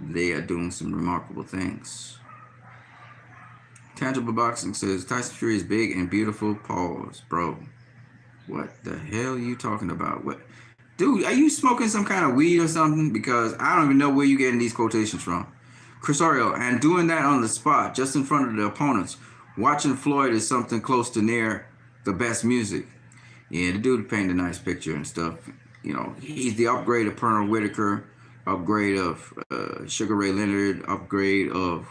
they are doing some remarkable things. Tangible Boxing says, Tyson Fury is big and beautiful. Pause. Bro, what the hell are you talking about? What, dude, are you smoking some kind of weed or something? Because I don't even know where you're getting these quotations from. Chris Oriel, and doing that on the spot, just in front of the opponents. Watching Floyd is something close to near the best music. Yeah, the dude painted a nice picture and stuff. You know, he's the upgrade of Pernell Whitaker. upgrade of Sugar Ray Leonard, upgrade of,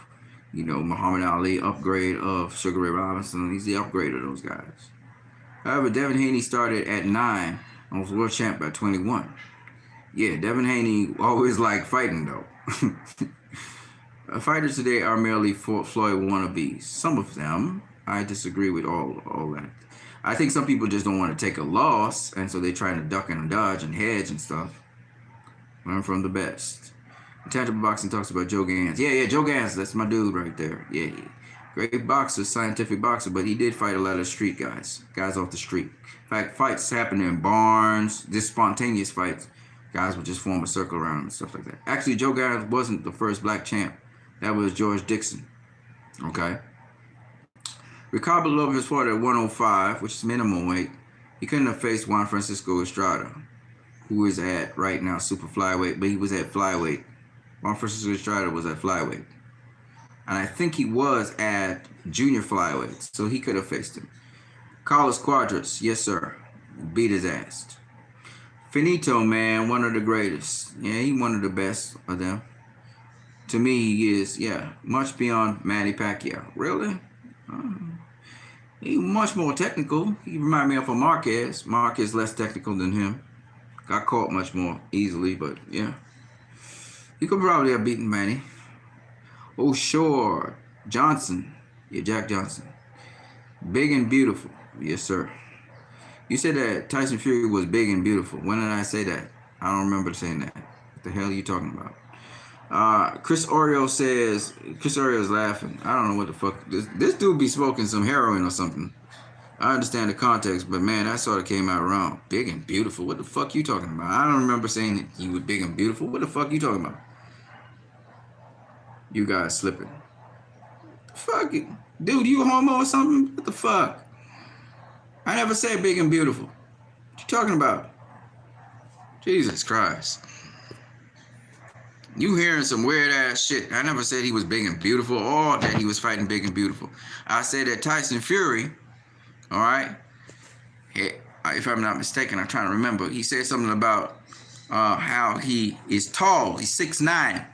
Muhammad Ali, upgrade of Sugar Ray Robinson. He's the upgrade of those guys. However, Devin Haney started at 9 and was world champ by 21. Yeah, Devin Haney always liked fighting, though. Fighters today are merely Floyd wannabes. Some of them, I disagree with all that. I think some people just don't want to take a loss, and so they're trying to duck and dodge and hedge and stuff. Learn from the best. Intangible Boxing talks about Joe Gans. Yeah, Joe Gans, that's my dude right there. Yeah. Great boxer, scientific boxer, but he did fight a lot of street guys off the street. In fact, fights happened in barns, just spontaneous fights. Guys would just form a circle around him and stuff like that. Actually, Joe Gans wasn't the first black champ. That was George Dixon. Okay. Ricardo Lopez fought at 105, which is minimum weight. He couldn't have faced Juan Francisco Estrada, who is at right now super flyweight, but he was at flyweight. Juan Francisco Estrada was at flyweight. And I think he was at junior flyweight, so he could have faced him. Carlos Cuadras, yes sir, beat his ass. Finito, man, one of the greatest. Yeah, he one of the best of them. To me, he is, much beyond Manny Pacquiao. Really? He's much more technical. He reminds me of a Marquez. Marquez less technical than him. Got caught much more easily, but yeah. He could probably have beaten Manny. Oh, sure. Johnson. Yeah, Jack Johnson. Big and beautiful. Yes, sir. You said that Tyson Fury was big and beautiful. When did I say that? I don't remember saying that. What the hell are you talking about? Chris Oreo is laughing. I don't know what the fuck. This dude be smoking some heroin or something. I understand the context, but man, that sort of came out wrong. Big and beautiful. What the fuck you talking about? I don't remember saying that he was big and beautiful. What the fuck you talking about? You guys slipping. Fuck it. Dude, you homo or something? What the fuck? I never said big and beautiful. What you talking about? Jesus Christ. You hearing some weird ass shit. I never said he was big and beautiful or that he was fighting big and beautiful. I said that Tyson Fury, all right, if I'm not mistaken, I'm trying to remember, he said something about how he is tall. He's 6'9".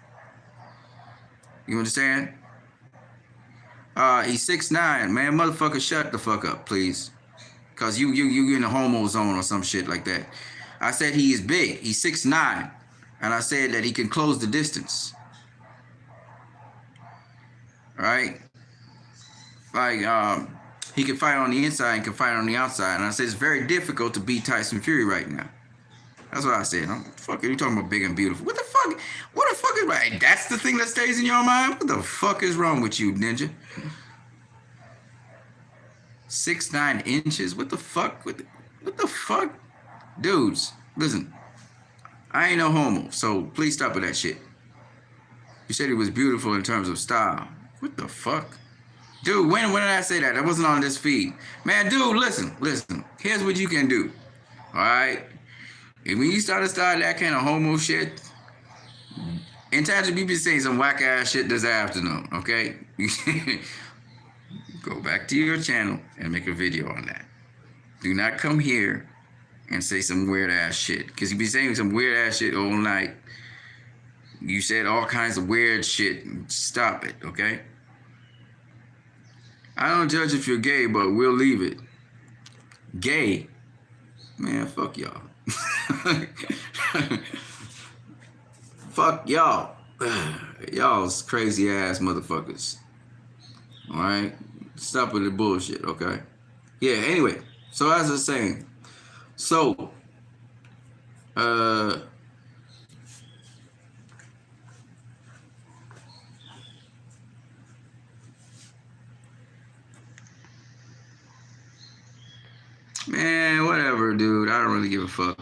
You understand? He's 6'9", man. Motherfucker, shut the fuck up, please. Cause you in the homo zone or some shit like that. I said he is big. He's 6'9". And I said that he can close the distance. Right? Like, he can fight on the inside and can fight on the outside. And I said it's very difficult to beat Tyson Fury right now. That's what I said. Fuck, are you talking about big and beautiful? What the fuck? What the fuck is right? That's the thing that stays in your mind? What the fuck is wrong with you, ninja? 6'9" inches? What the fuck? What the fuck? Dudes, listen. I ain't no homo, so please stop with that shit. You said he was beautiful in terms of style. What the fuck? Dude, when did I say that? That wasn't on this feed. Man, dude, listen. Here's what you can do. All right? And when you start that kind of homo shit, Intangible, you been saying some whack ass shit this afternoon, okay? Go back to your channel and make a video on that. Do not come here and say some weird ass shit. Because you be saying some weird ass shit all night. You said all kinds of weird shit. Stop it, okay? I don't judge if you're gay, but we'll leave it. Gay? Man, fuck y'all. Fuck y'all. Y'all's crazy ass motherfuckers. Alright? Stop with the bullshit, okay? Yeah, anyway. So as I was saying, man, whatever, dude. I don't really give a fuck.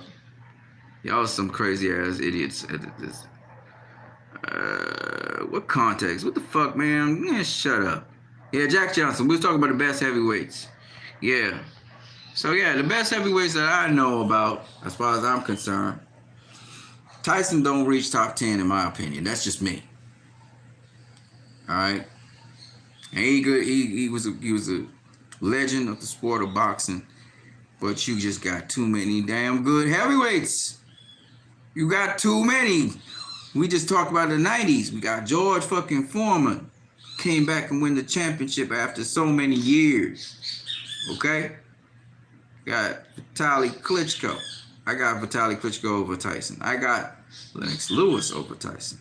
Y'all some crazy ass idiots at this. What context? What the fuck, man? Man, shut up. Yeah, Jack Johnson. We was talking about the best heavyweights. Yeah. So yeah, the best heavyweights that I know about, as far as I'm concerned, Tyson don't reach top 10 in my opinion. That's just me. All right. And he was a legend of the sport of boxing, but you just got too many damn good heavyweights. You got too many. We just talked about the 90s. We got George fucking Foreman. Came back and win the championship after so many years. Okay? Got Vitaly Klitschko. I got Vitaly Klitschko over Tyson. I got Lennox Lewis over Tyson.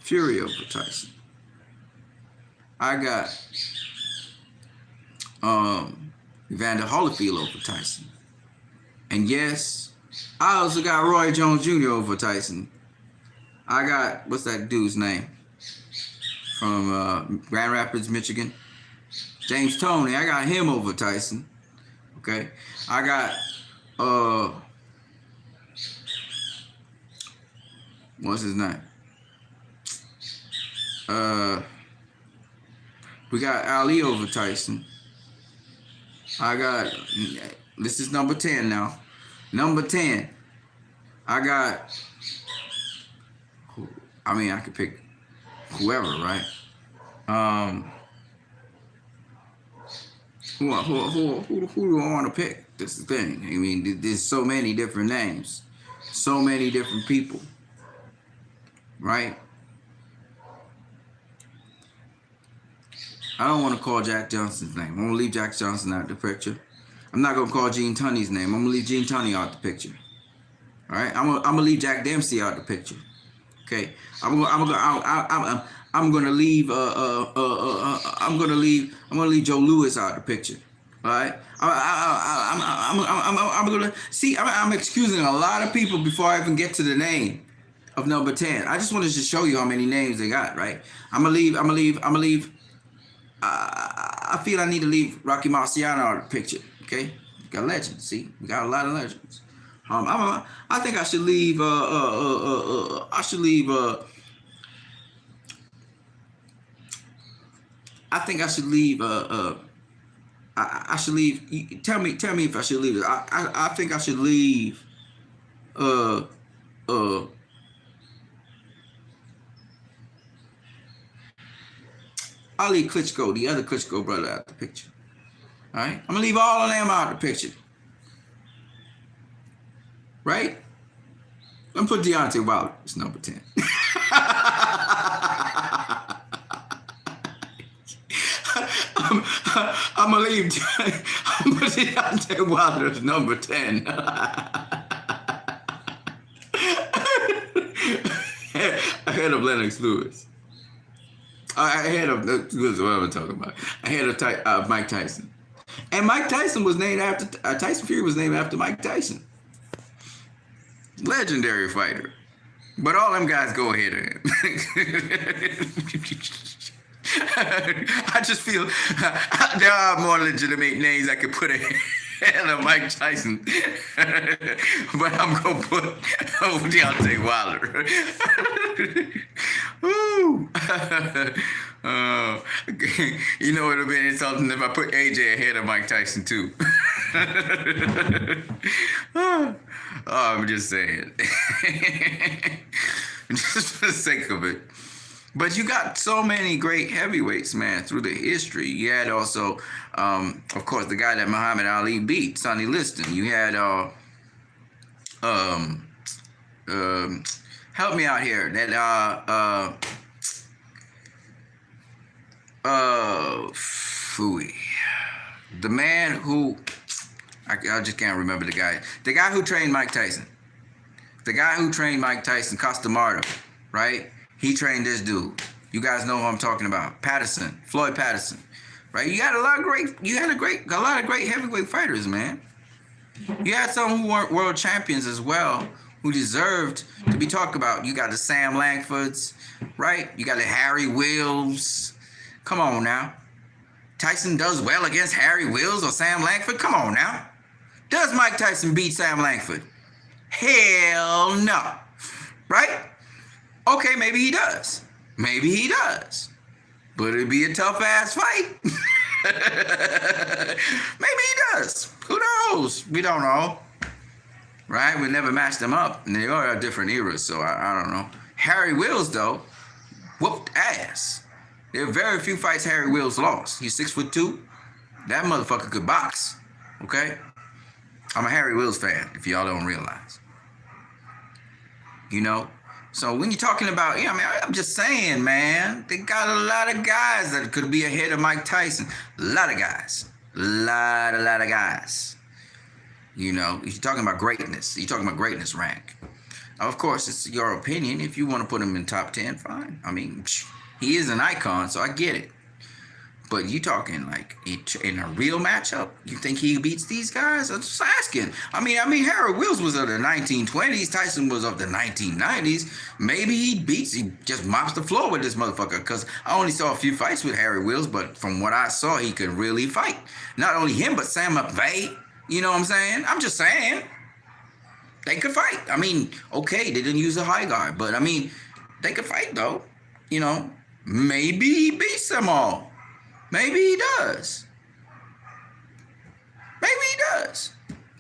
Fury over Tyson. I got Evander Holyfield over Tyson. And yes, I also got Roy Jones Jr. over Tyson. I got, what's that dude's name? From Grand Rapids, Michigan. James Toney. I got him over Tyson. Okay. I got, what's his name? We got Ali over Tyson. I got, this is number 10 now. Number 10. I got, I mean, I could pick whoever, right? Who do I want to pick? That's the thing. I mean, there's so many different names. So many different people. Right? I don't want to call Jack Johnson's name. I'm going to leave Jack Johnson out of the picture. I'm not going to call Gene Tunney's name. I'm going to leave Gene Tunney out the picture. All right? I'm going to leave Jack Dempsey out the picture. Okay? I'm going to leave Joe Louis out the picture. All right? I'm going to see. I'm excusing a lot of people before I even get to the name of number 10. I just wanted to show you how many names they got. Right? I'm gonna leave. I feel I need to leave Rocky Marciano out of the picture. Okay, we got legends. See, we got a lot of legends. I think I should leave. I should leave. I think I should leave. I should leave. Tell me if I should leave. I think I should leave. I'll leave Klitschko, the other Klitschko brother, out the picture. All right? I'm going to leave all of them out of the picture. Right? I'm going to put Deontay Wilder as number 10. I'm going to leave Deontay Wilder as number 10. Ahead of Lennox Lewis. Ahead of, what am I talking about? Ahead of Mike Tyson. And Mike Tyson was named after, Tyson Fury was named after Mike Tyson. Legendary fighter. But all them guys go ahead of him. I just feel there are more legitimate names I could put ahead of Mike Tyson. But I'm going to put Deontay Wilder. Woo! You know, it would have been insulting if I put AJ ahead of Mike Tyson, too. I'm just saying. Just for the sake of it. But you got so many great heavyweights, man, through the history. You had also, of course, the guy that Muhammad Ali beat, Sonny Liston. You had, help me out here. That, phooey. The man who, I just can't remember the guy. The guy who trained Mike Tyson. The guy who trained Mike Tyson, Costa Marta, right? He trained this dude. You guys know who I'm talking about. Patterson, Floyd Patterson, right? You had a lot of great heavyweight fighters, man. You had some who weren't world champions as well, who deserved to be talked about. You got the Sam Langfords, right? You got the Harry Wills. Come on now. Tyson does well against Harry Wills or Sam Langford? Come on now. Does Mike Tyson beat Sam Langford? Hell no. Right? Okay, maybe he does. Maybe he does. But it'd be a tough-ass fight. Maybe he does. Who knows? We don't know. Right? We never matched them up. And they are different eras, so I don't know. Harry Wills, though, whooped ass. There are very few fights Harry Wills lost. He's 6'2". That motherfucker could box. Okay? I'm a Harry Wills fan, if y'all don't realize. You know? So when you're talking about, I mean, I'm just saying, man, they got a lot of guys that could be ahead of Mike Tyson. A lot of guys. A lot of guys. You're talking about greatness. You're talking about greatness rank. Of course, it's your opinion. If you want to put him in top 10, fine. I mean, he is an icon, so I get it. But you talking like in a real matchup, you think he beats these guys? I'm just asking. I mean, Harry Wills was of the 1920s. Tyson was of the 1990s. Maybe he just mops the floor with this motherfucker. Because I only saw a few fights with Harry Wills, but from what I saw, he could really fight. Not only him, but Sam McVeigh. You know what I'm saying? I'm just saying. They could fight. I mean, okay, they didn't use a high guard, but I mean, they could fight though. Maybe he beats them all. Maybe he does. Maybe he does.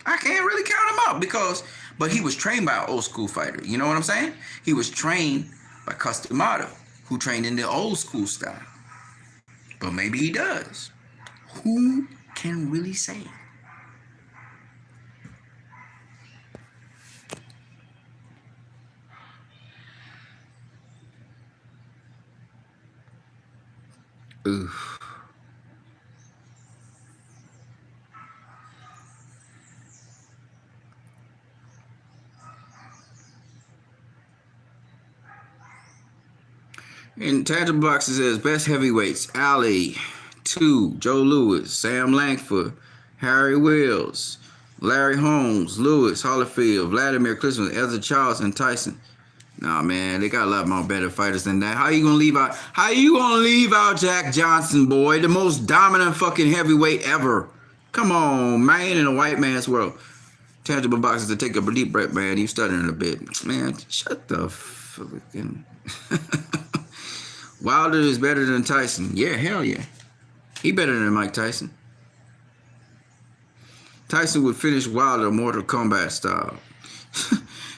I can't really count him out but he was trained by an old school fighter. You know what I'm saying? He was trained by Customato, who trained in the old school style. But maybe he does. Who can really say? Oof. In Tangible Boxes says best heavyweights: Ali, 2, Joe Louis, Sam Langford, Harry Wills, Larry Holmes, Lewis, Holyfield, Vladimir Klitschko, Ezra Charles, and Tyson. Nah, man, they got a lot more better fighters than that. How you gonna leave out Jack Johnson, boy, the most dominant fucking heavyweight ever? Come on, man, in a white man's world. Tangible Boxes to take a deep breath, man. You stuttering a bit, man. Shut the fucking. Wilder is better than Tyson. Yeah, hell yeah. He better than Mike Tyson. Tyson would finish Wilder Mortal Kombat style.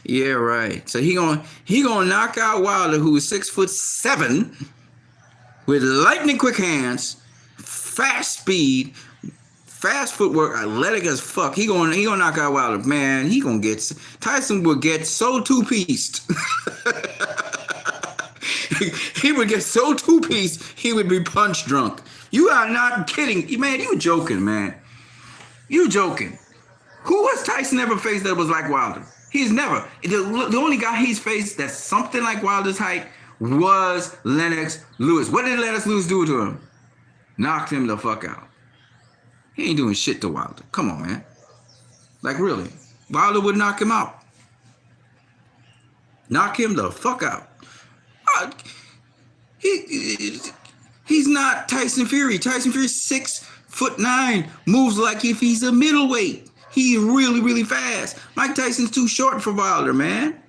Yeah, right. So he gonna knock out Wilder, who is 6'7", with lightning quick hands, fast speed, fast footwork, athletic as fuck. He gonna knock out Wilder. Man, Tyson would get so two-pieced. He would get so two-pieced, he would be punch drunk. You are not kidding. Man, you joking, man. You joking. Who has Tyson ever faced that was like Wilder? He's never. The only guy he's faced that's something like Wilder's height was Lennox Lewis. What did Lennox Lewis do to him? Knocked him the fuck out. He ain't doing shit to Wilder. Come on, man. Like, really. Wilder would knock him out. Knock him the fuck out. He's not Tyson Fury. Tyson Fury's 6'9", moves like if he's a middleweight. He's really, really fast. Mike Tyson's too short for Wilder, man.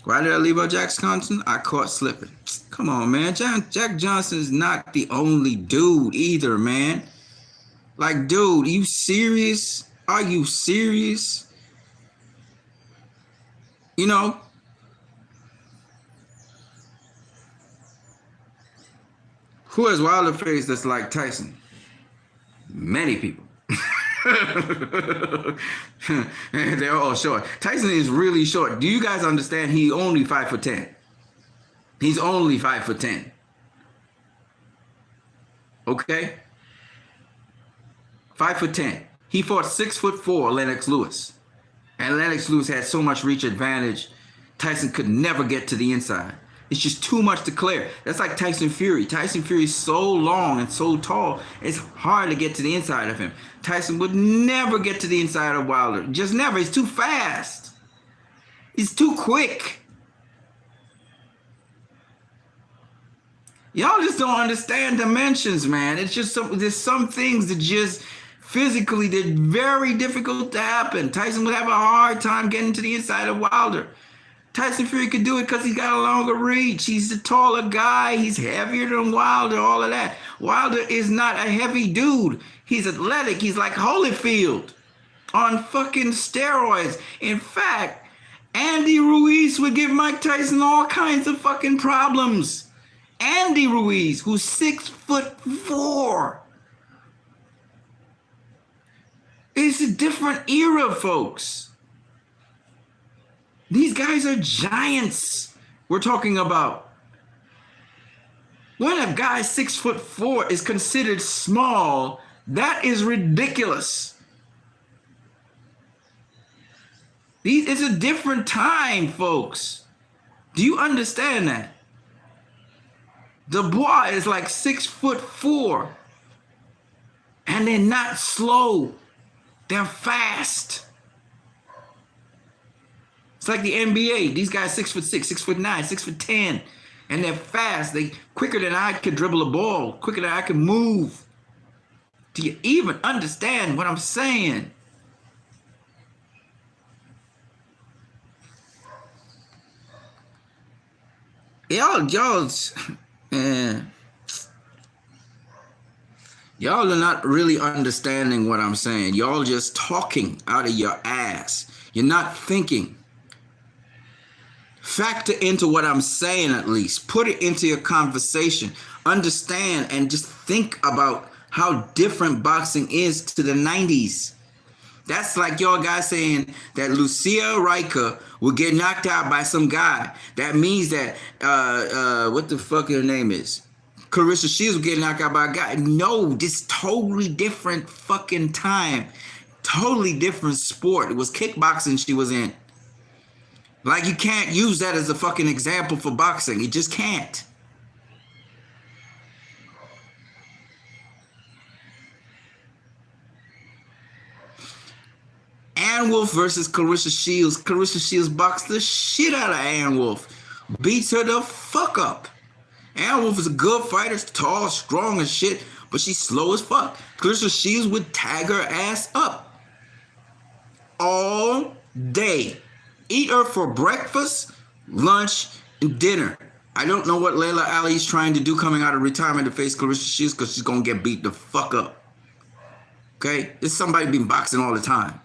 Why did I leave out Jack Johnson? I caught slipping. Come on, man. Jack Johnson's not the only dude either, man. Like, dude, you serious? Are you serious? You know? Who has Wilder faced that's like Tyson? Many people. They're all short. Tyson is really short. Do you guys understand? He's only 5'10". He's only 5'10". Okay? 5'10". He fought 6'4" Lennox Lewis. And Lennox Lewis had so much reach advantage, Tyson could never get to the inside. It's just too much to clear. That's like Tyson Fury. Tyson Fury is so long and so tall, it's hard to get to the inside of him. Tyson would never get to the inside of Wilder. Just never. He's too fast. He's too quick. Y'all just don't understand dimensions, man. It's just there's some things that just physically they're very difficult to happen. Tyson would have a hard time getting to the inside of Wilder. Tyson Fury could do it because he's got a longer reach. He's a taller guy. He's heavier than Wilder, all of that. Wilder is not a heavy dude. He's athletic. He's like Holyfield on fucking steroids. In fact, Andy Ruiz would give Mike Tyson all kinds of fucking problems. Andy Ruiz, who's 6'4". It's a different era, folks. These guys are giants. We're talking about. When a guy 6'4" is considered small, that is ridiculous. It's a different time, folks. Do you understand that? The boy is like 6'4", and they're not slow. They're fast. It's like the NBA. These guys 6'6", 6'9", 6'10", and they're fast. They quicker than I could dribble a ball, quicker than I can move. Do you even understand what I'm saying? Y'all are not really understanding what I'm saying. Y'all just talking out of your ass. You're not thinking. Factor into what I'm saying at least. Put it into your conversation. Understand and just think about how different boxing is to the 90s. That's like your guy saying that Lucia Riker will get knocked out by some guy. That means that, what the fuck her name is? Clarissa Shields will get knocked out by a guy. No, this totally different fucking time. Totally different sport. It was kickboxing she was in. Like, you can't use that as a fucking example for boxing. You just can't. Ann Wolf versus Clarissa Shields. Clarissa Shields boxed the shit out of Ann Wolf. Beats her the fuck up. Ann Wolf is a good fighter, tall, strong as shit, but she's slow as fuck. Clarissa Shields would tag her ass up all day. Eat her for breakfast, lunch, and dinner. I don't know what Layla Ali's trying to do coming out of retirement to face Clarissa Shields, because she's going to get beat the fuck up. Okay? This somebody been boxing all the time.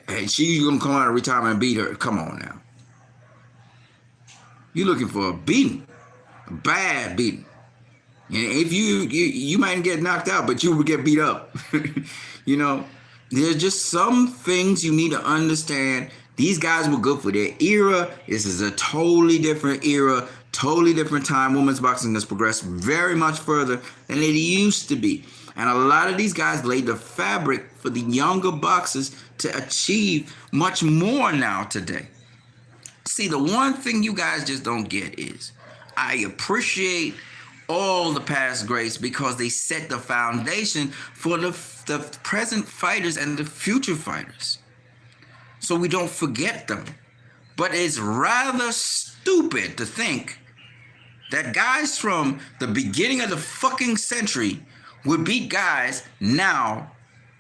And she's going to come out of retirement and beat her. Come on now. You're looking for a beating. A bad beating. And if you might get knocked out, but you will get beat up. You know, there's just some things you need to understand. These guys were good for their era. This is a totally different era, totally different time. Women's boxing has progressed very much further than it used to be. And a lot of these guys laid the fabric for the younger boxers to achieve much more now today. See, the one thing you guys just don't get is I appreciate all the past greats because they set the foundation for the present fighters and the future fighters. So we don't forget them. But it's rather stupid to think that guys from the beginning of the fucking century would beat guys now,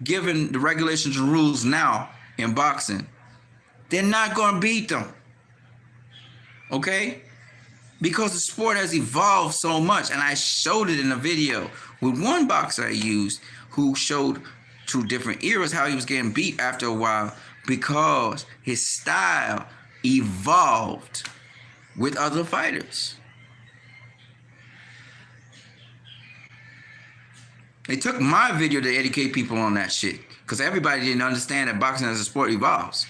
given the regulations and rules now in boxing. They're not going to beat them. Okay? Because the sport has evolved so much, and I showed it in a video with one boxer I used who showed through different eras how he was getting beat after a while because his style evolved with other fighters. They took my video to educate people on that shit because everybody didn't understand that boxing as a sport evolves.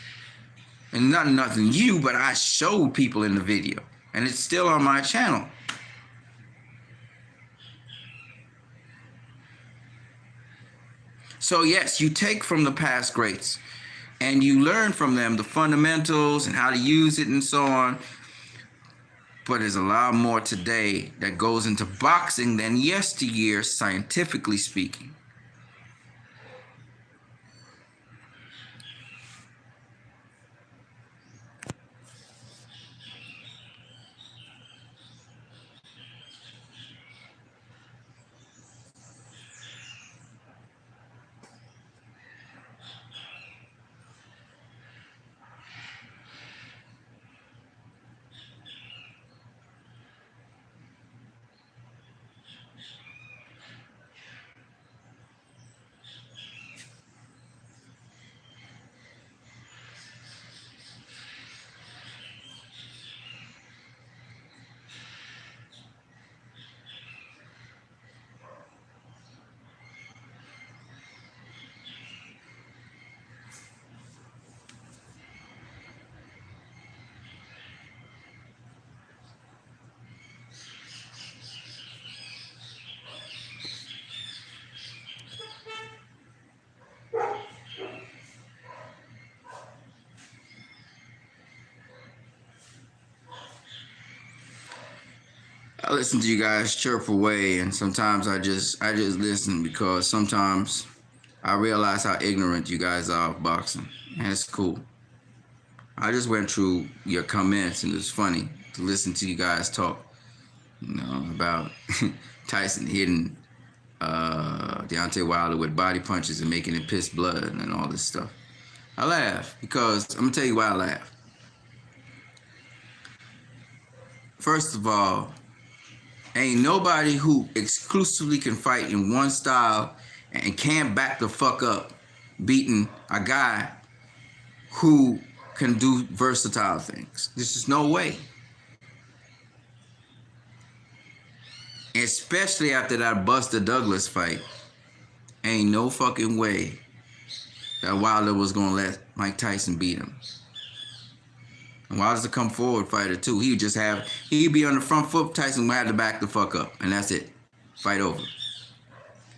And nothing you, but I showed people in the video. And it's still on my channel. So yes, you take from the past greats and you learn from them the fundamentals and how to use it and so on. But there's a lot more today that goes into boxing than yesteryear, scientifically speaking. I listen to you guys chirp away, and sometimes I just listen because sometimes I realize how ignorant you guys are of boxing, and it's cool. I just went through your comments, and it's funny to listen to you guys talk, about Tyson hitting Deontay Wilder with body punches and making it piss blood and all this stuff. I laugh because I'm gonna tell you why I laugh. First of all, ain't nobody who exclusively can fight in one style and can't back the fuck up beating a guy who can do versatile things. There's just no way. Especially after that Buster Douglas fight, ain't no fucking way that Wilder was gonna let Mike Tyson beat him. And Wilder's a come forward fighter too. He'd be on the front foot, Tyson would have to back the fuck up, and that's it. Fight over.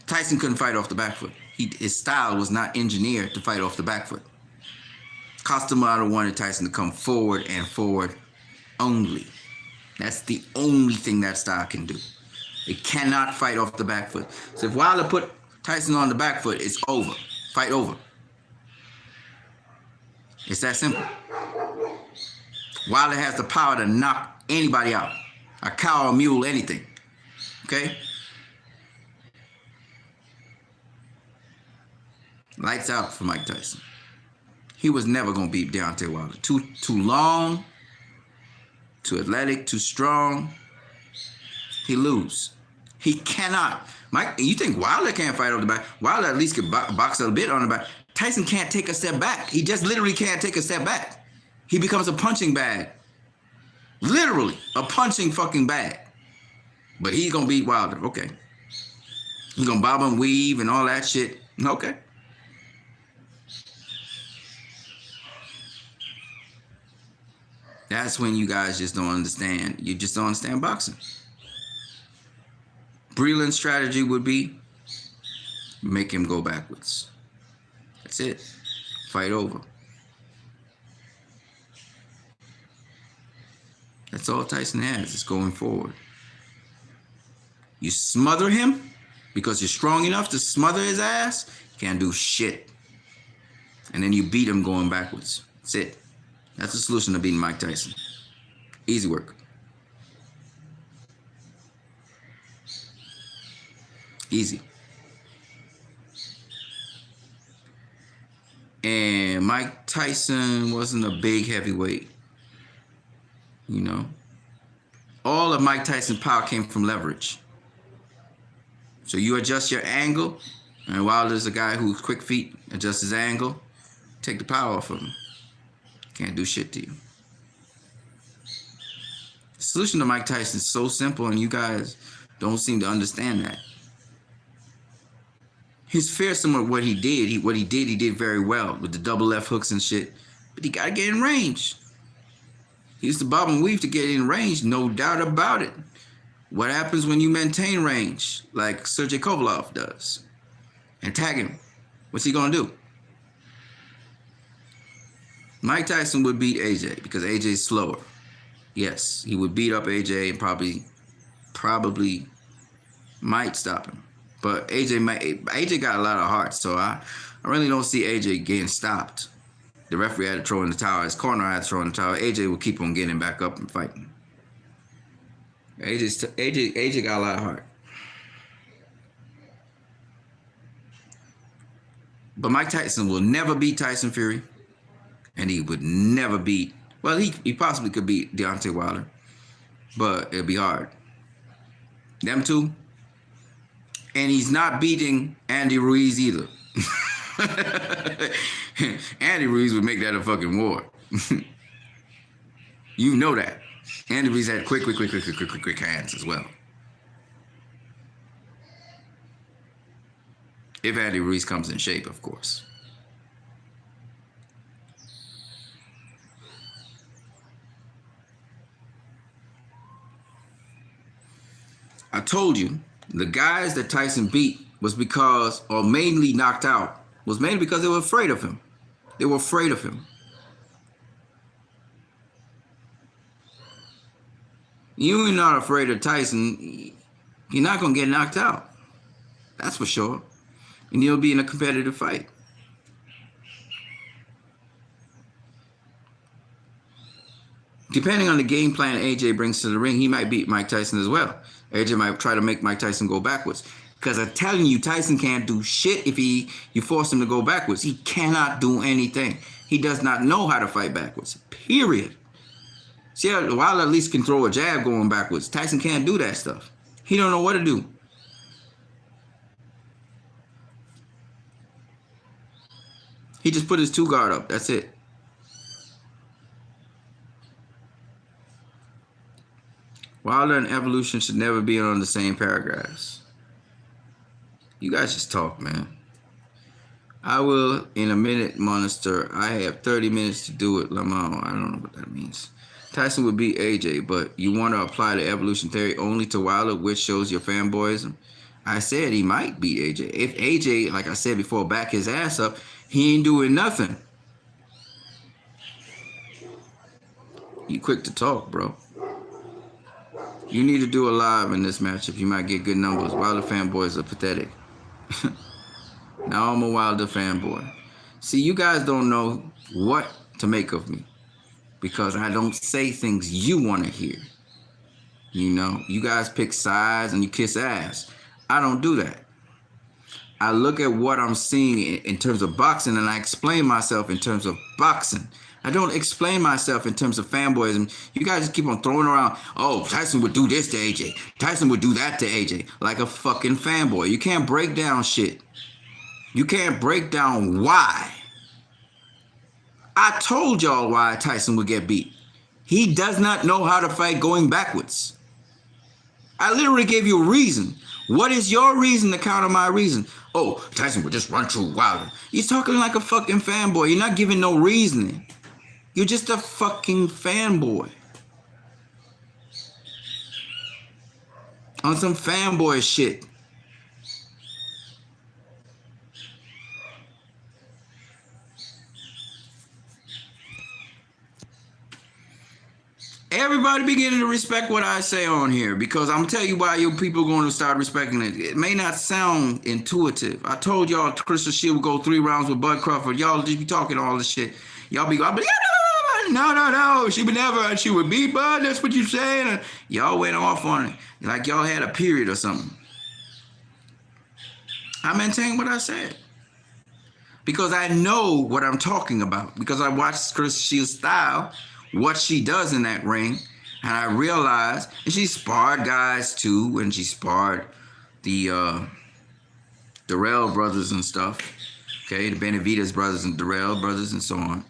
Tyson couldn't fight off the back foot. His style was not engineered to fight off the back foot. Customado wanted Tyson to come forward and forward only. That's the only thing that style can do. It cannot fight off the back foot. So if Wilder put Tyson on the back foot, it's over. Fight over. It's that simple. Wilder has the power to knock anybody out. A cow, a mule, anything. Okay? Lights out for Mike Tyson. He was never going to beat Deontay Wilder. Too long, too athletic, too strong. He lose. He cannot. Mike, you think Wilder can't fight off the back? Wilder at least could box a bit on the back. Tyson can't take a step back. He just literally can't take a step back. He becomes a punching bag. Literally, a punching fucking bag. But he's going to beat Wilder. Okay. He's going to bob and weave and all that shit. Okay. That's when you guys just don't understand. You just don't understand boxing. Breland's strategy would be make him go backwards. That's it. Fight over. That's all Tyson has, is going forward. You smother him because you're strong enough to smother his ass, you can't do shit. And then you beat him going backwards. That's it. That's the solution to beating Mike Tyson. Easy work. Easy. And Mike Tyson wasn't a big heavyweight. All of Mike Tyson's power came from leverage. So you adjust your angle, and Wilder's a guy who's quick feet, adjusts his angle, take the power off of him. Can't do shit to you. The solution to Mike Tyson is so simple, and you guys don't seem to understand that. He's fearsome at what he did. He did very well with the double left hooks and shit. But he got to get in range. He used to bob and weave to get in range, no doubt about it. What happens when you maintain range, like Sergey Kovalev does, and tag him? What's he going to do? Mike Tyson would beat AJ because AJ's slower. Yes, he would beat up AJ and probably might stop him. But AJ got a lot of heart, so I really don't see AJ getting stopped. The referee had to throw in the towel. His corner had to throw in the towel. AJ would keep on getting back up and fighting. AJ got a lot of heart. But Mike Tyson will never beat Tyson Fury. And he would never beat, well, he possibly could beat Deontay Wilder. But it'd be hard. Them two. And he's not beating Andy Ruiz either. Andy Ruiz would make that a fucking war. You know that. Andy Ruiz had quick hands as well. If Andy Ruiz comes in shape, of course. I told you, the guys that Tyson beat was because, or mainly knocked out, was mainly because they were afraid of him. They were afraid of him. You're not afraid of Tyson, you're not going to get knocked out. That's for sure. And you'll be in a competitive fight. Depending on the game plan AJ brings to the ring, he might beat Mike Tyson as well. AJ might try to make Mike Tyson go backwards. Because I'm telling you, Tyson can't do shit if you force him to go backwards. He cannot do anything. He does not know how to fight backwards. Period. See, Wilder at least can throw a jab going backwards. Tyson can't do that stuff. He don't know what to do. He just put his 2 guard up. That's it. Wilder and Evolution should never be on the same paragraphs. You guys just talk, man. I will in a minute, Monster. I have 30 minutes to do it, Lamar. I don't know what that means. Tyson would beat AJ, but you want to apply the evolution theory only to Wilder, which shows your fanboyism. I said he might beat AJ. If AJ, like I said before, back his ass up, he ain't doing nothing. You quick to talk, bro. You need to do a live in this matchup. You might get good numbers. Wilder fanboys are pathetic. Now I'm a Wilder fanboy. See, you guys don't know what to make of me because I don't say things you want to hear. You know, you guys pick sides and you kiss ass. I don't do that. I look at what I'm seeing in terms of boxing and I explain myself in terms of boxing. I don't explain myself in terms of fanboyism. You guys just keep on throwing around, oh, Tyson would do this to AJ. Tyson would do that to AJ. Like a fucking fanboy. You can't break down shit. You can't break down why. I told y'all why Tyson would get beat. He does not know how to fight going backwards. I literally gave you a reason. What is your reason to counter my reason? Oh, Tyson would just run through Wilder. You're talking like a fucking fanboy. You're not giving no reasoning. You're just a fucking fanboy. On some fanboy shit. Everybody beginning to respect what I say on here because I'm telling you why you people are going to start respecting it. It may not sound intuitive. I told y'all Crystal Shield would go 3 rounds with Bud Crawford. Y'all just be talking all this shit. Y'all be going, no, she would never, she would beat Bud, that's what you saying. And y'all went off on it like y'all had a period or something. I maintain what I said because I know what I'm talking about because I watched Crystal Shield's style, what she does in that ring, and I realized, and she sparred guys too, and she sparred the Darrell brothers and stuff, okay, the Benavidez brothers and Darrell brothers and so on.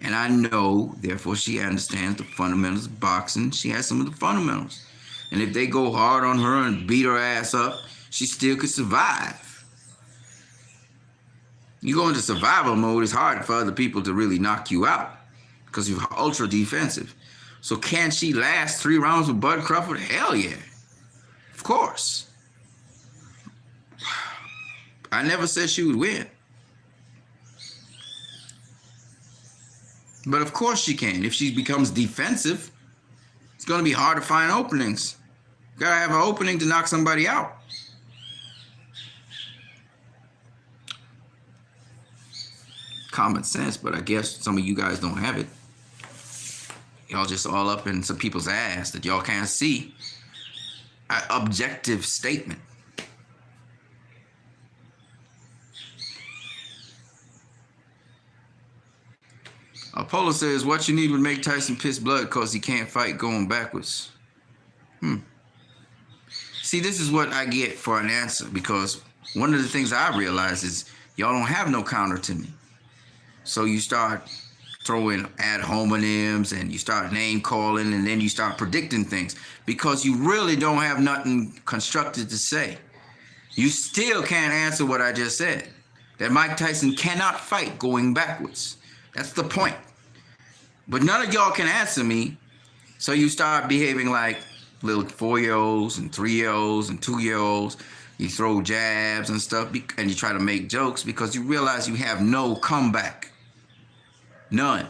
And I know, therefore, she understands the fundamentals of boxing. She has some of the fundamentals. And if they go hard on her and beat her ass up, she still could survive. You go into survival mode, it's hard for other people to really knock you out because you're ultra defensive. So can she last 3 rounds with Bud Crawford? Hell yeah. Of course. I never said she would win. But of course she can. If she becomes defensive, it's going to be hard to find openings. You got to have an opening to knock somebody out. Common sense, but I guess some of you guys don't have it. Y'all just all up in some people's ass that y'all can't see. An objective statement. Apollo says, what you need would make Tyson piss blood because he can't fight going backwards. See, this is what I get for an answer because one of the things I realize is y'all don't have no counter to me. So you start throwing ad hominems and you start name calling and then you start predicting things because you really don't have nothing constructive to say. You still can't answer what I just said, that Mike Tyson cannot fight going backwards. That's the point. But none of y'all can answer me, so you start behaving like little 4-year-olds and 3-year-olds and 2-year-olds. You throw jabs and stuff, and you try to make jokes because you realize you have no comeback. None.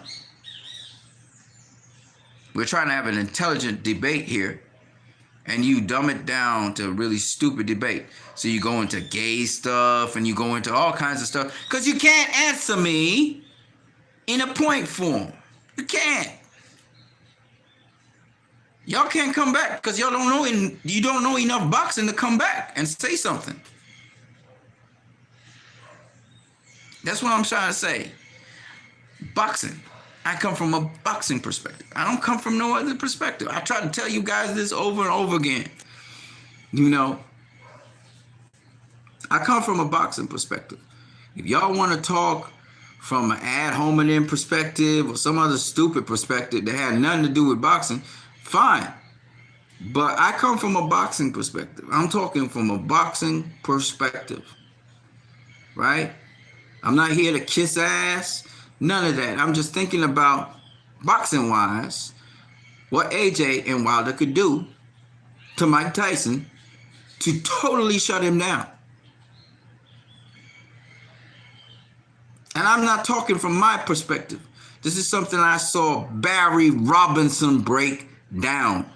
We're trying to have an intelligent debate here, and you dumb it down to a really stupid debate. So you go into gay stuff and you go into all kinds of stuff because you can't answer me in a point form. You can't. Y'all can't come back because y'all don't know, you don't know enough boxing to come back and say something. That's what I'm trying to say. Boxing. I come from a boxing perspective. I don't come from no other perspective. I try to tell you guys this over and over again. You know, I come from a boxing perspective. If y'all want to talk from an ad hominem perspective or some other stupid perspective that had nothing to do with boxing, fine. But I come from a boxing perspective. I'm talking from a boxing perspective, right? I'm not here to kiss ass, none of that. I'm just thinking about boxing-wise, what AJ and Wilder could do to Mike Tyson to totally shut him down. And I'm not talking from my perspective. This is something I saw Barry Robinson break down.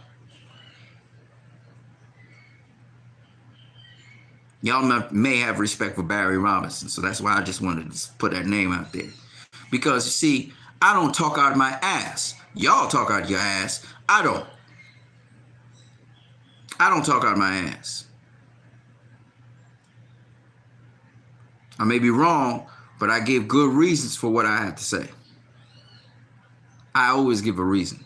Y'all may have respect for Barry Robinson, so that's why I just wanted to put that name out there. Because, you see, I don't talk out of my ass. Y'all talk out of your ass. I don't. I don't talk out of my ass. I may be wrong, but I give good reasons for what I have to say. I always give a reason.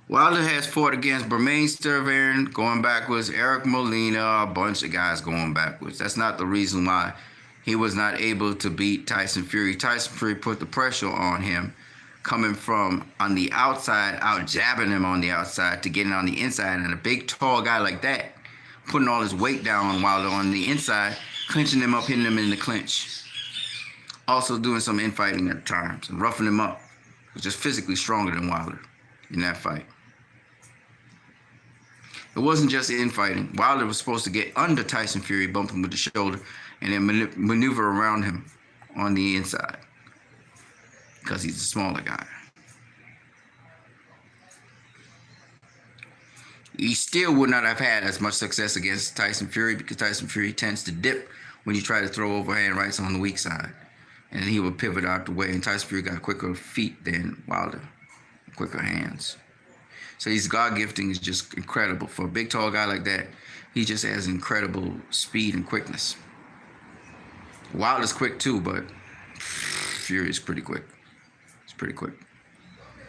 Wilder has fought against Bermane Stiverne going backwards, Eric Molina, a bunch of guys going backwards. That's not the reason why he was not able to beat Tyson Fury. Tyson Fury put the pressure on him, coming from on the outside, out jabbing him on the outside to getting on the inside. And a big, tall guy like that, putting all his weight down on Wilder on the inside, clinching him up, hitting him in the clinch. Also doing some infighting at times and roughing him up. He was just physically stronger than Wilder in that fight. It wasn't just infighting. Wilder was supposed to get under Tyson Fury, bump him with the shoulder, and then maneuver around him on the inside because he's a smaller guy. He still would not have had as much success against Tyson Fury because Tyson Fury tends to dip when you try to throw overhand rights on the weak side. And then he would pivot out the way, and Tyson Fury got quicker feet than Wilder, quicker hands. So his God gifting is just incredible. For a big, tall guy like that, he just has incredible speed and quickness. Wilder's quick too, but Fury is pretty quick. He's pretty quick.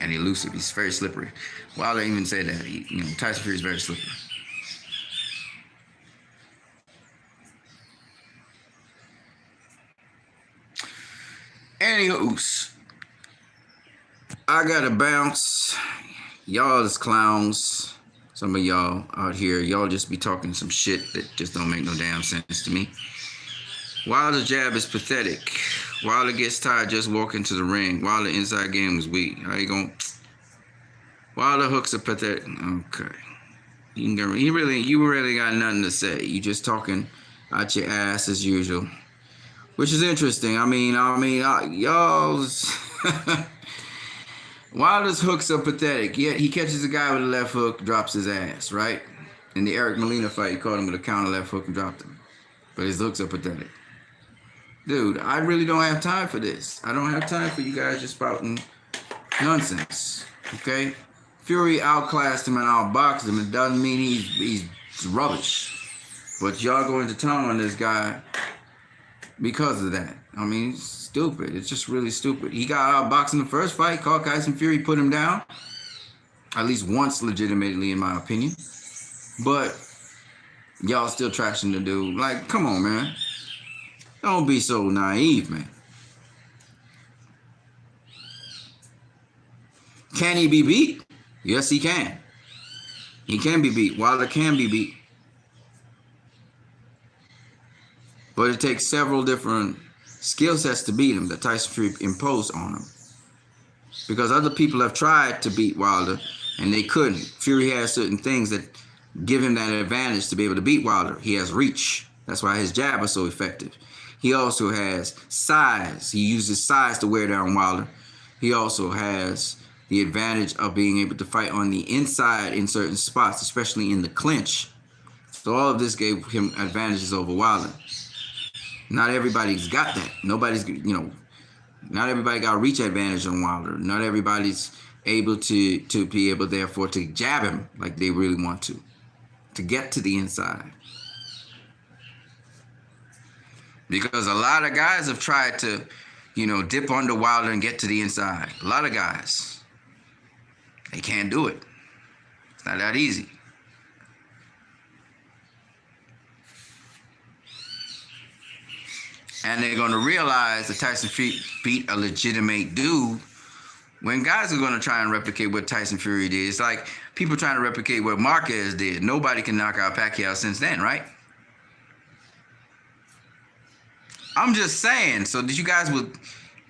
And elusive. He's very slippery. Wilder even said that. Tyson Fury is very slippery. Anywho, I gotta bounce. Y'all is clowns. Some of y'all out here, y'all just be talking some shit that just don't make no damn sense to me. Wilder's jab is pathetic. Wilder gets tired just walking to the ring. Wilder inside game was weak. How you going? Wilder hooks are pathetic. Okay. You really got nothing to say. You just talking out your ass as usual. Which is interesting. Y'all's Wilder's hooks are pathetic. Yet he catches a guy with a left hook, drops his ass, right? In the Eric Molina fight, he caught him with a counter left hook and dropped him. But his hooks are pathetic. Dude, I really don't have time for this. I don't have time for you guys just spouting nonsense, okay? Fury outclassed him and outboxed him. It doesn't mean he's rubbish. But y'all going to town on this guy because of that. I mean, it's stupid. It's just really stupid. He got outboxed in the first fight. Caught Tyson Fury, put him down. At least once, legitimately, in my opinion. But y'all still trashing the dude. Like, come on, man. Don't be so naive, man. Can he be beat? Yes, he can. He can be beat. Wilder can be beat. But it takes several different skill sets to beat him that Tyson Fury imposed on him. Because other people have tried to beat Wilder and they couldn't. Fury has certain things that give him that advantage to be able to beat Wilder. He has reach. That's why his jab is so effective. He also has size. He uses size to wear down Wilder. He also has the advantage of being able to fight on the inside in certain spots, especially in the clinch. So all of this gave him advantages over Wilder. Not everybody's got that. Nobody's, not everybody got a reach advantage on Wilder. Not everybody's able to be able, therefore, to jab him like they really want to get to the inside. Because a lot of guys have tried to, dip under Wilder and get to the inside. A lot of guys. They can't do it. It's not that easy. And they're going to realize that Tyson Fury beat a legitimate dude when guys are going to try and replicate what Tyson Fury did. It's like people trying to replicate what Marquez did. Nobody can knock out Pacquiao since then, right? I'm just saying, so that you guys would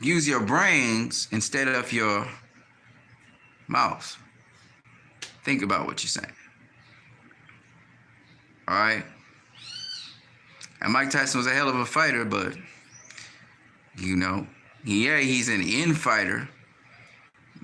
use your brains instead of your mouth. Think about what you're saying. All right? And Mike Tyson was a hell of a fighter, but, he's an in-fighter.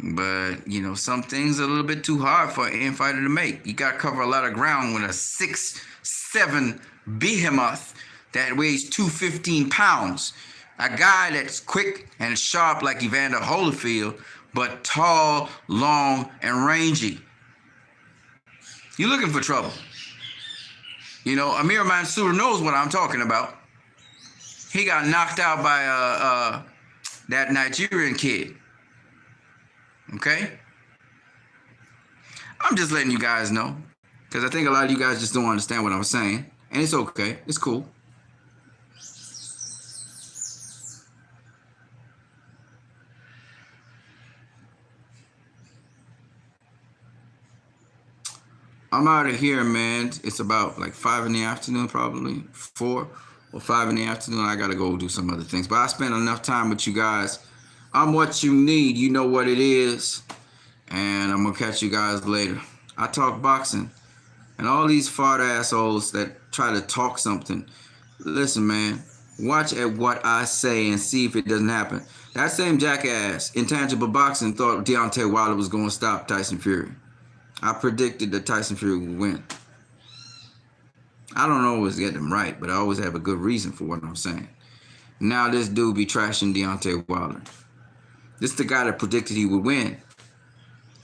But, some things are a little bit too hard for an in-fighter to make. You got to cover a lot of ground with a 6'7" behemoth that weighs 215 pounds. A guy that's quick and sharp like Evander Holyfield, but tall, long, and rangy. You're looking for trouble. Amir Mansour knows what I'm talking about. He got knocked out by that Nigerian kid. Okay? I'm just letting you guys know. Because I think a lot of you guys just don't understand what I'm saying. And it's okay. It's cool. I'm out of here, man. It's about like 5 in the afternoon, probably 4 or 5 in the afternoon. I gotta go do some other things, but I spent enough time with you guys. I'm what you need. You know what it is, and I'm gonna catch you guys later. I talk boxing, and all these fart assholes that try to talk something. Listen, man. Watch at what I say and see if it doesn't happen. That same jackass, Intangible Boxing, thought Deontay Wilder was gonna stop Tyson Fury. I predicted that Tyson Fury would win. I don't always get them right, but I always have a good reason for what I'm saying. Now this dude be trashing Deontay Wilder. This is the guy that predicted he would win,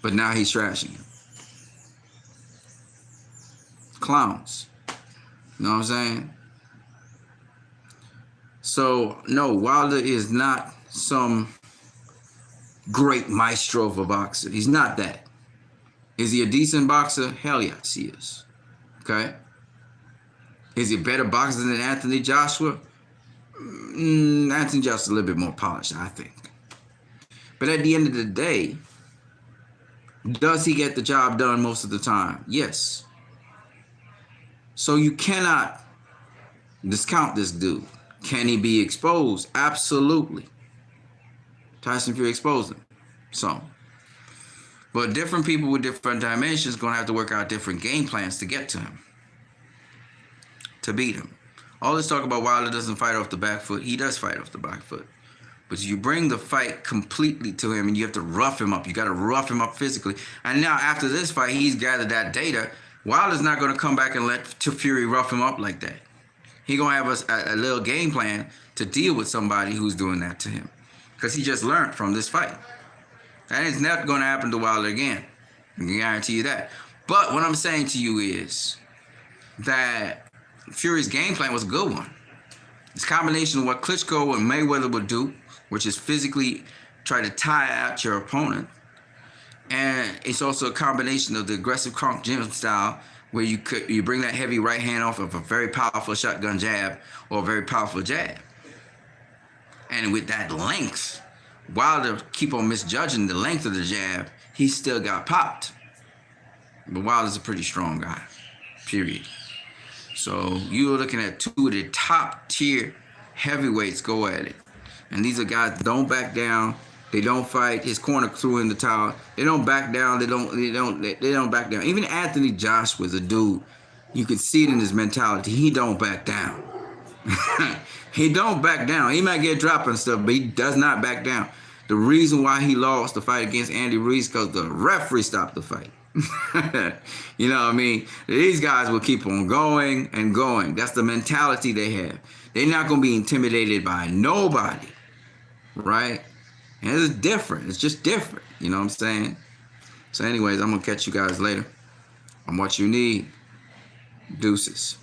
but now he's trashing him. Clowns. You know what I'm saying? So, no, Wilder is not some great maestro of a boxer. He's not that. Is he a decent boxer? Hell yes, he is. Okay? Is he a better boxer than Anthony Joshua? Anthony Joshua's a little bit more polished, I think. But at the end of the day, does he get the job done most of the time? Yes. So you cannot discount this dude. Can he be exposed? Absolutely. Tyson Fury exposed him. So. But different people with different dimensions going to have to work out different game plans to get to him, to beat him. All this talk about Wilder doesn't fight off the back foot. He does fight off the back foot. But you bring the fight completely to him and you have to rough him up. You got to rough him up physically. And now after this fight, he's gathered that data. Wilder's not going to come back and let Fury rough him up like that. He's going to have a little game plan to deal with somebody who's doing that to him. Because he just learned from this fight. That is not going to happen to Wilder again. I can guarantee you that. But what I'm saying to you is that Fury's game plan was a good one. It's a combination of what Klitschko and Mayweather would do, which is physically try to tire out your opponent. And it's also a combination of the aggressive Kronk gym style, where you bring that heavy right hand off of a very powerful shotgun jab or a very powerful jab. And with that length, Wilder keep on misjudging the length of the jab, he still got popped. But Wilder's a pretty strong guy, period. So you're looking at two of the top tier heavyweights go at it. And these are guys that don't back down. They don't fight. His corner threw in the towel. They don't back down. They don't back down. Even Anthony Josh was a dude. You could see it in his mentality. He don't back down. He don't back down. He might get dropped and stuff, but he does not back down. The reason why he lost the fight against Andy Ruiz because the referee stopped the fight. You know what I mean? These guys will keep on going and going. That's the mentality they have. They're not going to be intimidated by nobody, right? And it's different. It's just different. You know what I'm saying? So anyways, I'm going to catch you guys later on What You Need. Deuces.